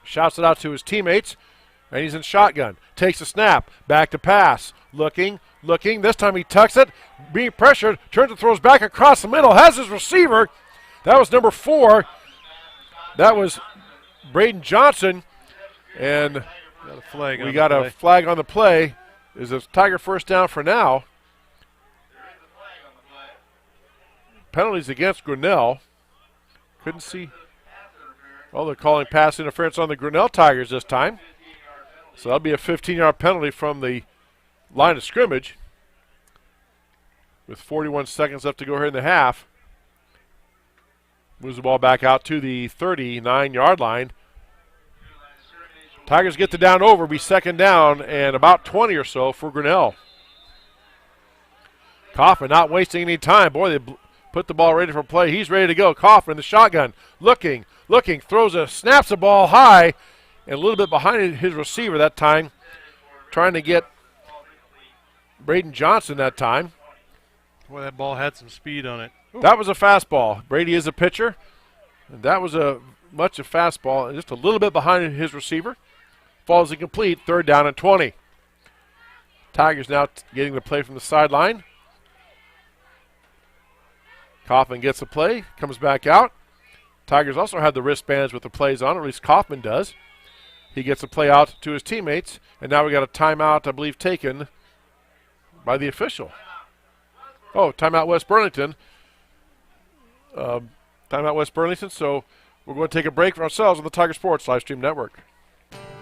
Speaker 12: Shouts it out to his teammates. And he's in shotgun. Takes a snap. Back to pass. Looking. This time he tucks it. Being pressured. Turns and throws back across the middle. Has his receiver. That was number 4. That was Braden Johnson. And we got a flag on the play. Is a Tiger first down for now. Penalties against Grinnell. Couldn't see. Well, they're calling pass interference on the Grinnell Tigers this time. So that'll be a 15-yard penalty from the line of scrimmage. With 41 seconds left to go here in the half. Moves the ball back out to the 39-yard line. Tigers get the down over, be 2nd down and about 20 or so for Grinnell. Coffin not wasting any time. Boy, they put the ball ready for play. He's ready to go. Coffin in the shotgun. Looking, snaps the ball high and a little bit behind his receiver that time. Trying to get Braden Johnson that time.
Speaker 1: Boy, that ball had some speed on it.
Speaker 12: Ooh. That was a fastball. Brady is a pitcher. And that was much a fastball, just a little bit behind his receiver. Falls incomplete, 3rd down and 20. Tigers now getting the play from the sideline. Coffin gets the play, comes back out. Tigers also have the wristbands with the plays on, or at least Kaufman does. He gets a play out to his teammates, and now we got a timeout, I believe, taken by the official. Oh, timeout West Burlington. Timeout West Burlington, so we're going to take a break for ourselves on the Tiger Sports Livestream Network.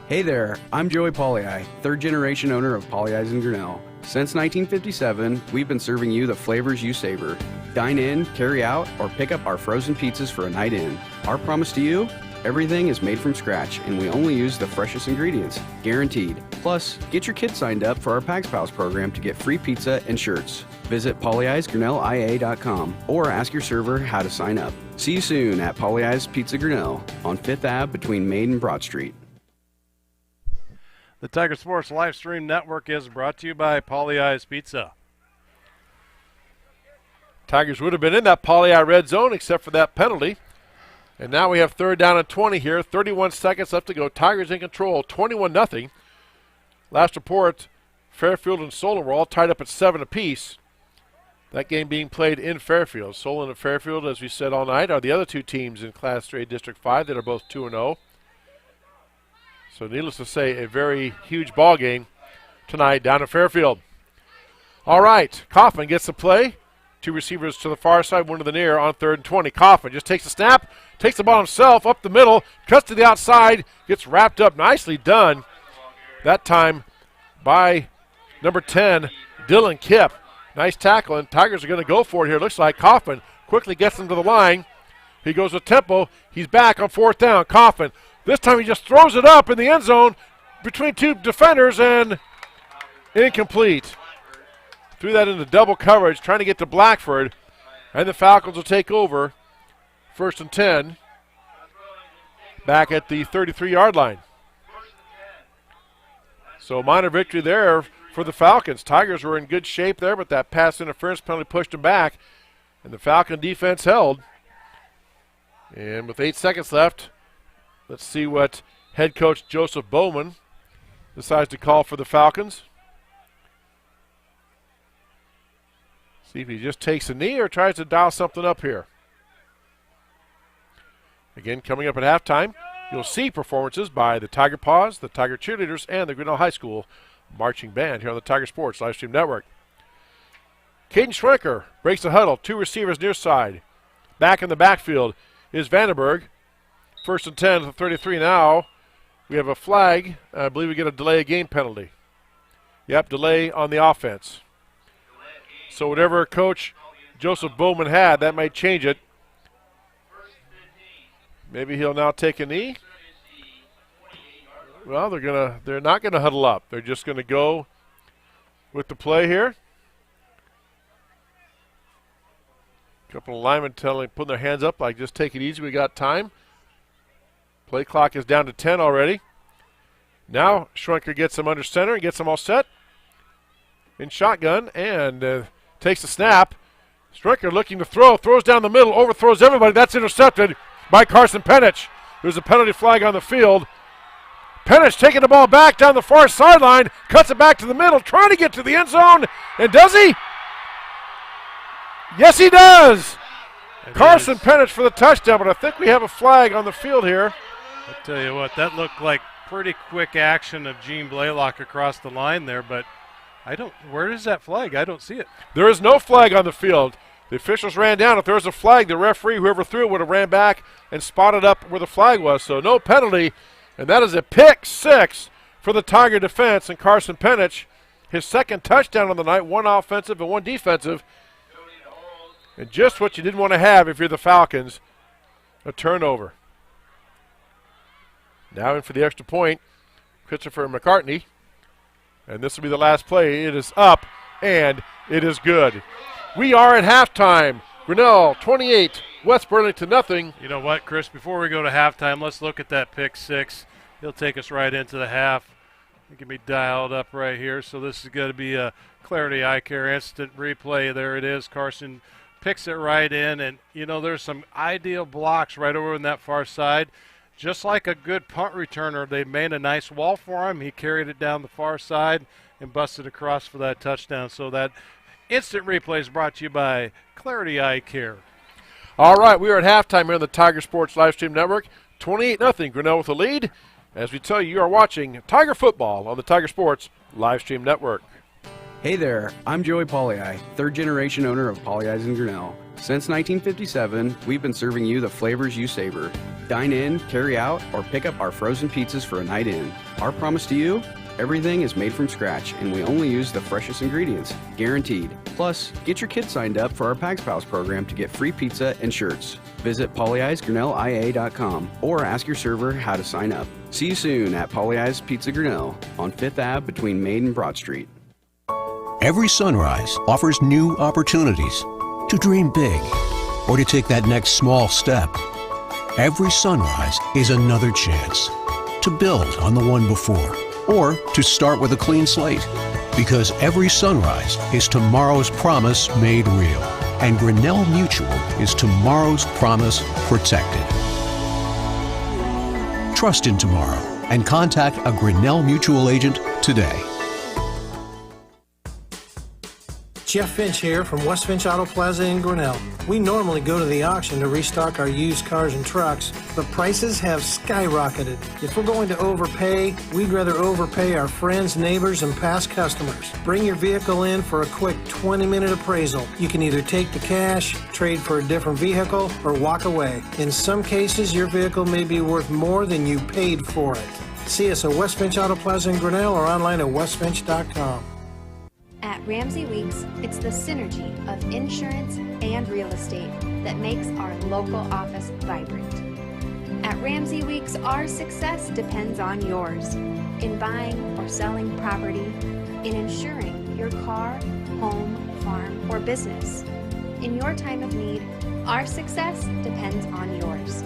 Speaker 5: Hey there, I'm Joey Poly-Eye, 3rd generation owner of Poly-Eyes in Grinnell. Since 1957, we've been serving you the flavors you savor. Dine in, carry out, or pick up our frozen pizzas for a night in. Our promise to you? Everything is made from scratch, and we only use the freshest ingredients, guaranteed. Plus, get your kids signed up for our Pags Pals program to get free pizza and shirts. Visit polyeye'sgrinnellia.com or ask your server how to sign up. See you soon at Poly-Eyes Pizza Grinnell on 5th Ave between Main and Broad Street.
Speaker 1: The Tiger Sports Livestream Network is brought to you by Poly-Eyes Pizza.
Speaker 12: Tigers would have been in that Poly-Eye red zone except for that penalty. And now we have 3rd down and 20 here. 31 seconds left to go. Tigers in control, 21-0. Last report, Fairfield and Solon were all tied up at 7 apiece. That game being played in Fairfield. Solon and Fairfield, as we said all night, are the other 2 teams in Class 3 District 5 that are both 2-0. So needless to say, a very huge ball game tonight down in Fairfield. All right, Coffin gets the play. 2 receivers to the far side, 1 to the near on 3rd and 20. Coffin just takes a snap, takes the ball himself up the middle, cuts to the outside, gets wrapped up. Nicely done. That time by number 10, Dylan Kipp. Nice tackle, and Tigers are going to go for it here. Looks like Coffin quickly gets him to the line. He goes with tempo. He's back on 4th down. Coffin. This time he just throws it up in the end zone between 2 defenders and incomplete. Threw that into double coverage, trying to get to Blackford, and the Falcons will take over. 1st and 10, back at the 33-yard line. So minor victory there for the Falcons. Tigers were in good shape there, but that pass interference penalty pushed them back, and the Falcon defense held. And with 8 seconds left, let's see what head coach Joseph Bowman decides to call for the Falcons. See if he just takes a knee or tries to dial something up here. Again, coming up at halftime, you'll see performances by the Tiger Paws, the Tiger Cheerleaders, and the Grinnell High School Marching Band here on the Tiger Sports Livestream Network. Caden Schwenker breaks the huddle. 2 receivers near side. Back in the backfield is Vandenberg. 1st and 10 to 33 now. We have a flag. I believe we get a delay of game penalty. Yep, delay on the offense. So whatever Coach Joseph Bowman had, that might change it. Maybe he'll now take a knee. Well, they're not gonna huddle up. They're just gonna go with the play here. A couple of linemen putting their hands up like, just take it easy, we got time. Play clock is down to 10 already. Now Schwenker gets them under center and gets them all set. In shotgun and takes the snap. Schwenker looking to throw, throws down the middle, overthrows everybody. That's intercepted by Carson Penich. There's a penalty flag on the field. Penich taking the ball back down the far sideline, cuts it back to the middle, trying to get to the end zone. And does he? Yes, he does. Carson Penich for the touchdown, but I think we have a flag on the field here.
Speaker 1: I'll tell you what, that looked like pretty quick action of Gene Blaylock across the line there, but where is that flag? I don't see it.
Speaker 12: There is no flag on the field. The officials ran down. If there was a flag, the referee, whoever threw it, would have ran back and spotted up where the flag was. So no penalty, and that is a pick 6 for the Tiger defense. And Carson Penich, his 2nd touchdown on the night, 1 offensive and 1 defensive. And just what you didn't want to have if you're the Falcons, a turnover. Now in for the extra point, Christopher McCartney. And this will be the last play. It is up, and it is good. We are at halftime. Grinnell 28, West Burlington nothing.
Speaker 1: You know what, Chris, before we go to halftime, let's look at that pick 6. He'll take us right into the half. It can be dialed up right here. So this is going to be a Clarity Eye Care instant replay. There it is. Carson picks it right in, and, you know, there's some ideal blocks right over on that far side. Just like a good punt returner, they made a nice wall for him. He carried it down the far side and busted across for that touchdown. So that instant replay is brought to you by Clarity Eye Care.
Speaker 12: All right, we are at halftime here on the Tiger Sports Livestream Network. 28-0, Grinnell with the lead. As we tell you, you are watching Tiger football on the Tiger Sports Livestream Network.
Speaker 5: Hey there, I'm Joey Polleyeye, 3rd-generation owner of Polleyeyes in Grinnell. Since 1957, we've been serving you the flavors you savor. Dine in, carry out, or pick up our frozen pizzas for a night in. Our promise to you? Everything is made from scratch, and we only use the freshest ingredients, guaranteed. Plus, get your kids signed up for our Pags Pals program to get free pizza and shirts. Visit PolleyeyesGrinnellIA.com or ask your server how to sign up. See you soon at Polleyeyes Pizza Grinnell on 5th Ave between Main and Broad Street.
Speaker 13: Every sunrise offers new opportunities to dream big or to take that next small step. Every sunrise is another chance to build on the one before or to start with a clean slate, because every sunrise is tomorrow's promise made real, and Grinnell Mutual is tomorrow's promise protected. Trust in tomorrow and contact a Grinnell Mutual agent today.
Speaker 7: Jeff Finch here from West Finch Auto Plaza in Grinnell. We normally go to the auction to restock our used cars and trucks, but prices have skyrocketed. If we're going to overpay, we'd rather overpay our friends, neighbors, and past customers. Bring your vehicle in for a quick 20-minute appraisal. You can either take the cash, trade for a different vehicle, or walk away. In some cases, your vehicle may be worth more than you paid for it. See us at West Finch Auto Plaza in Grinnell or online at westfinch.com.
Speaker 8: At Ramsey Weeks, it's the synergy of insurance and real estate that makes our local office vibrant. At Ramsey Weeks, our success depends on yours in buying or selling property, in insuring your car, home, farm, or business. In your time of need, our success depends on yours.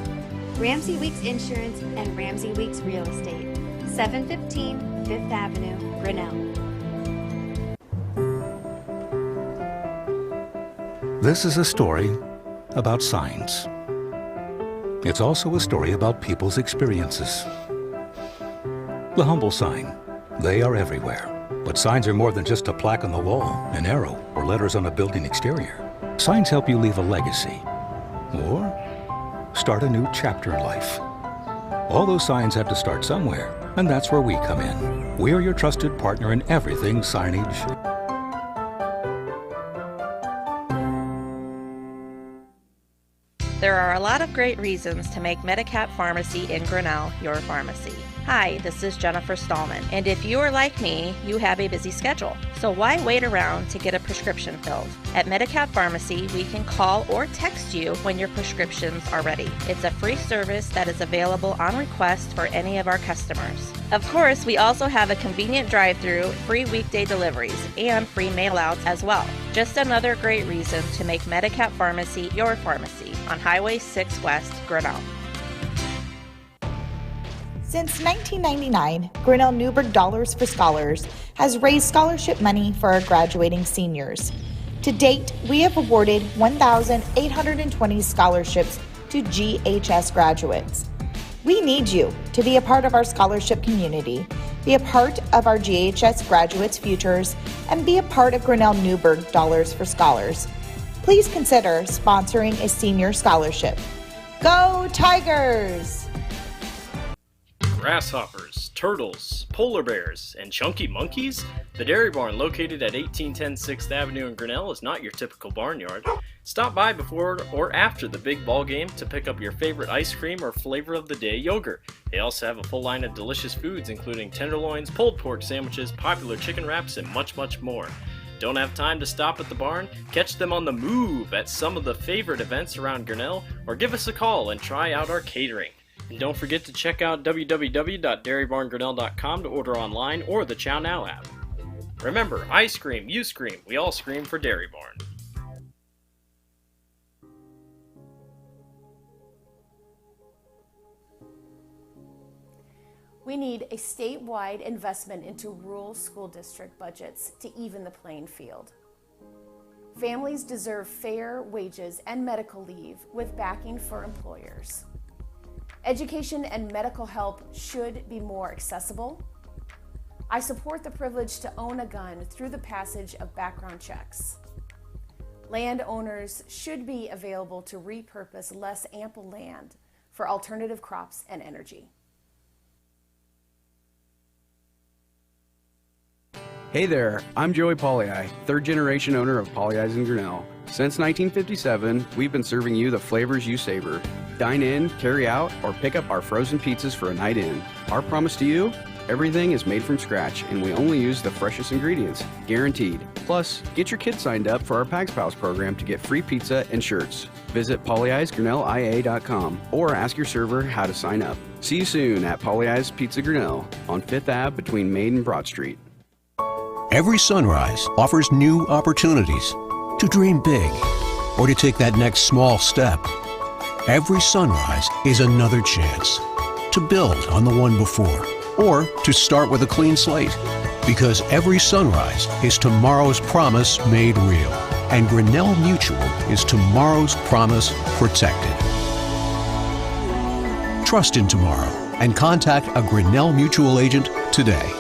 Speaker 8: Ramsey Weeks Insurance and Ramsey Weeks Real Estate, 715 5th Avenue, Grinnell.
Speaker 6: This is a story about signs. It's also a story about people's experiences. The humble sign. They are everywhere. But signs are more than just a plaque on the wall, an arrow, or letters on a building exterior. Signs help you leave a legacy or start a new chapter in life. All those signs have to start somewhere, and that's where we come in. We're your trusted partner in everything signage.
Speaker 9: There are a lot of great reasons to make Medicap Pharmacy in Grinnell your pharmacy. Hi, this is Jennifer Stallman, and if you are like me, you have a busy schedule. So why wait around to get a prescription filled? At Medicap Pharmacy, we can call or text you when your prescriptions are ready. It's a free service that is available on request for any of our customers. Of course, we also have a convenient drive-through, free weekday deliveries, and free mail-outs as well. Just another great reason to make Medicap Pharmacy your pharmacy on Highway 6 West, Grinnell.
Speaker 10: Since 1999, Grinnell Newburgh Dollars for Scholars has raised scholarship money for our graduating seniors. To date, we have awarded 1,820 scholarships to GHS graduates. We need you to be a part of our scholarship community, be a part of our GHS graduates' futures, and be a part of Grinnell Newburgh Dollars for Scholars. Please consider sponsoring a senior scholarship. Go Tigers!
Speaker 4: Grasshoppers, turtles, polar bears, and chunky monkeys? The Dairy Barn located at 1810 6th Avenue in Grinnell is not your typical barnyard. Stop by before or after the big ball game to pick up your favorite ice cream or flavor of the day yogurt. They also have a full line of delicious foods including tenderloins, pulled pork sandwiches, popular chicken wraps, and much, much more. Don't have time to stop at the barn? Catch them on the move at some of the favorite events around Grinnell, or give us a call and try out our catering. And don't forget to check out www.dairybarngrinnell.com to order online or the Chow Now app. Remember, I scream, you scream, we all scream for Dairy Barn.
Speaker 11: We need a statewide investment into rural school district budgets to even the playing field. Families deserve fair wages and medical leave with backing for employers. Education and medical help should be more accessible. I support the privilege to own a gun through the passage of background checks. Landowners should be available to repurpose less ample land for alternative crops and energy.
Speaker 5: Hey there, I'm Joey Pollei, third generation owner of Polley's in Grinnell. Since 1957, we've been serving you the flavors you savor. Dine in, carry out, or pick up our frozen pizzas for a night in. Our promise to you? Everything is made from scratch, and we only use the freshest ingredients, guaranteed. Plus, get your kids signed up for our Pags Pals program to get free pizza and shirts. Visit polleisgrinnellia.com or ask your server how to sign up. See you soon at Polley's Pizza Grinnell on 5th Ave between Main and Broad Street.
Speaker 13: Every sunrise offers new opportunities to dream big or to take that next small step. Every sunrise is another chance to build on the one before or to start with a clean slate, because every sunrise is tomorrow's promise made real, and Grinnell Mutual is tomorrow's promise protected. Trust in tomorrow and contact a Grinnell Mutual agent today.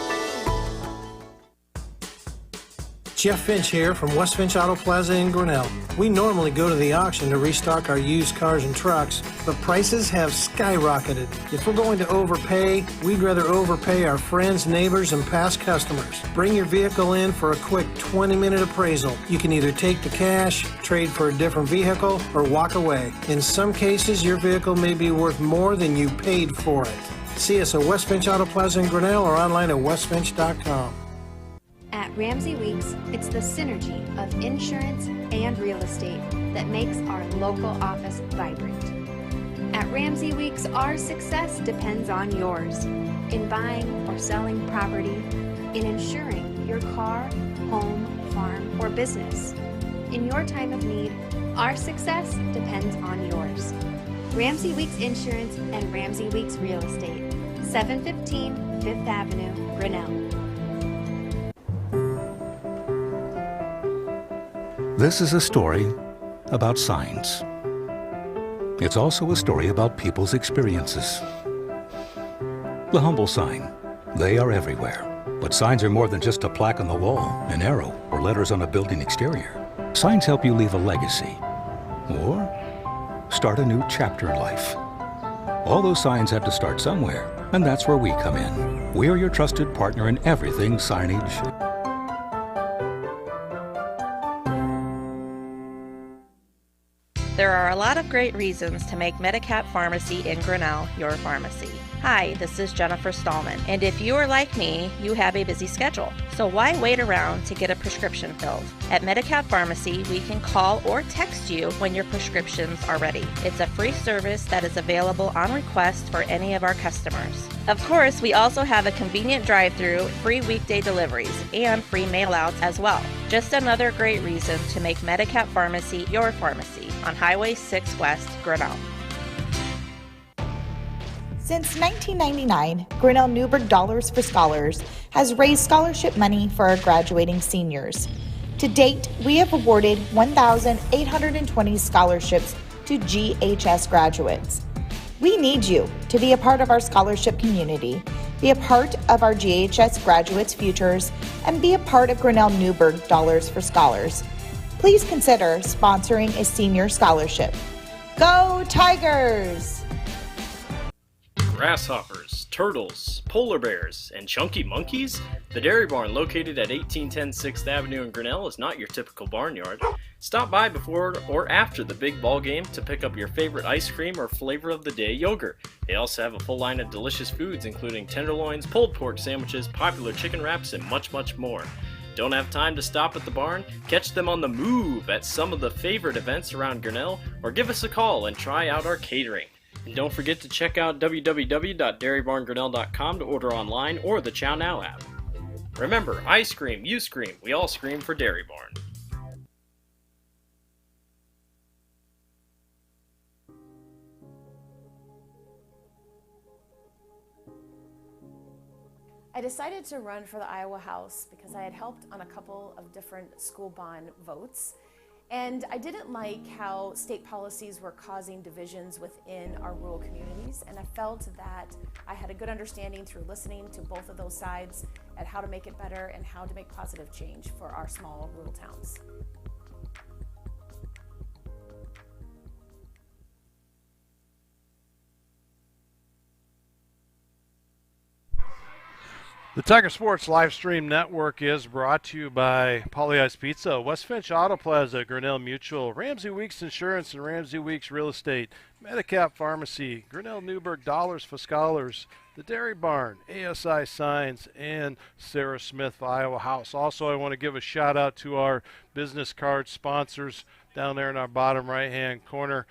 Speaker 7: Jeff Finch here from West Finch Auto Plaza in Grinnell. We normally go to the auction to restock our used cars and trucks, but prices have skyrocketed. If we're going to overpay, we'd rather overpay our friends, neighbors, and past customers. Bring your vehicle in for a quick 20-minute appraisal. You can either take the cash, trade for a different vehicle, or walk away. In some cases, your vehicle may be worth more than you paid for it. See us at West Finch Auto Plaza in Grinnell or online at westfinch.com.
Speaker 8: At Ramsey Weeks, it's the synergy of insurance and real estate that makes our local office vibrant. At Ramsey Weeks, our success depends on yours in buying or selling property, in insuring your car, home, farm, or business. In your time of need, our success depends on yours. Ramsey Weeks Insurance and Ramsey Weeks Real Estate, 715 5th Avenue, Grinnell.
Speaker 6: This is a story about signs. It's also a story about people's experiences. The humble sign. They are everywhere. But signs are more than just a plaque on the wall, an arrow, or letters on a building exterior. Signs help you leave a legacy or start a new chapter in life. All those signs have to start somewhere, and that's where we come in. We're your trusted partner in everything signage.
Speaker 9: There are a lot of great reasons to make Medicap Pharmacy in Grinnell your pharmacy. Hi, this is Jennifer Stallman, and if you are like me, you have a busy schedule. So why wait around to get a prescription filled? At Medicap Pharmacy, we can call or text you when your prescriptions are ready. It's a free service that is available on request for any of our customers. Of course, we also have a convenient drive-through, free weekday deliveries, and free mail-outs as well. Just another great reason to make Medicap Pharmacy your pharmacy on Highway 6 West, Grinnell.
Speaker 10: Since 1999, Grinnell Newburgh Dollars for Scholars has raised scholarship money for our graduating seniors. To date, we have awarded 1,820 scholarships to GHS graduates. We need you to be a part of our scholarship community, be a part of our GHS graduates' futures, and be a part of Grinnell Newburgh Dollars for Scholars. Please consider sponsoring a senior scholarship. Go Tigers!
Speaker 4: Grasshoppers, turtles, polar bears, and chunky monkeys? The Dairy Barn, located at 1810 6th Avenue in Grinnell, is not your typical barnyard. Stop by before or after the big ball game to pick up your favorite ice cream or flavor of the day yogurt. They also have a full line of delicious foods, including tenderloins, pulled pork sandwiches, popular chicken wraps, and much, much more. Don't have time to stop at the barn? Catch them on the move at some of the favorite events around Grinnell, or give us a call and try out our catering. And don't forget to check out www.dairybarngrinnell.com to order online or the Chow Now app. Remember, I scream, you scream, we all scream for Dairy Barn.
Speaker 11: I decided to run for the Iowa House because I had helped on a couple of different school bond votes. And I didn't like how state policies were causing divisions within our rural communities, and I felt that I had a good understanding through listening to both of those sides at how to make it better and how to make positive change for our small rural towns.
Speaker 1: The Tiger Sports live stream network is brought to you by Pauly Ice Pizza, West Finch Auto Plaza, Grinnell Mutual, Ramsey Weeks Insurance and Ramsey Weeks Real Estate, Medicap Pharmacy, Grinnell Newburgh Dollars for Scholars, the Dairy Barn, ASI Signs, and Sarah Smith Iowa House. Also, I want to give a shout out to our business card sponsors down there in our bottom right-hand corner.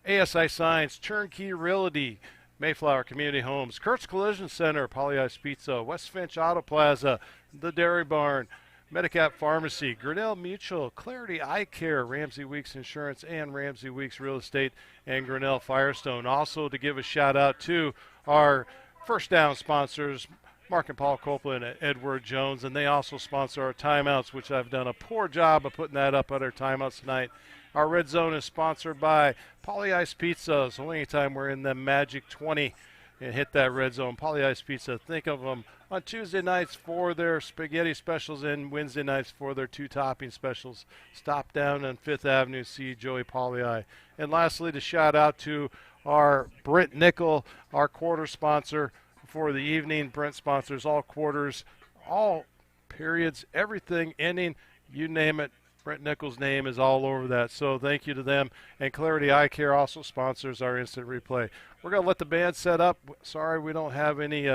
Speaker 1: ASI Signs, Turnkey Realty, Mayflower Community Homes, Kurt's Collision Center, Pauly Ice Pizza, West Finch Auto Plaza, the Dairy Barn, Medicap Pharmacy, Grinnell Mutual, Clarity Eye Care, Ramsey Weeks Insurance, and Ramsey Weeks Real Estate, and Grinnell Firestone. Also to give a shout out to our first down sponsors, Mark and Paul Copeland and Edward Jones, and they also sponsor our timeouts, which I've done a poor job of putting that up at our timeouts tonight. Our Red Zone is sponsored by Pauly Ice Pizza, so anytime we're in the Magic 20 and hit that Red Zone, Pauly Ice Pizza, think of them on Tuesday nights for their spaghetti specials and Wednesday nights for their two topping specials. Stop down on 5th Avenue, see Joey Pauly. And lastly, to shout out to our Brent Nickel, our quarter sponsor for the evening. Brent sponsors all quarters, all periods, everything, ending, you name it. Brent Nichols' name is all over that, so thank you to them. And Clarity Eye Care also sponsors our instant replay. We're going to let the band set up. Sorry we don't have any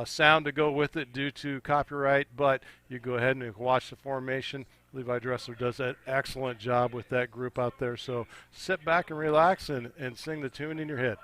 Speaker 1: sound to go with it due to copyright, but you go ahead and watch the formation. Levi Dressler does an excellent job with that group out there, so sit back and relax and sing the tune in your head.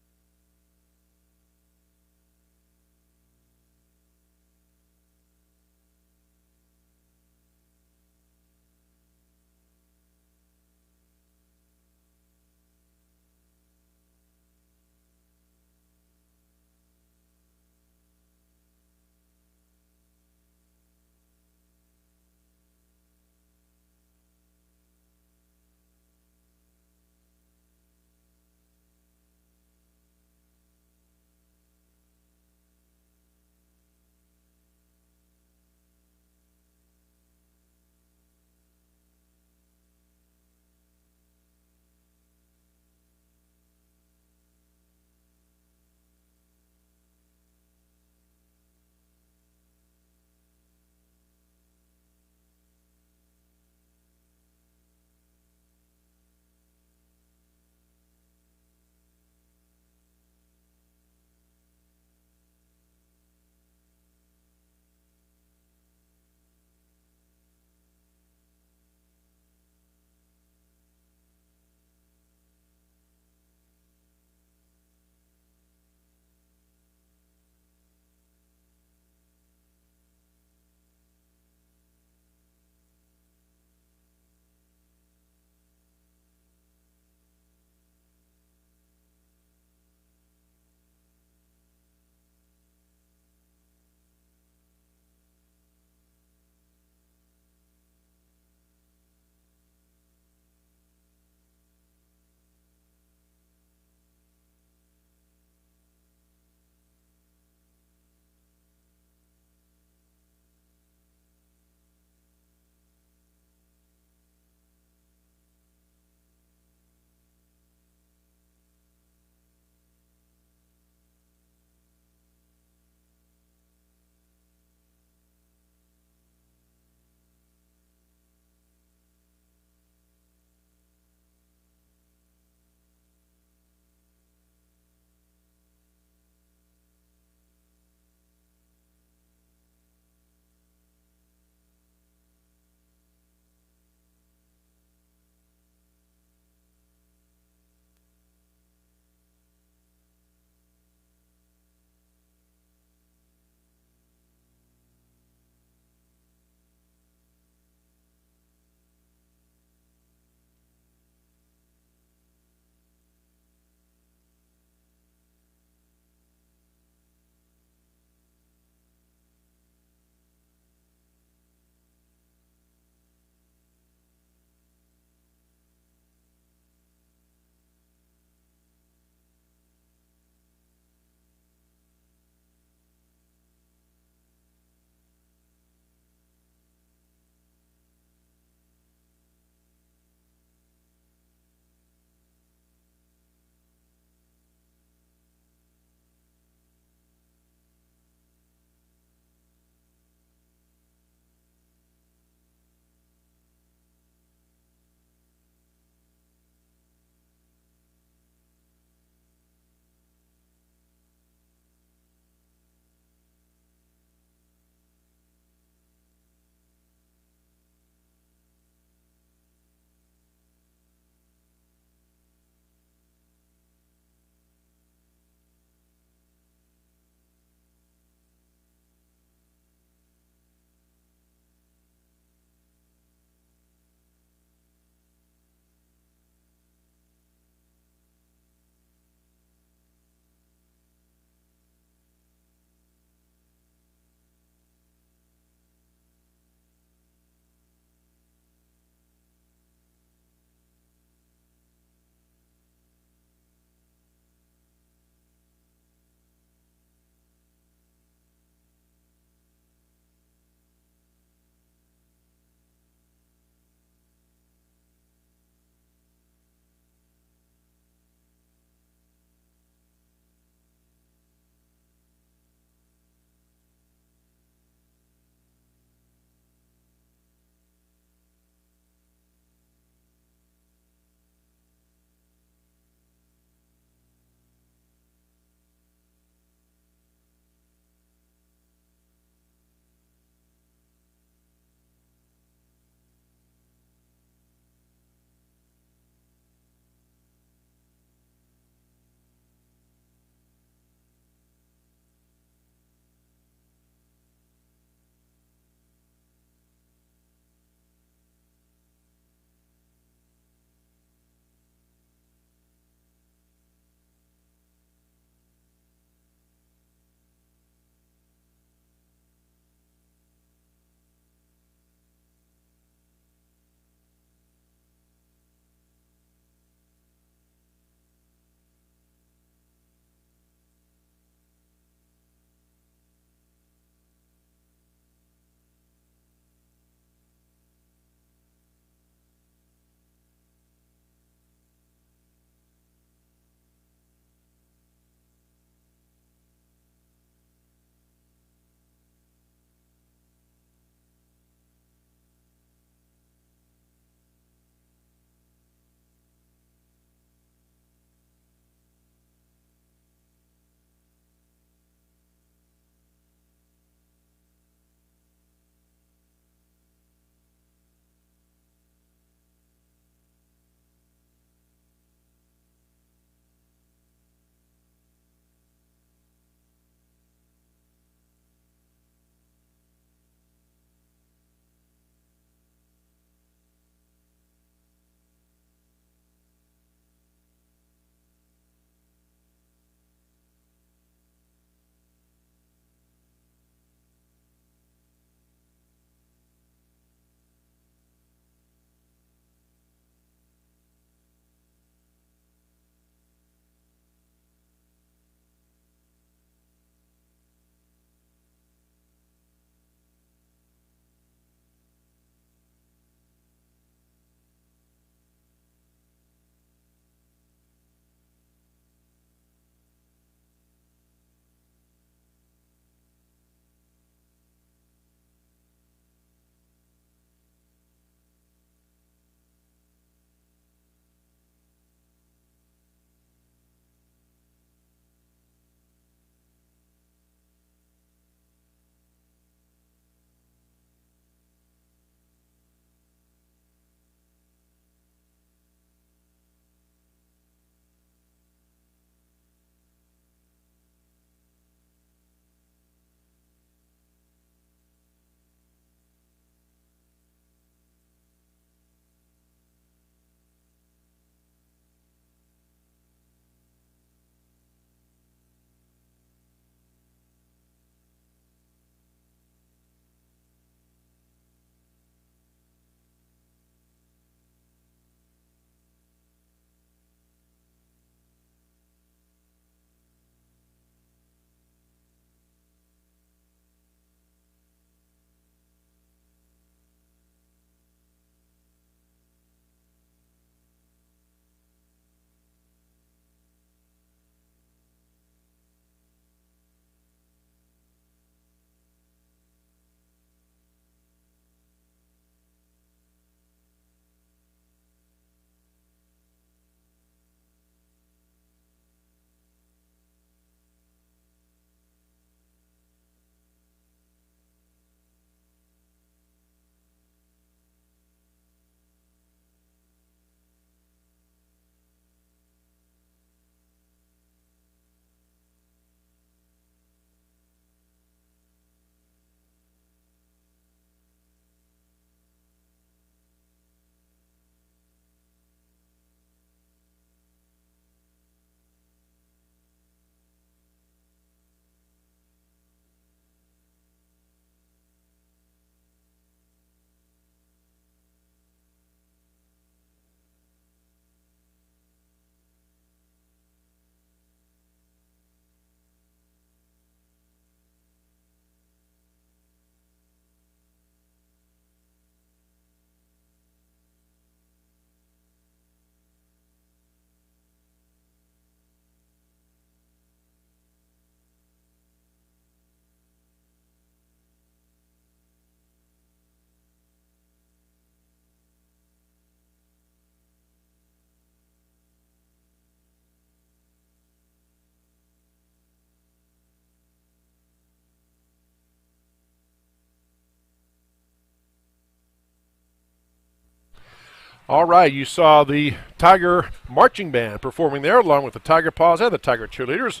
Speaker 12: All right, you saw the Tiger Marching Band performing there along with the Tiger Paws and the Tiger Cheerleaders.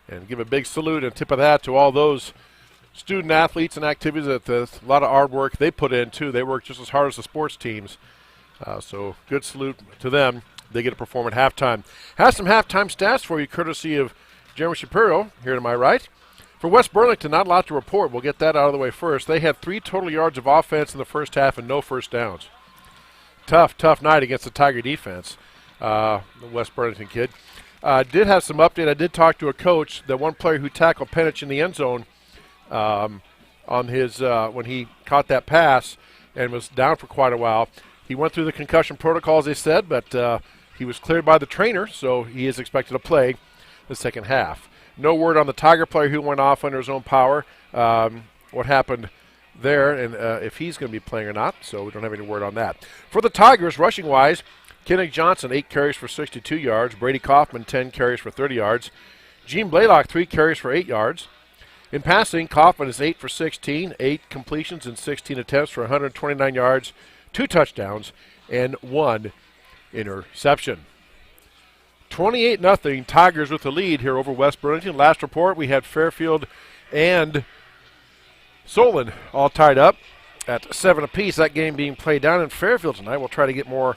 Speaker 12: And give a big salute and tip of that to all those student athletes and activities that a lot of hard work they put in, too. They work just as hard as the sports teams. So good salute to them. They get to perform at halftime. Have some halftime stats for you, courtesy of Jeremy Shapiro, here to my right. For West Burlington, not a lot to report. We'll get that out of the way first. They had 3 total yards of offense in the first half and no first downs. Tough night against the Tiger defense, the West Burlington kid. Did have some update. I did talk to a coach, the one player who tackled Penich in the end zone on his when he caught that pass and was down for quite a while. He went through the concussion protocols, they said, but he was cleared by the trainer, so he is expected to play the second half. No word on the Tiger player who went off under his own power, what happened there, and if he's going to be playing or not, so we don't have any word on that. For the Tigers, rushing-wise, Kennick Johnson, 8 carries for 62 yards. Brady Kaufman, 10 carries for 30 yards. Gene Blaylock, 3 carries for 8 yards. In passing, Kaufman is 8 for 16, 8 completions and 16 attempts for 129 yards, 2 touchdowns, and 1 interception. 28-0, Tigers with the lead here over West Burlington. Last report, we had Fairfield and Solon all tied up at 7 apiece. That game being played down in Fairfield tonight. We'll try to get more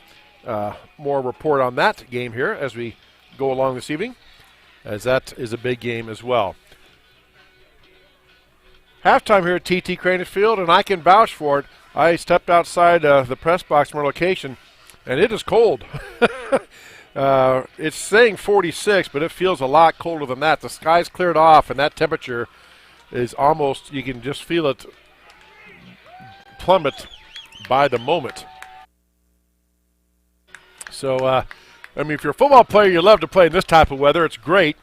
Speaker 12: report on that game here as we go along this evening, as that is a big game as well. Halftime here at TT Crane Field, and I can vouch for it. I stepped outside the press box from our location, and it is cold. It's saying 46, but it feels a lot colder than that. The sky's cleared off, and that temperature is almost, you can just feel it plummet by the moment. So, I mean, if you're a football player, you love to play in this type of weather. It's great.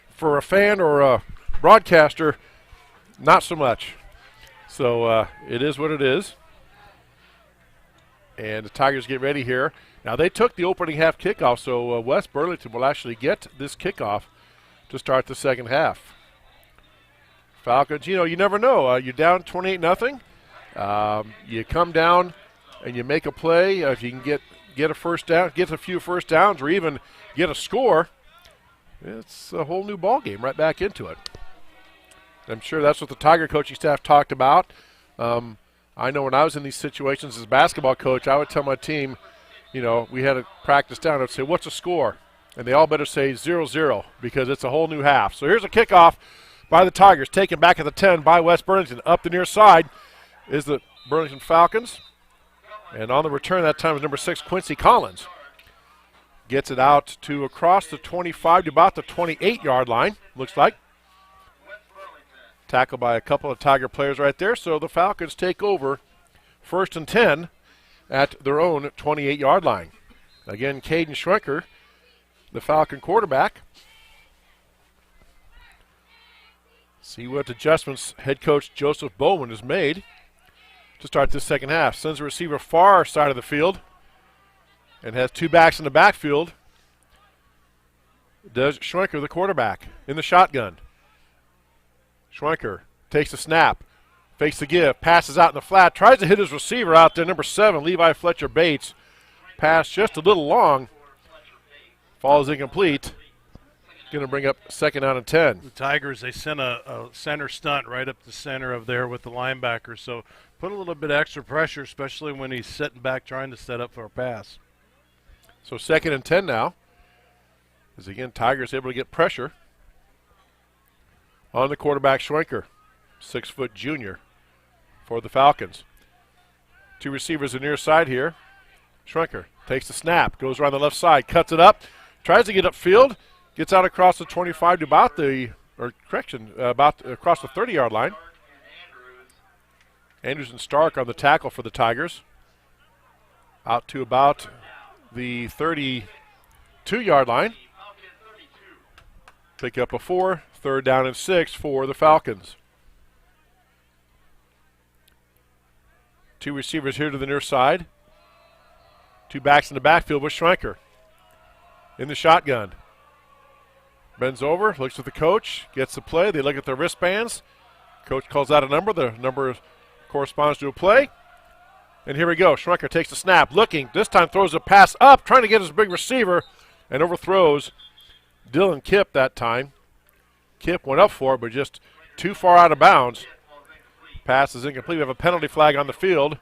Speaker 12: For a fan or a broadcaster, not so much. So, it is what it is. And the Tigers get ready here. Now, they took the opening half kickoff, so West Burlington will actually get this kickoff to start the second half. Falcons, you never know. You're down 28-0. You come down and you make a play. If you can get a first down, get a few first downs, or even get a score, it's a whole new ball game right back into it. I'm sure that's what the Tiger coaching staff talked about. I know when I was in these situations as a basketball coach, I would tell my team, we had to practice down. I'd say, what's the score? And they all better say 0-0 because it's a whole new half. So here's a kickoff by the Tigers, taken back at the 10 by West Burlington. Up the near side is the Burlington Falcons. And on the return that time is number 6, Quincy Collins. Gets it out to across the 25 to about the 28-yard line, looks like. Tackled by a couple of Tiger players right there. So the Falcons take over 1st and 10 at their own 28-yard line. Again, Caden Schwenker, the Falcon quarterback. See what adjustments head coach Joseph Bowman has made to start this second half. Sends the receiver far side of the field and has 2 backs in the backfield. Does Schwenker, the quarterback, in the shotgun. Schwenker takes the snap, fakes the give, passes out in the flat, tries to hit his receiver out there, number 7, Levi Fletcher Bates. Pass just a little long, falls incomplete. Going to bring up 2nd down and 10.
Speaker 1: The Tigers, they sent a center stunt right up the center of there with the linebacker, so put a little bit extra pressure, especially when he's sitting back trying to set up for a pass.
Speaker 12: So 2nd and 10 now, as again Tigers able to get pressure on the quarterback Schwenker, 6-foot junior for the Falcons. 2 receivers on the near side here. Schwenker takes the snap, goes around the left side, cuts it up, tries to get upfield, gets out across the 25 to about across the 30-yard line. Andrews and Stark on the tackle for the Tigers. Out to about the 32-yard line. Pick up a 4, 3rd down and 6 for the Falcons. 2 receivers here to the near side. 2 backs in the backfield with Schwenker. In the shotgun. Bends over, looks at the coach, gets the play. They look at their wristbands. Coach calls out a number. The number corresponds to a play. And here we go. Schrenker takes the snap, looking. This time throws a pass up, trying to get his big receiver, and overthrows Dylan Kipp that time. Kipp went up for it, but just too far out of bounds. Pass is incomplete. We have a penalty flag on the field.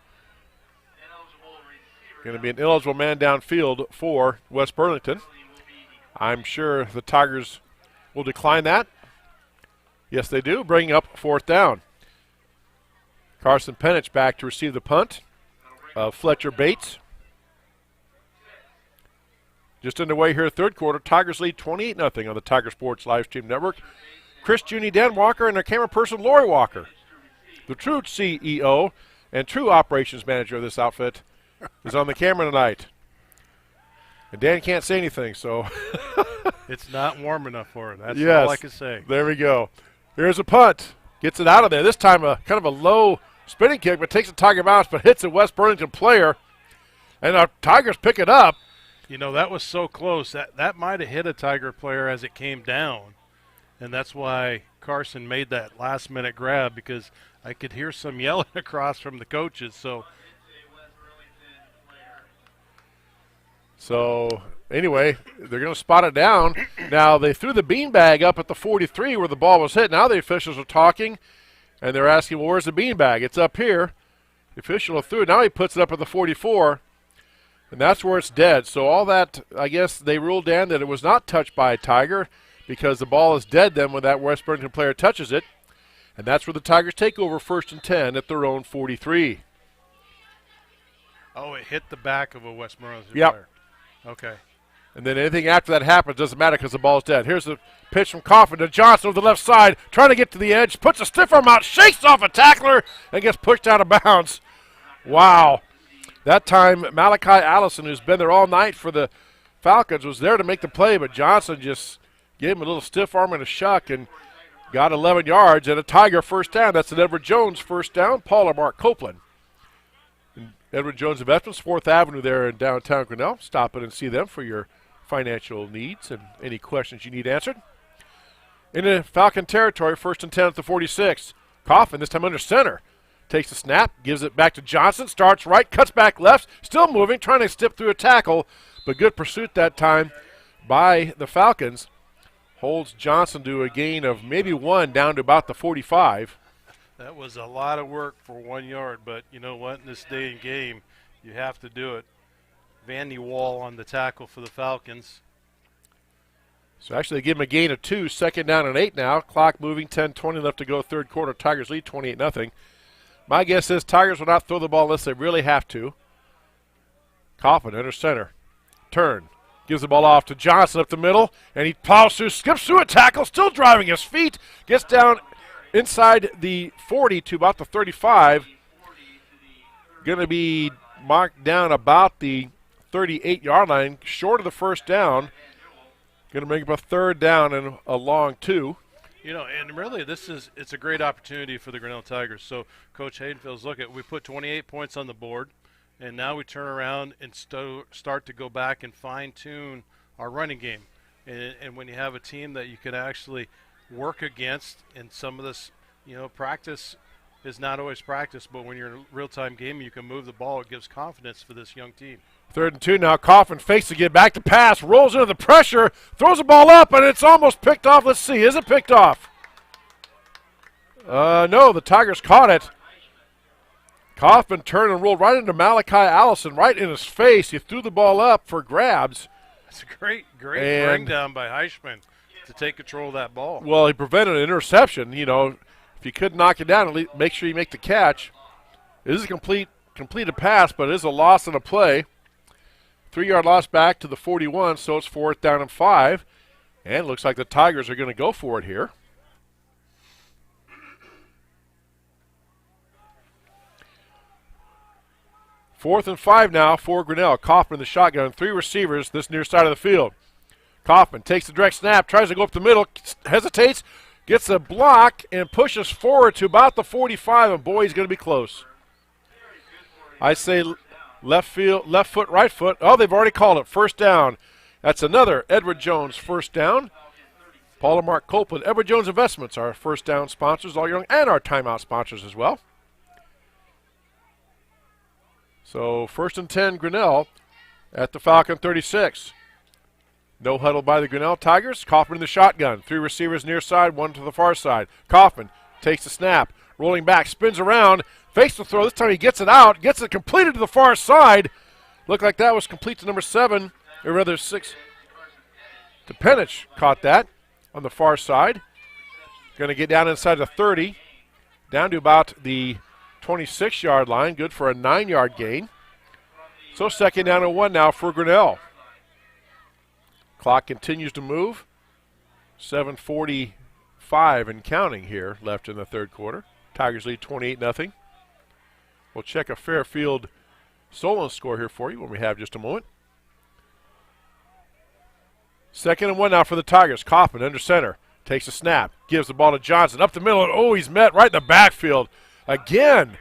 Speaker 12: Going to be an ineligible man downfield for West Burlington. I'm sure the Tigers will decline that. Yes, they do, bringing up 4th down. Carson Penich back to receive the punt of Fletcher Bates. Just underway here, 3rd quarter. Tigers lead 28-0 on the Tiger Sports Live Stream Network. Chris Juni, Dan Walker, and their camera person, Lori Walker. The true CEO and true operations manager of this outfit is on the camera tonight. And Dan can't say anything, so.
Speaker 1: It's not warm enough for it. That's
Speaker 12: yes,
Speaker 1: all I can say.
Speaker 12: There we go. Here's a punt. Gets it out of there. This time a kind of a low spinning kick, but takes a Tiger bounce, but hits a West Burlington player. And our Tigers pick it up.
Speaker 1: You know, that was so close. That might have hit a Tiger player as it came down. And that's why Carson made that last-minute grab, because I could hear some yelling across from the coaches.
Speaker 12: So anyway, they're going to spot it down. Now, they threw the beanbag up at the 43 where the ball was hit. Now the officials are talking, and they're asking, well, where's the beanbag? It's up here. The official threw it. Now he puts it up at the 44, and that's where it's dead. So all that, I guess they ruled, Dan, that it was not touched by a Tiger because the ball is dead then when that West Burlington player touches it. And that's where the Tigers take over 1st and 10 at their own 43.
Speaker 1: Oh, it hit the back of a West Burlington
Speaker 12: Yep.
Speaker 1: player. Okay.
Speaker 12: And then anything after that happens doesn't matter because the ball's dead. Here's the pitch from Coffin to Johnson over the left side, trying to get to the edge, puts a stiff arm out, shakes off a tackler, and gets pushed out of bounds. Wow. That time, Malachi Allison, who's been there all night for the Falcons, was there to make the play, but Johnson just gave him a little stiff arm and a shuck and got 11 yards and a Tiger 1st down. That's an Edward Jones 1st down, Paul or Mark Copeland. Edward Jones Investments, 4th Avenue there in downtown Grinnell. Stop in and see them for your financial needs and any questions you need answered. Into Falcon territory, 1st and 10 at the 46. Coffin, this time under center. Takes the snap, gives it back to Johnson, starts right, cuts back left, still moving, trying to step through a tackle, but good pursuit that time by the Falcons. Holds Johnson to a gain of maybe 1 down to about the 45.
Speaker 1: That was a lot of work for 1 yard, but you know what? In this day and game, you have to do it. Vandy Wall on the tackle for the Falcons.
Speaker 12: So actually they give him a gain of 2, 2nd down and 8 now. Clock moving, 10:20 left to go, 3rd quarter. Tigers lead 28-0. My guess is Tigers will not throw the ball unless they really have to. Coffin under center. Turn. Gives the ball off to Johnson up the middle, and he plows through, skips through a tackle, still driving his feet, gets down inside the 40 to about the 35. Going to be marked down about the 38-yard line, short of the 1st down. Going to make up a 3rd down and a long 2.
Speaker 1: You know, and really it's a great opportunity for the Grinnell Tigers. So Coach Hayden feels, look, we put 28 points on the board, and now we turn around and start to go back and fine-tune our running game. And when you have a team that you can actually work against, and some of this, you know, practice is not always practice, but when you're in a real-time game, you can move the ball. It gives confidence for this young team.
Speaker 12: 3rd and 2 now. Coffin fakes to get back to pass, rolls into the pressure, throws the ball up, and it's almost picked off. Let's see. Is it picked off? No, the Tigers caught it. Coffin turned and rolled right into Malachi Allison, right in his face. He threw the ball up for grabs.
Speaker 1: That's a great bring down by Heischman to take control of that ball.
Speaker 12: Well, he prevented an interception. You know, if you could knock it down, at least make sure you make the catch. It is a completed pass, but it is a loss in a play. 3-yard loss back to the 41, so it's 4th down and 5. And it looks like the Tigers are going to go for it here. Fourth and 5 now for Grinnell. Kaufman in the shotgun, 3 receivers this near side of the field. Kaufman takes the direct snap, tries to go up the middle, hesitates, gets a block, and pushes forward to about the 45, and boy, he's going to be close. I say left foot, right foot. Oh, they've already called it. 1st down. That's another Edward Jones 1st down. Paul and Mark Copeland. Edward Jones Investments, our 1st down sponsors all year long, and our timeout sponsors as well. So 1st and 10, Grinnell at the Falcon 36. No huddle by the Grinnell Tigers. Kaufman in the shotgun. 3 receivers near side, 1 to the far side. Kaufman takes the snap, rolling back, spins around, fakes the throw. This time he gets it out, gets it completed to the far side. Looked like that was complete to number 7, or rather 6. Penich caught that on the far side. Going to get down inside the 30, down to about the 26-yard line. Good for a 9-yard gain. So 2nd down and 1 now for Grinnell. Clock continues to move. 7:45 and counting here left in the third quarter. Tigers lead 28-0. We'll check a Fairfield Solon score here for you when we have just a moment. 2nd and 1 now for the Tigers. Kaufman under center. Takes a snap. Gives the ball to Johnson. Up the middle. And oh, he's met right in the backfield. Again,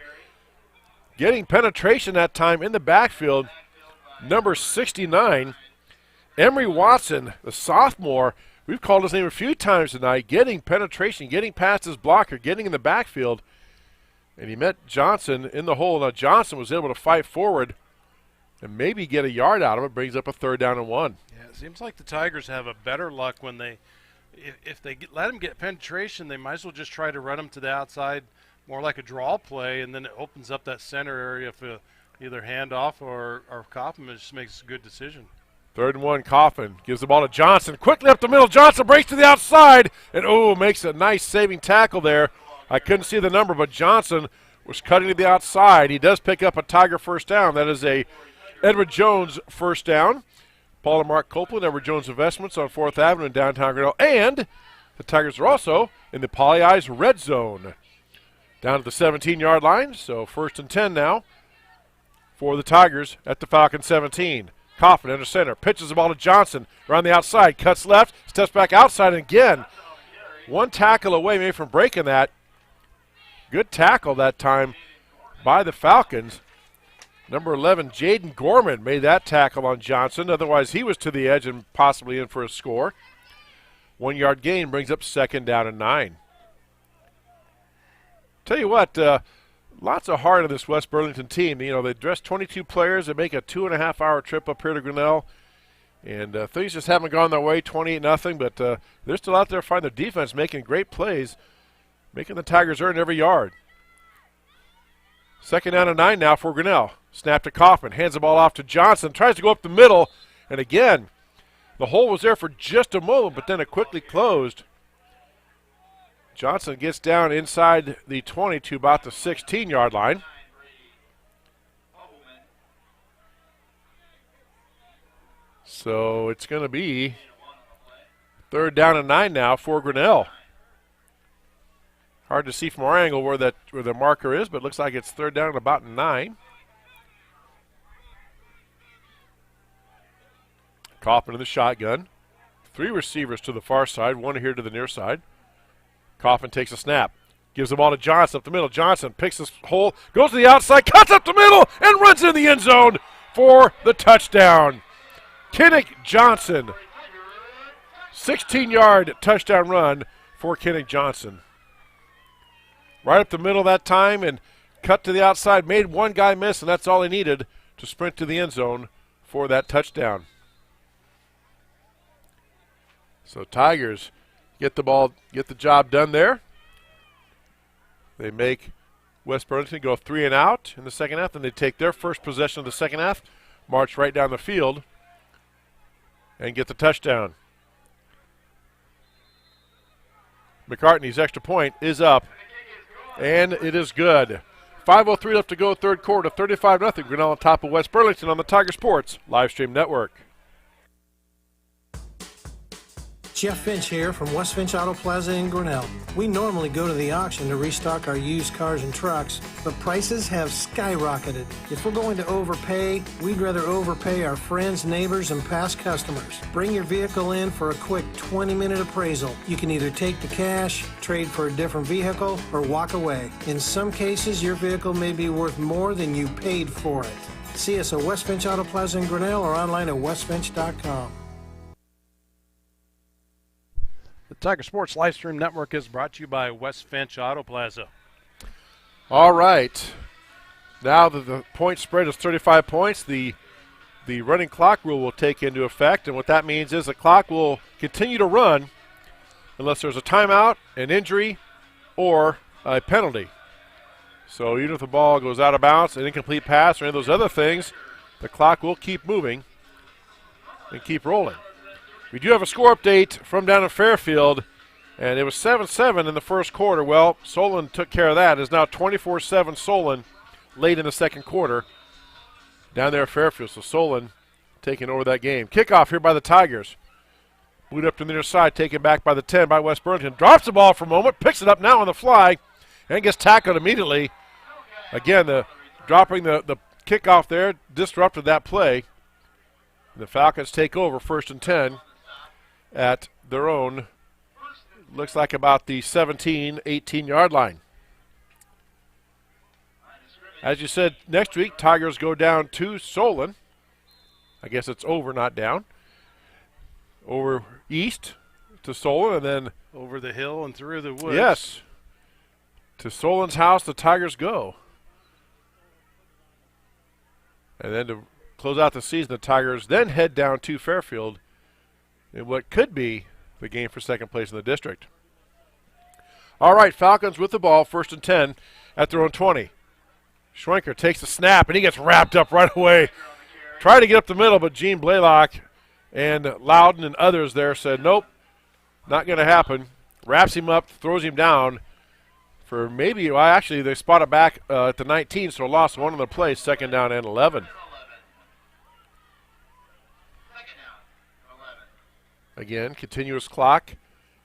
Speaker 12: getting penetration that time in the backfield. Number 69, Emery Watson, the sophomore. We've called his name a few times tonight. Getting penetration, getting past his blocker, getting in the backfield. And he met Johnson in the hole. Now Johnson was able to fight forward and maybe get a yard out of it. Brings up a 3rd down and 1.
Speaker 1: Yeah, it seems like the Tigers have a better luck when they, if they let them get penetration, they might as well just try to run them to the outside, more like a draw play, and then it opens up that center area for either handoff or Kaufman just makes a good decision.
Speaker 12: 3rd and 1, Kaufman gives the ball to Johnson. Quickly up the middle, Johnson breaks to the outside, and makes a nice saving tackle there. I couldn't see the number, but Johnson was cutting to the outside. He does pick up a Tiger 1st down. That is a Edward Jones 1st down. Paul and Mark Copeland, Edward Jones Investments on 4th Avenue in downtown Grinnell. And the Tigers are also in the Poly Eyes red zone. Down to the 17-yard line, so 1st and 10 now for the Tigers at the Falcon 17. Kaufman under center, pitches the ball to Johnson around the outside, cuts left, steps back outside, and again, 1 tackle away maybe from breaking that. Good tackle that time by the Falcons. Number 11, Jaden Gorman made that tackle on Johnson. Otherwise, he was to the edge and possibly in for a score. 1-yard gain brings up 2nd down and 9. Tell you what, lots of heart on this West Burlington team. You know, they dress 22 players. They make a 2.5-hour trip up here to Grinnell. And things just haven't gone their way, 28-0. But they're still out there finding their defense, making great plays, making the Tigers earn every yard. 2nd down and 9 now for Grinnell. Snap to Kaufman, hands the ball off to Johnson, tries to go up the middle. And again, the hole was there for just a moment, but then it quickly closed. Johnson gets down inside the 20 to about the 16-yard line. So it's going to be 3rd down and 9 now for Grinnell. Hard to see from our angle where the marker is, but it looks like it's 3rd down and about 9. Kaufman in the shotgun. 3 receivers to the far side, 1 here to the near side. Kaufman takes a snap, gives the ball to Johnson up the middle. Johnson picks this hole, goes to the outside, cuts up the middle, and runs in the end zone for the touchdown. Kinnick Johnson, 16-yard touchdown run for Kinnick Johnson. Right up the middle that time and cut to the outside, made 1 guy miss, and that's all he needed to sprint to the end zone for that touchdown. So Tigers get the ball, get the job done there. They make West Burlington go 3 and out in the second half, and they take their first possession of the second half, march right down the field, and get the touchdown. McCartney's extra point is up, and it is good. 5:03 left to go, third quarter, 35-0. Grinnell on top of West Burlington on the Tiger Sports Livestream Network.
Speaker 7: Jeff Finch here from West Finch Auto Plaza in Grinnell. We normally go to the auction to restock our used cars and trucks, but prices have skyrocketed. If we're going to overpay, we'd rather overpay our friends, neighbors, and past customers. Bring your vehicle in for a quick 20-minute appraisal. You can either take the cash, trade for a different vehicle, or walk away. In some cases, your vehicle may be worth more than you paid for it. See us at West Finch Auto Plaza in Grinnell or online at westfinch.com.
Speaker 1: The Tiger Sports Livestream Network is brought to you by West Finch Auto Plaza.
Speaker 12: All right. now that the point spread is 35 points, the running clock rule will take into effect, and what that means is the clock will continue to run unless there's a timeout, an injury, or a penalty. So even if the ball goes out of bounds, an incomplete pass, or any of those other things, the clock will keep moving and keep rolling. We do have a score update from down in Fairfield, and it was 7-7 in the first quarter. Well, Solon took care of that. It's now 24-7 Solon late in the second quarter down there at Fairfield. So Solon taking over that game. Kickoff here by the Tigers. Boot up to the near side, taken back by the 10 by West Burlington. Drops the ball for a moment, picks it up now on the fly, and gets tackled immediately. Again, dropping the kickoff there disrupted that play. The Falcons take over 1st and 10 at their own, looks like about the 17, 18-yard line. As you said, next week, Tigers go down to Solon. I guess it's over, not down. Over east to Solon, and then
Speaker 1: over the hill and through the woods.
Speaker 12: Yes. To Solon's house, the Tigers go. And then to close out the season, the Tigers then head down to Fairfield in what could be the game for second place in the district. All right, Falcons with the ball, 1st and 10 at their own 20. Schwenker takes the snap, and he gets wrapped up right away. Tried to get up the middle, but Gene Blaylock and Loudon and others there said, nope, not going to happen. Wraps him up, throws him down for maybe, well, actually they spot it back at the 19, so lost one on the play, 2nd down and 11. Again, continuous clock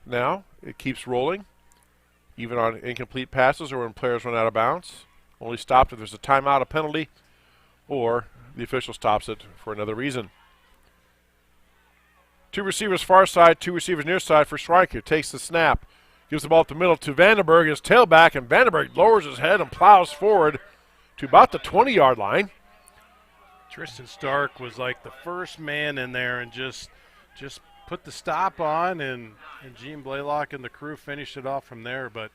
Speaker 12: now. It keeps rolling, even on incomplete passes or when players run out of bounds. Only stopped if there's a timeout, a penalty, or the official stops it for another reason. 2 receivers far side, 2 receivers near side for Schweiker. Takes the snap, gives the ball up the middle to Vandenberg, his tailback, and Vandenberg lowers his head and plows forward to about the 20-yard line.
Speaker 1: Tristan Stark was like the first man in there and just put the stop on, and Gene Blaylock and the crew finished it off from there. But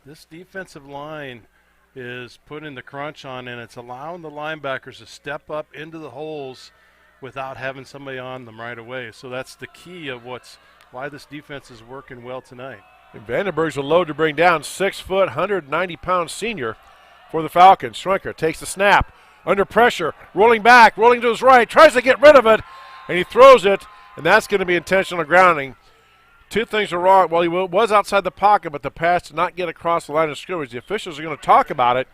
Speaker 1: this defensive line is putting the crunch on, and it's allowing the linebackers to step up into the holes without having somebody on them right away. So that's the key of why this defense is working well tonight.
Speaker 12: And Vandenberg's a load to bring down, 6 foot, 190-pound senior for the Falcons. Schwenker takes the snap, under pressure, rolling back, rolling to his right, tries to get rid of it, and he throws it, and that's going to be intentional grounding. 2 things are wrong. Well, he was outside the pocket, but the pass did not get across the line of scrimmage. The officials are going to talk about it,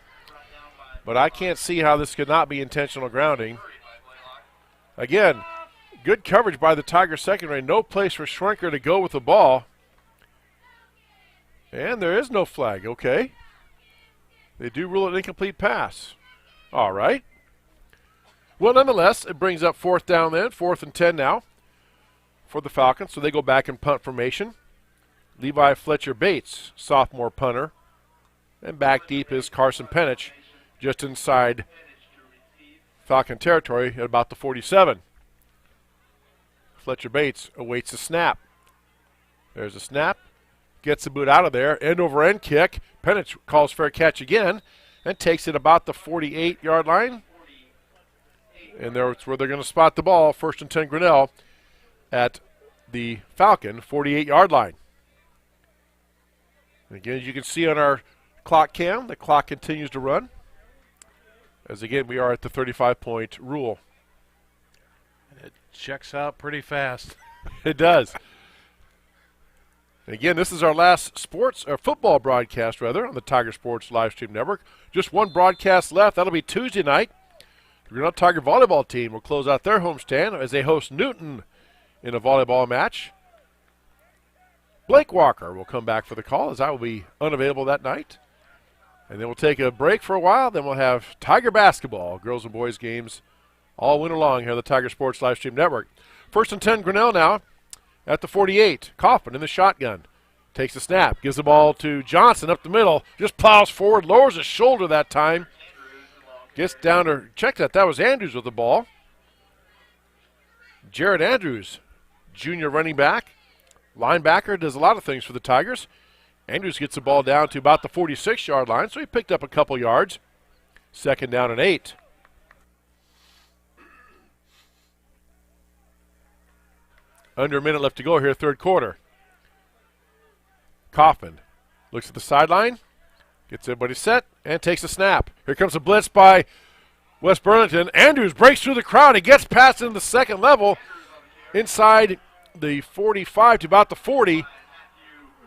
Speaker 12: but I can't see how this could not be intentional grounding. Again, good coverage by the Tigers secondary. No place for Schwenker to go with the ball. And there is no flag, okay. They do rule it an incomplete pass. All right. Well, nonetheless, it brings up 4th down then, 4th and 10 now for the Falcons. So they go back in punt formation. Levi Fletcher Bates, sophomore punter. And back deep is Carson Penich, just inside Falcon territory at about the 47. Fletcher Bates awaits the snap. There's a snap. Gets the boot out of there. End over end kick. Penich calls fair catch again and takes it about the 48-yard line. And that's where they're going to spot the ball. 1st and 10 Grinnell at the Falcon 48-yard line. And again, as you can see on our clock cam, the clock continues to run. As again, we are at the 35-point rule.
Speaker 1: It checks out pretty fast.
Speaker 12: It does. And again, this is our last football broadcast, on the Tiger Sports Live Stream Network. Just one broadcast left. That'll be Tuesday night. The Grinnell Tiger volleyball team will close out their homestand as they host Newton in a volleyball match. Blake Walker will come back for the call, as I will be unavailable that night. And then we'll take a break for a while. Then we'll have Tiger basketball, girls and boys games, all winter long here on the Tiger Sports Live Stream Network. 1st and 10 Grinnell now at the 48. Kaufman in the shotgun. Takes the snap, gives the ball to Johnson up the middle, just plows forward, lowers his shoulder that time. Gets down to check that. That was Andrews with the ball. Jared Andrews, junior running back. Linebacker, does a lot of things for the Tigers. Andrews gets the ball down to about the 46-yard line, so he picked up a couple yards. Second down and 8. Under a minute left to go here, third quarter. Kaufman looks at the sideline, gets everybody set, and takes a snap. Here comes a blitz by West Burlington. Andrews breaks through the crowd. He gets past into the second level inside the 45 to about the 40.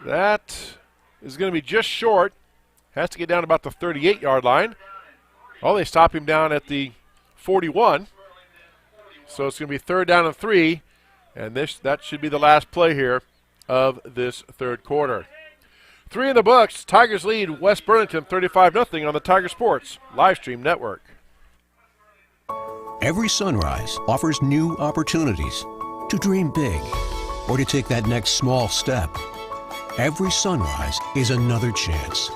Speaker 12: That is going to be just short. Has to get down to about the 38-yard line. Oh, they stop him down at the 41. So it's going to be third down and 3. And that should be the last play here of this third quarter. 3 in the books. Tigers lead West Burlington 35-0 on the Tiger Sports Livestream Network.
Speaker 13: Every sunrise offers new opportunities to dream big or to take that next small step. Every sunrise is another chance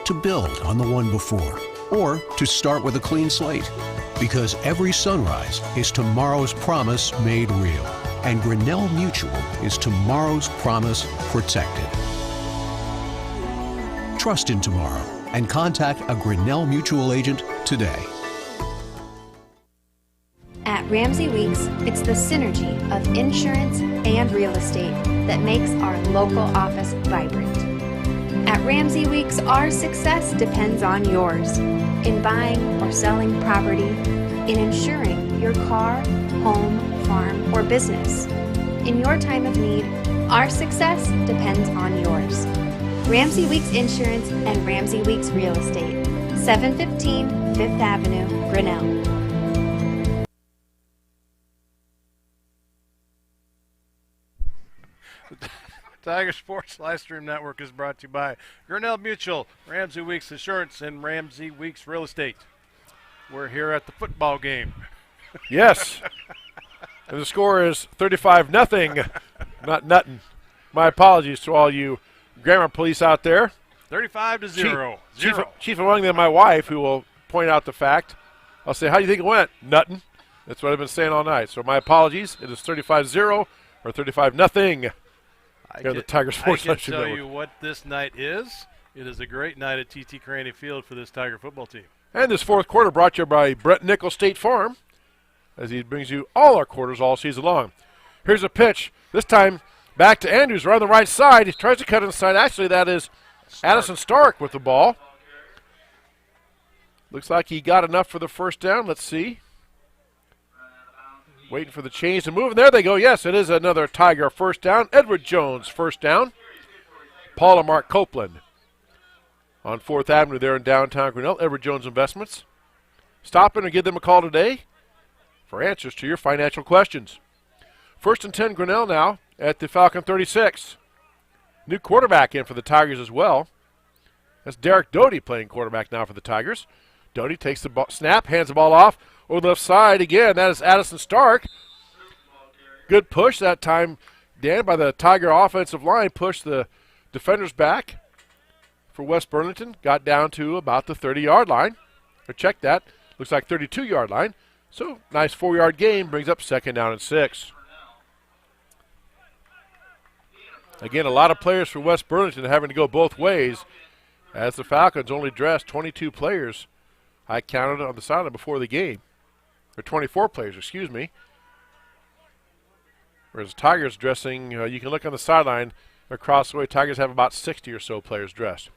Speaker 13: to build on the one before or to start with a clean slate. Because every sunrise is tomorrow's promise made real. And Grinnell Mutual is tomorrow's promise protected. Trust in tomorrow and contact a Grinnell Mutual agent today.
Speaker 8: At Ramsey Weeks, it's the synergy of insurance and real estate that makes our local office vibrant. At Ramsey Weeks, our success depends on yours in buying or selling property, in insuring your car, home, farm, or business. In your time of need, our success depends on yours. Ramsey Weeks Insurance and Ramsey Weeks Real Estate, 715 Fifth Avenue, Grinnell.
Speaker 1: Tiger Sports Livestream Network is brought to you by Grinnell Mutual, Ramsey Weeks Insurance, and Ramsey Weeks Real Estate. We're here at the football game.
Speaker 12: Yes. And the score is 35-0. Not nuttin'. My apologies to all you grammar police out there.
Speaker 1: 35-0.
Speaker 12: Chief among them, my wife, who will point out the fact. I'll say, how do you think it went? Nuttin'. That's what I've been saying all night. So my apologies. It is 35-0 or 35-0.
Speaker 1: I can tell you what this night is. It is a great night at T.T. Craney Field for this Tiger football team.
Speaker 12: And this fourth quarter brought to you by Brett Nichols State Farm, as he brings you all our quarters all season long. Here's a pitch. This time back to Andrews, right on the right side. He tries to cut inside. Actually, that is Addison Stark with the ball. Looks like he got enough for the first down. Let's see. Waiting for the change to move, and there they go. Yes, it is another Tiger first down. Edward Jones first down. Paula Mark Copeland on 4th Avenue there in downtown Grinnell. Edward Jones Investments. Stop in and give them a call today for answers to your financial questions. 1st and 10 Grinnell now at the Falcon 36. New quarterback in for the Tigers as well. That's Derek Doty playing quarterback now for the Tigers. Doty takes the snap, hands the ball off. Over the left side again, that is Addison Stark. Good push that time, Dan, by the Tiger offensive line. Pushed the defenders back for West Burlington. Got down to about the 30-yard line. Or check that. Looks like 32-yard line. So, nice 4-yard gain. Brings up 2nd down and 6. Again, a lot of players for West Burlington having to go both ways, as the Falcons only dressed 22 players. I counted on the sideline before the game. Or 24 players, excuse me. Whereas Tigers dressing, you can look on the sideline across the way. Tigers have about 60 or so players dressed.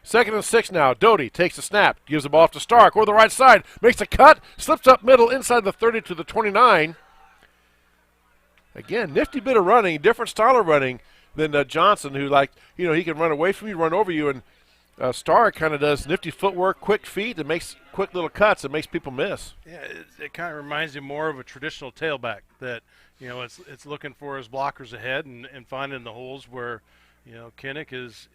Speaker 12: 2nd and 6 now. Doty takes the snap, gives the ball off to Stark over the right side, makes a cut, slips up middle inside the 30 to the 29. Again, nifty bit of running, different style of running than Johnson, who he can run away from you, run over you, and Stark kind of does nifty footwork, quick feet, and makes quick little cuts that makes people miss.
Speaker 1: Yeah, it kind of reminds you more of a traditional tailback that, it's looking for his blockers ahead and finding the holes where, Kinnick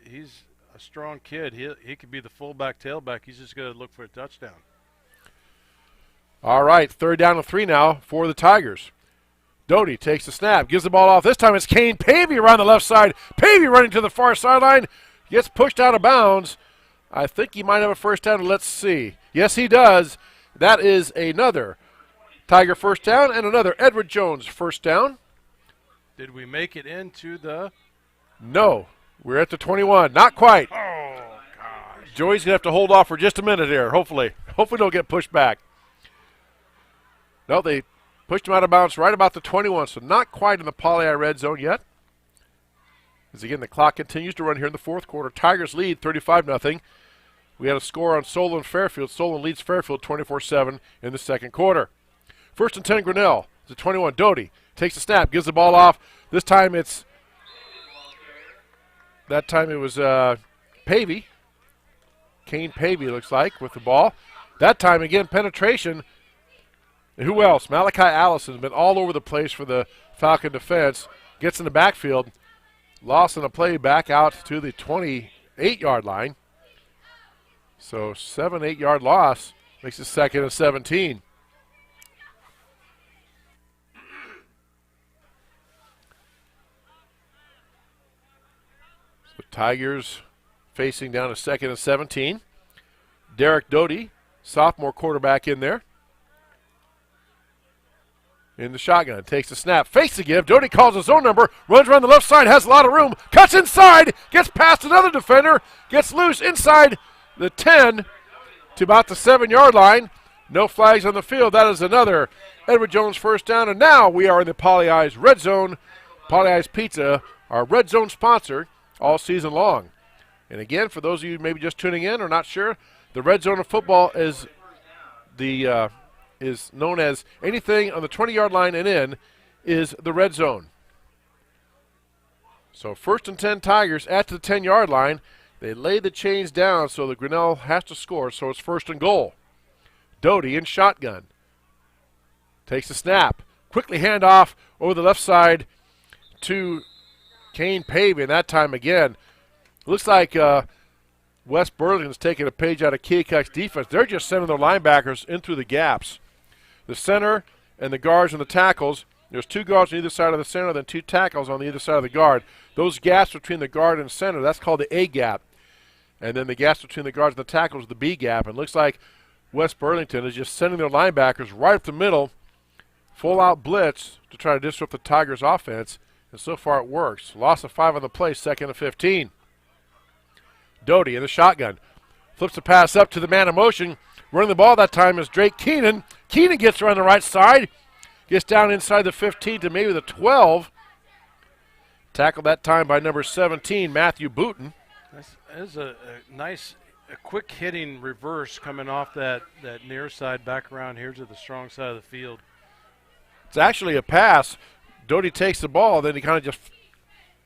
Speaker 1: he's a strong kid. He could be the fullback, tailback. He's just going to look for a touchdown.
Speaker 12: All right, 3rd down and 3 now for the Tigers. Doty takes the snap, gives the ball off. This time it's Kane Pavey around the left side. Pavey running to the far sideline. Gets pushed out of bounds. I think he might have a first down. Let's see. Yes, he does. That is another Tiger first down and another Edward Jones first down.
Speaker 1: Did we make it into the?
Speaker 12: No. We're at the 21. Not quite.
Speaker 1: Oh, gosh.
Speaker 12: Joey's going to have to hold off for just a minute here, hopefully. Hopefully they'll get pushed back. No, they pushed him out of bounds right about the 21, so not quite in the Poly red zone yet. As again, the clock continues to run here in the fourth quarter. Tigers lead 35-0. We had a score on Solon Fairfield. Solon leads Fairfield 24-7 in the second quarter. First and 10, Grinnell. It's a 21. Doty takes the snap, gives the ball off. This time it was Pavey. Kane Pavey looks like with the ball. That time again, penetration. And who else? Malachi Allison's been all over the place for the Falcon defense. Gets in the backfield. Lost in a play back out to the 28-yard line. So 7-8-yard loss makes it second and 17. So Tigers facing down to second and 17. Derek Doty, sophomore quarterback in there. In the shotgun, takes the snap, fakes the give. Doty calls his own number, runs around the left side, has a lot of room, cuts inside, gets past another defender, gets loose inside the 10 to about the 7-yard line. No flags on the field. That is another Edward Jones first down, and now we are in the Poly Eyes red zone. Poly Eyes Pizza, our red zone sponsor all season long. And again, for those of you maybe just tuning in or not sure, the red zone of football is known as anything on the 20-yard line and in is the red zone. So first and 10 Tigers at the 10-yard line. They lay the chains down so the Grinnell has to score, so it's first and goal. Doty in shotgun. Takes the snap. Quickly hand off over the left side to Kane Pavey, and that time again, looks like West Burlington's taking a page out of Keokuk's defense. They're just sending their linebackers in through the gaps. The center and the guards and the tackles, there's two guards on either side of the center, then two tackles on the other side of the guard. Those gaps between the guard and center, that's called the A gap. And then the gaps between the guards and the tackles, the B gap. And it looks like West Burlington is just sending their linebackers right up the middle, full-out blitz to try to disrupt the Tigers' offense. And so far it works. Loss of 5 on the play, second and 15. Doty in the shotgun. Flips the pass up to the man in motion. Running the ball that time is Drake Keenan. Keenan gets around the right side. Gets down inside the 15 to maybe the 12. Tackled that time by number 17, Matthew Booton.
Speaker 1: That is a nice, quick hitting reverse coming off that near side back around here to the strong side of the field.
Speaker 12: It's actually a pass. Doty takes the ball, then he kind of just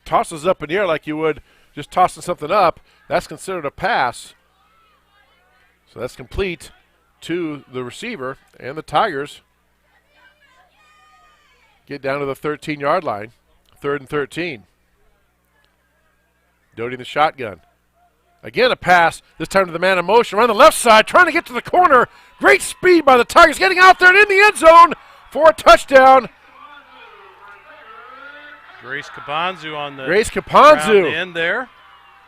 Speaker 12: tosses up in the air like you would just tossing something up. That's considered a pass. So that's complete to the receiver, and the Tigers get down to the 13-yard line, third and 13. Doty in the shotgun. Again a pass, this time to the man in motion around the left side, trying to get to the corner. Great speed by the Tigers, getting out there and in the end zone for a touchdown.
Speaker 1: Grace Kapanzu on the
Speaker 12: end
Speaker 1: there.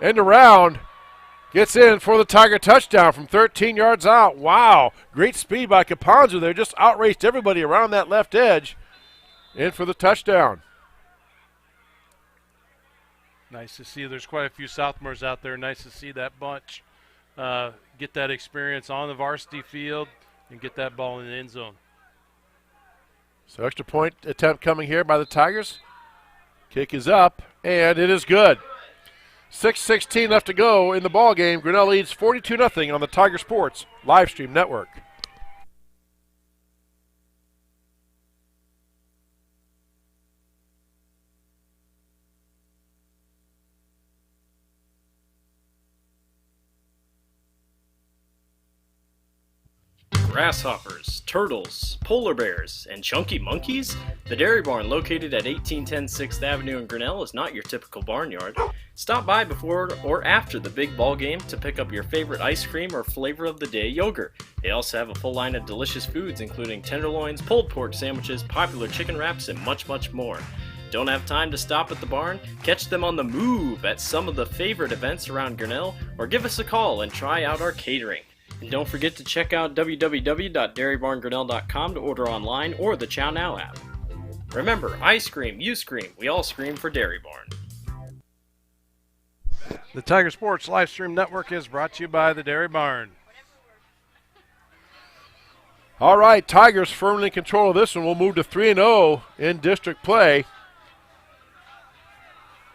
Speaker 12: End around. Gets in for the Tiger touchdown from 13 yards out. Wow. Great speed by Kapanzu there. Just outraced everybody around that left edge. In for the touchdown.
Speaker 1: Nice to see. There's quite a few sophomores out there. Nice to see that bunch get that experience on the varsity field and get that ball in the end zone.
Speaker 12: So extra point attempt coming here by the Tigers. Kick is up, and it is good. 6:16 left to go in the ball game. Grinnell leads 42-0 on the Tiger Sports live stream network.
Speaker 4: Grasshoppers, turtles, polar bears, and chunky monkeys? The Dairy Barn, located at 1810 6th Avenue in Grinnell, is not your typical barnyard. Stop by before or after the big ball game to pick up your favorite ice cream or flavor of the day yogurt. They also have a full line of delicious foods, including tenderloins, pulled pork sandwiches, popular chicken wraps, and much, much more. Don't have time to stop at the barn? Catch them on the move at some of the favorite events around Grinnell, or give us a call and try out our catering. And don't forget to check out www.dairybarngrinnell.com to order online or the Chow Now app. Remember, I scream, you scream, we all scream for Dairy Barn.
Speaker 1: The Tiger Sports live stream network is brought to you by the Dairy Barn.
Speaker 12: All right, Tigers firmly in control of this one. We'll move to 3-0 in district play.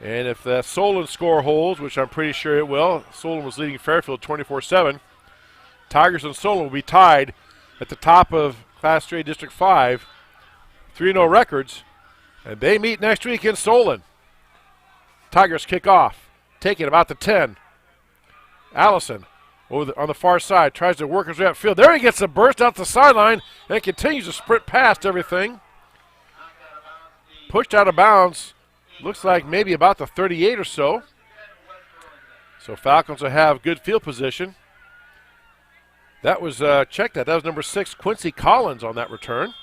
Speaker 12: And if that Solon score holds, which I'm pretty sure it will, Solon was leading Fairfield 24-7. Tigers and Solon will be tied at the top of Class 3 District 5, 3-0 records, and they meet next week in Solon. Tigers kick off, taking about the 10. Allison on the far side tries to work his way upfield. There he gets a burst out the sideline and continues to sprint past everything. Pushed out of bounds. Looks like maybe about the 38 or so. So Falcons will have good field position. That was, check that. That was number 6, Quincy Collins on that return.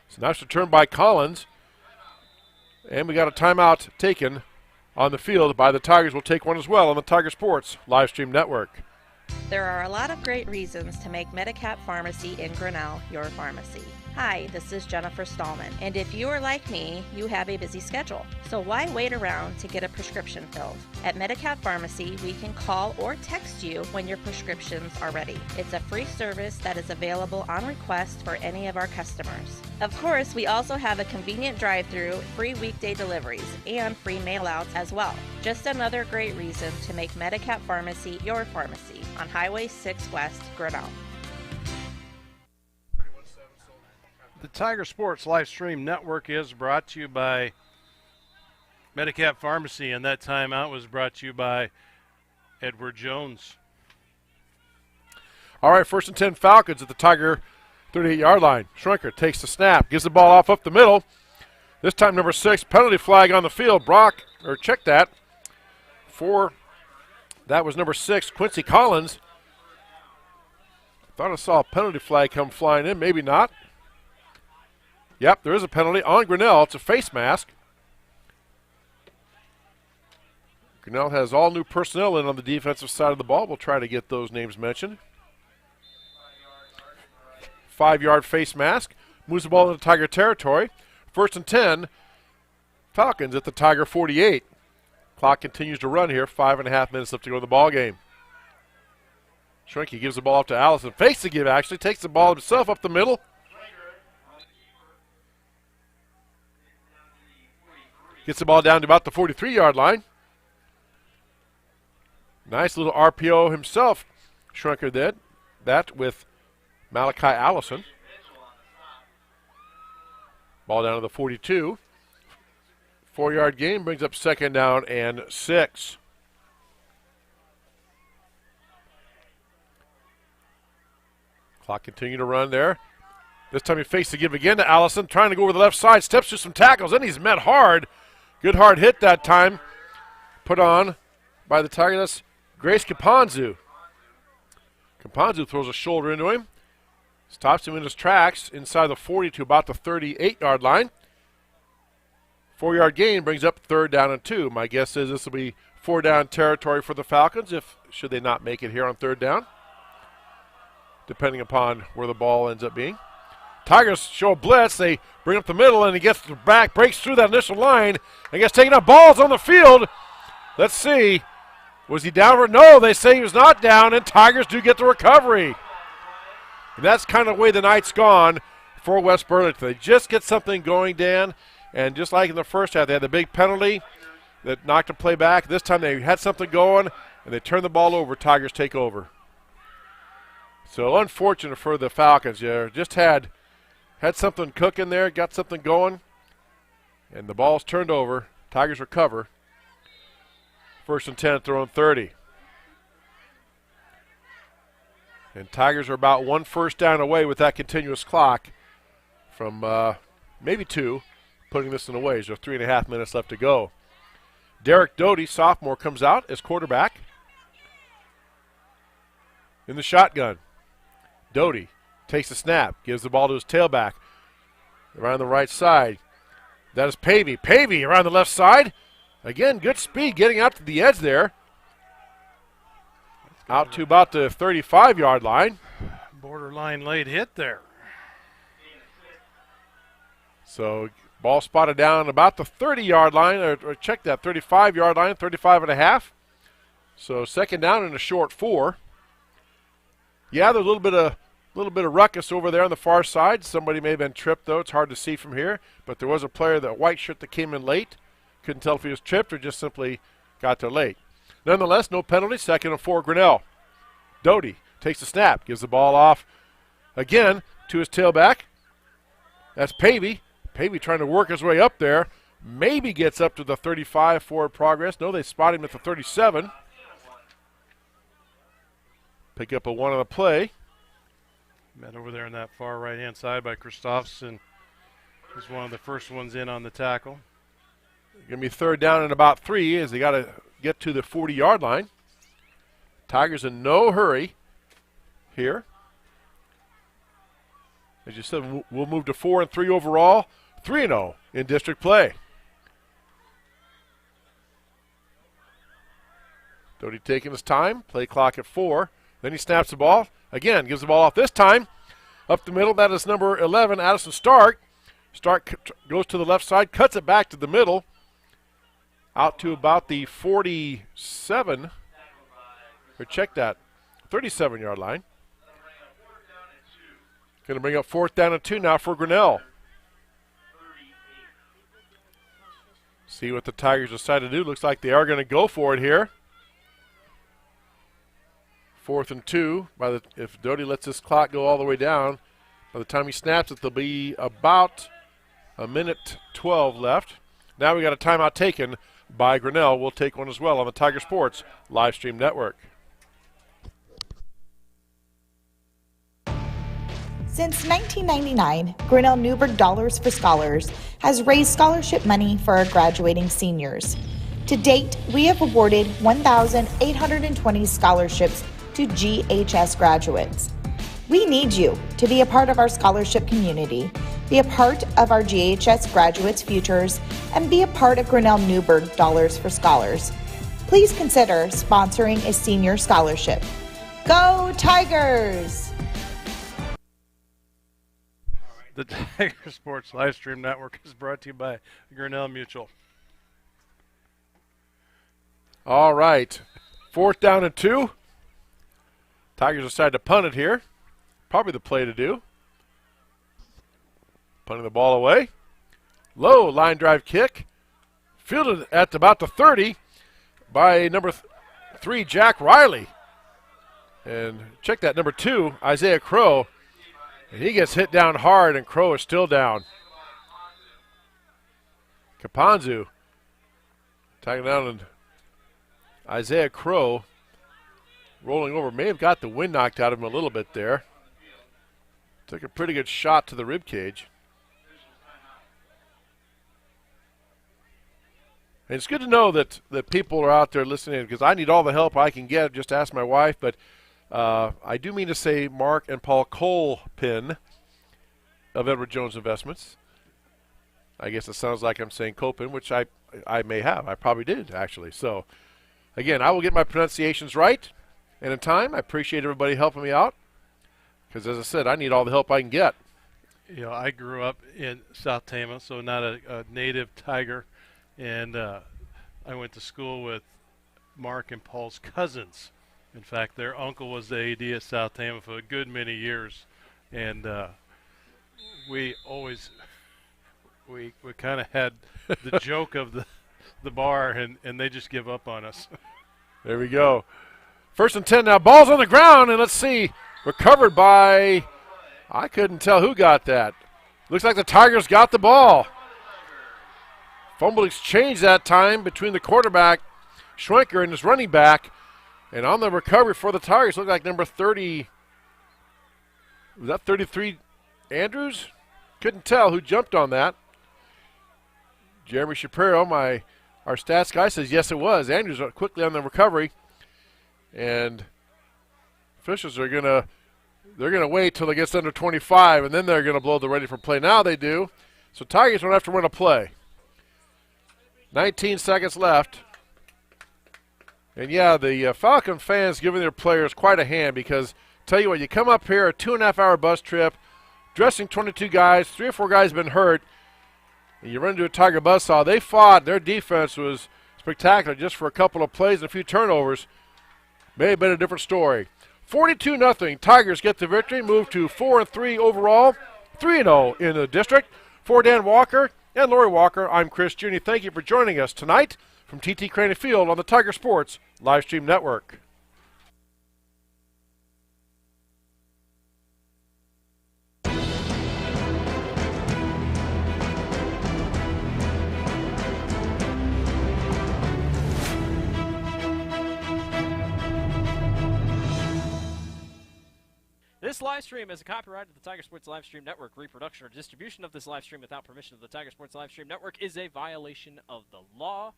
Speaker 12: So nice return by Collins. And we got a timeout taken on the field by the Tigers. We'll take one as well on the Tiger Sports live stream network.
Speaker 9: There are a lot of great reasons to make Medicap Pharmacy in Grinnell your pharmacy. Hi, this is Jennifer Stallman, and if you are like me, you have a busy schedule. So why wait around to get a prescription filled? At Medicap Pharmacy, we can call or text you when your prescriptions are ready. It's a free service that is available on request for any of our customers. Of course, we also have a convenient drive-through, free weekday deliveries, and free mail-outs as well. Just another great reason to make Medicap Pharmacy your pharmacy on Highway 6 West, Grinnell.
Speaker 1: The Tiger Sports live stream network is brought to you by Medicap Pharmacy, and that timeout was brought to you by Edward Jones.
Speaker 12: All right, 1st and 10 Falcons at the Tiger 38-yard line. Schrenker takes the snap, gives the ball off up the middle. This time number 6, penalty flag on the field. Check that. That was number 6, Quincy Collins. Thought I saw a penalty flag come flying in, maybe not. Yep, there is a penalty on Grinnell. It's a face mask. Grinnell has all new personnel in on the defensive side of the ball. We'll try to get those names mentioned. 5-yard face mask. Moves the ball into Tiger territory. 1st and 10. Falcons at the Tiger 48. Clock continues to run here. 5.5 minutes left to go in the ball game. Schrenke gives the ball up to Allison. Fakes the give, actually. Takes the ball himself up the middle. Gets the ball down to about the 43-yard line. Nice little RPO himself. Schrenker did that with Malachi Allison. Ball down to the 42. 4-yard gain brings up 2nd down and 6. Clock continuing to run there. This time he fakes the give again to Allison, trying to go over the left side, steps through some tackles, and he's met hard. Good hard hit that time, put on by the Tiger. That's Grace Kapanzu. Kapanzu throws a shoulder into him, stops him in his tracks inside the 40 to about the 38-yard line. 4-yard gain brings up 3rd down and 2. My guess is this will be 4-down territory for the Falcons should they not make it here on 3rd down, depending upon where the ball ends up being. Tigers show a blitz. They bring up the middle, and he gets back, breaks through that initial line, and gets taken up. Balls on the field. Let's see. Was he down? No, they say he was not down, and Tigers do get the recovery. And that's kind of the way the night's gone for West Burlington. They just get something going, Dan, and just like in the first half, they had the big penalty that knocked the play back. This time they had something going, and they turn the ball over. Tigers take over. So unfortunate for the Falcons. Yeah, just had something cooking there, got something going, and the ball's turned over. Tigers recover. 1st and 10, throwing 30. And Tigers are about 1 first down away with that continuous clock from maybe 2, putting this in the way. There's 3.5 minutes left to go. Derek Doty, sophomore, comes out as quarterback in the shotgun. Doty takes the snap, gives the ball to his tailback around the right side. That is Pavey. Pavey around the left side. Again, good speed getting out to the edge there. Out to about the 35-yard line.
Speaker 1: Borderline late hit there.
Speaker 12: So ball spotted down about the 30-yard line, or check that, 35-yard line, 35.5. So 2nd down and a short 4. Yeah, there's a little little bit of ruckus over there on the far side. Somebody may have been tripped, though. It's hard to see from here. But there was a player, that white shirt, that came in late. Couldn't tell if he was tripped or just simply got there late. Nonetheless, no penalty. 2nd and 4, Grinnell. Doty takes the snap, gives the ball off again to his tailback. That's Pavey. Pavey trying to work his way up there. Maybe gets up to the 35 forward progress. No, they spot him at the 37. Pick up a 1 on the play.
Speaker 1: Met over there on that far right-hand side by Christopherson. He's one of the first ones in on the tackle.
Speaker 12: Going to be 3rd down and about 3 as they got to get to the 40-yard line. Tigers in no hurry here. As you said, we'll move to 4 and 3 overall. 3-0 in district play. Doty taking his time. Play clock at 4. Then he snaps the ball. Again, gives the ball off this time. Up the middle, that is number 11, Addison Stark. Stark goes to the left side, cuts it back to the middle. Out to about the 47, or check that, 37-yard line. Going to bring up 4th down and 2 now for Grinnell. See what the Tigers decide to do. Looks like they are going to go for it here. 4th and 2. If Doty lets this clock go all the way down, by the time he snaps it, there'll be about a minute 12 left. Now we got a timeout taken by Grinnell. We'll take one as well on the Tiger Sports live stream network.
Speaker 10: Since 1999, Grinnell Newburgh Dollars for Scholars has raised scholarship money for our graduating seniors. To date, we have awarded 1,820 scholarships to GHS graduates. We need you to be a part of our scholarship community, be a part of our GHS graduates' futures, and be a part of Grinnell Newburgh Dollars for Scholars. Please consider sponsoring a senior scholarship. Go Tigers!
Speaker 1: The Tiger Sports live stream network is brought to you by Grinnell Mutual.
Speaker 12: All right. 4th down and 2. Tigers decide to punt it here. Probably the play to do. Punting the ball away. Low line drive kick. Fielded at about the 30 by number 3, Jack Riley. And check that, number 2, Isaiah Crow. And he gets hit down hard, and Crow is still down. Kapanzu tagging down, and Isaiah Crow rolling over. May have got the wind knocked out of him a little bit there. Took a pretty good shot to the rib cage. And it's good to know that people are out there listening, because I need all the help I can get. Just ask my wife. But I do mean to say Mark and Paul Colpin of Edward Jones Investments. I guess it sounds like I'm saying Colpin, which I may have. I probably did, actually. So, again, I will get my pronunciations right and in time. I appreciate everybody helping me out, because, as I said, I need all the help I can get.
Speaker 1: You know, I grew up in South Tama, so not a native Tiger. And I went to school with Mark and Paul's cousins. In fact, their uncle was the AD at South Tama for a good many years. And we always, we kind of had the joke of the bar, and they just give up on us.
Speaker 12: There we go. 1st and 10 now. Ball's on the ground, and let's see. Recovered by, I couldn't tell who got that. Looks like the Tigers got the ball. Fumble exchange that time between the quarterback, Schwenker, and his running back. And on the recovery for the Tigers, looked like number 30, was that 33 Andrews? Couldn't tell who jumped on that. Jeremy Shapiro, our stats guy, says yes it was. Andrews quickly on the recovery. And officials are they're gonna wait till it gets under 25, and then they're gonna blow the ready for play. Now they do. So Tigers don't have to run a play. 19 seconds left. And yeah, the Falcon fans giving their players quite a hand, because tell you what, you come up here, a 2.5-hour bus trip, dressing 22 guys, 3 or 4 guys have been hurt, and you run into a Tiger buzzsaw. They fought. Their defense was spectacular just for a couple of plays and a few turnovers. May have been a different story. 42-0. Tigers get the victory, move to 4-3 overall, 3-0 in the district. For Dan Walker and Lori Walker, I'm Chris Juni. Thank you for joining us tonight from TT Crane Field on the Tiger Sports Livestream Network.
Speaker 14: This live stream is a copyright of the Tiger Sports Livestream Network. Reproduction or distribution of this live stream without permission of the Tiger Sports Livestream Network is a violation of the law.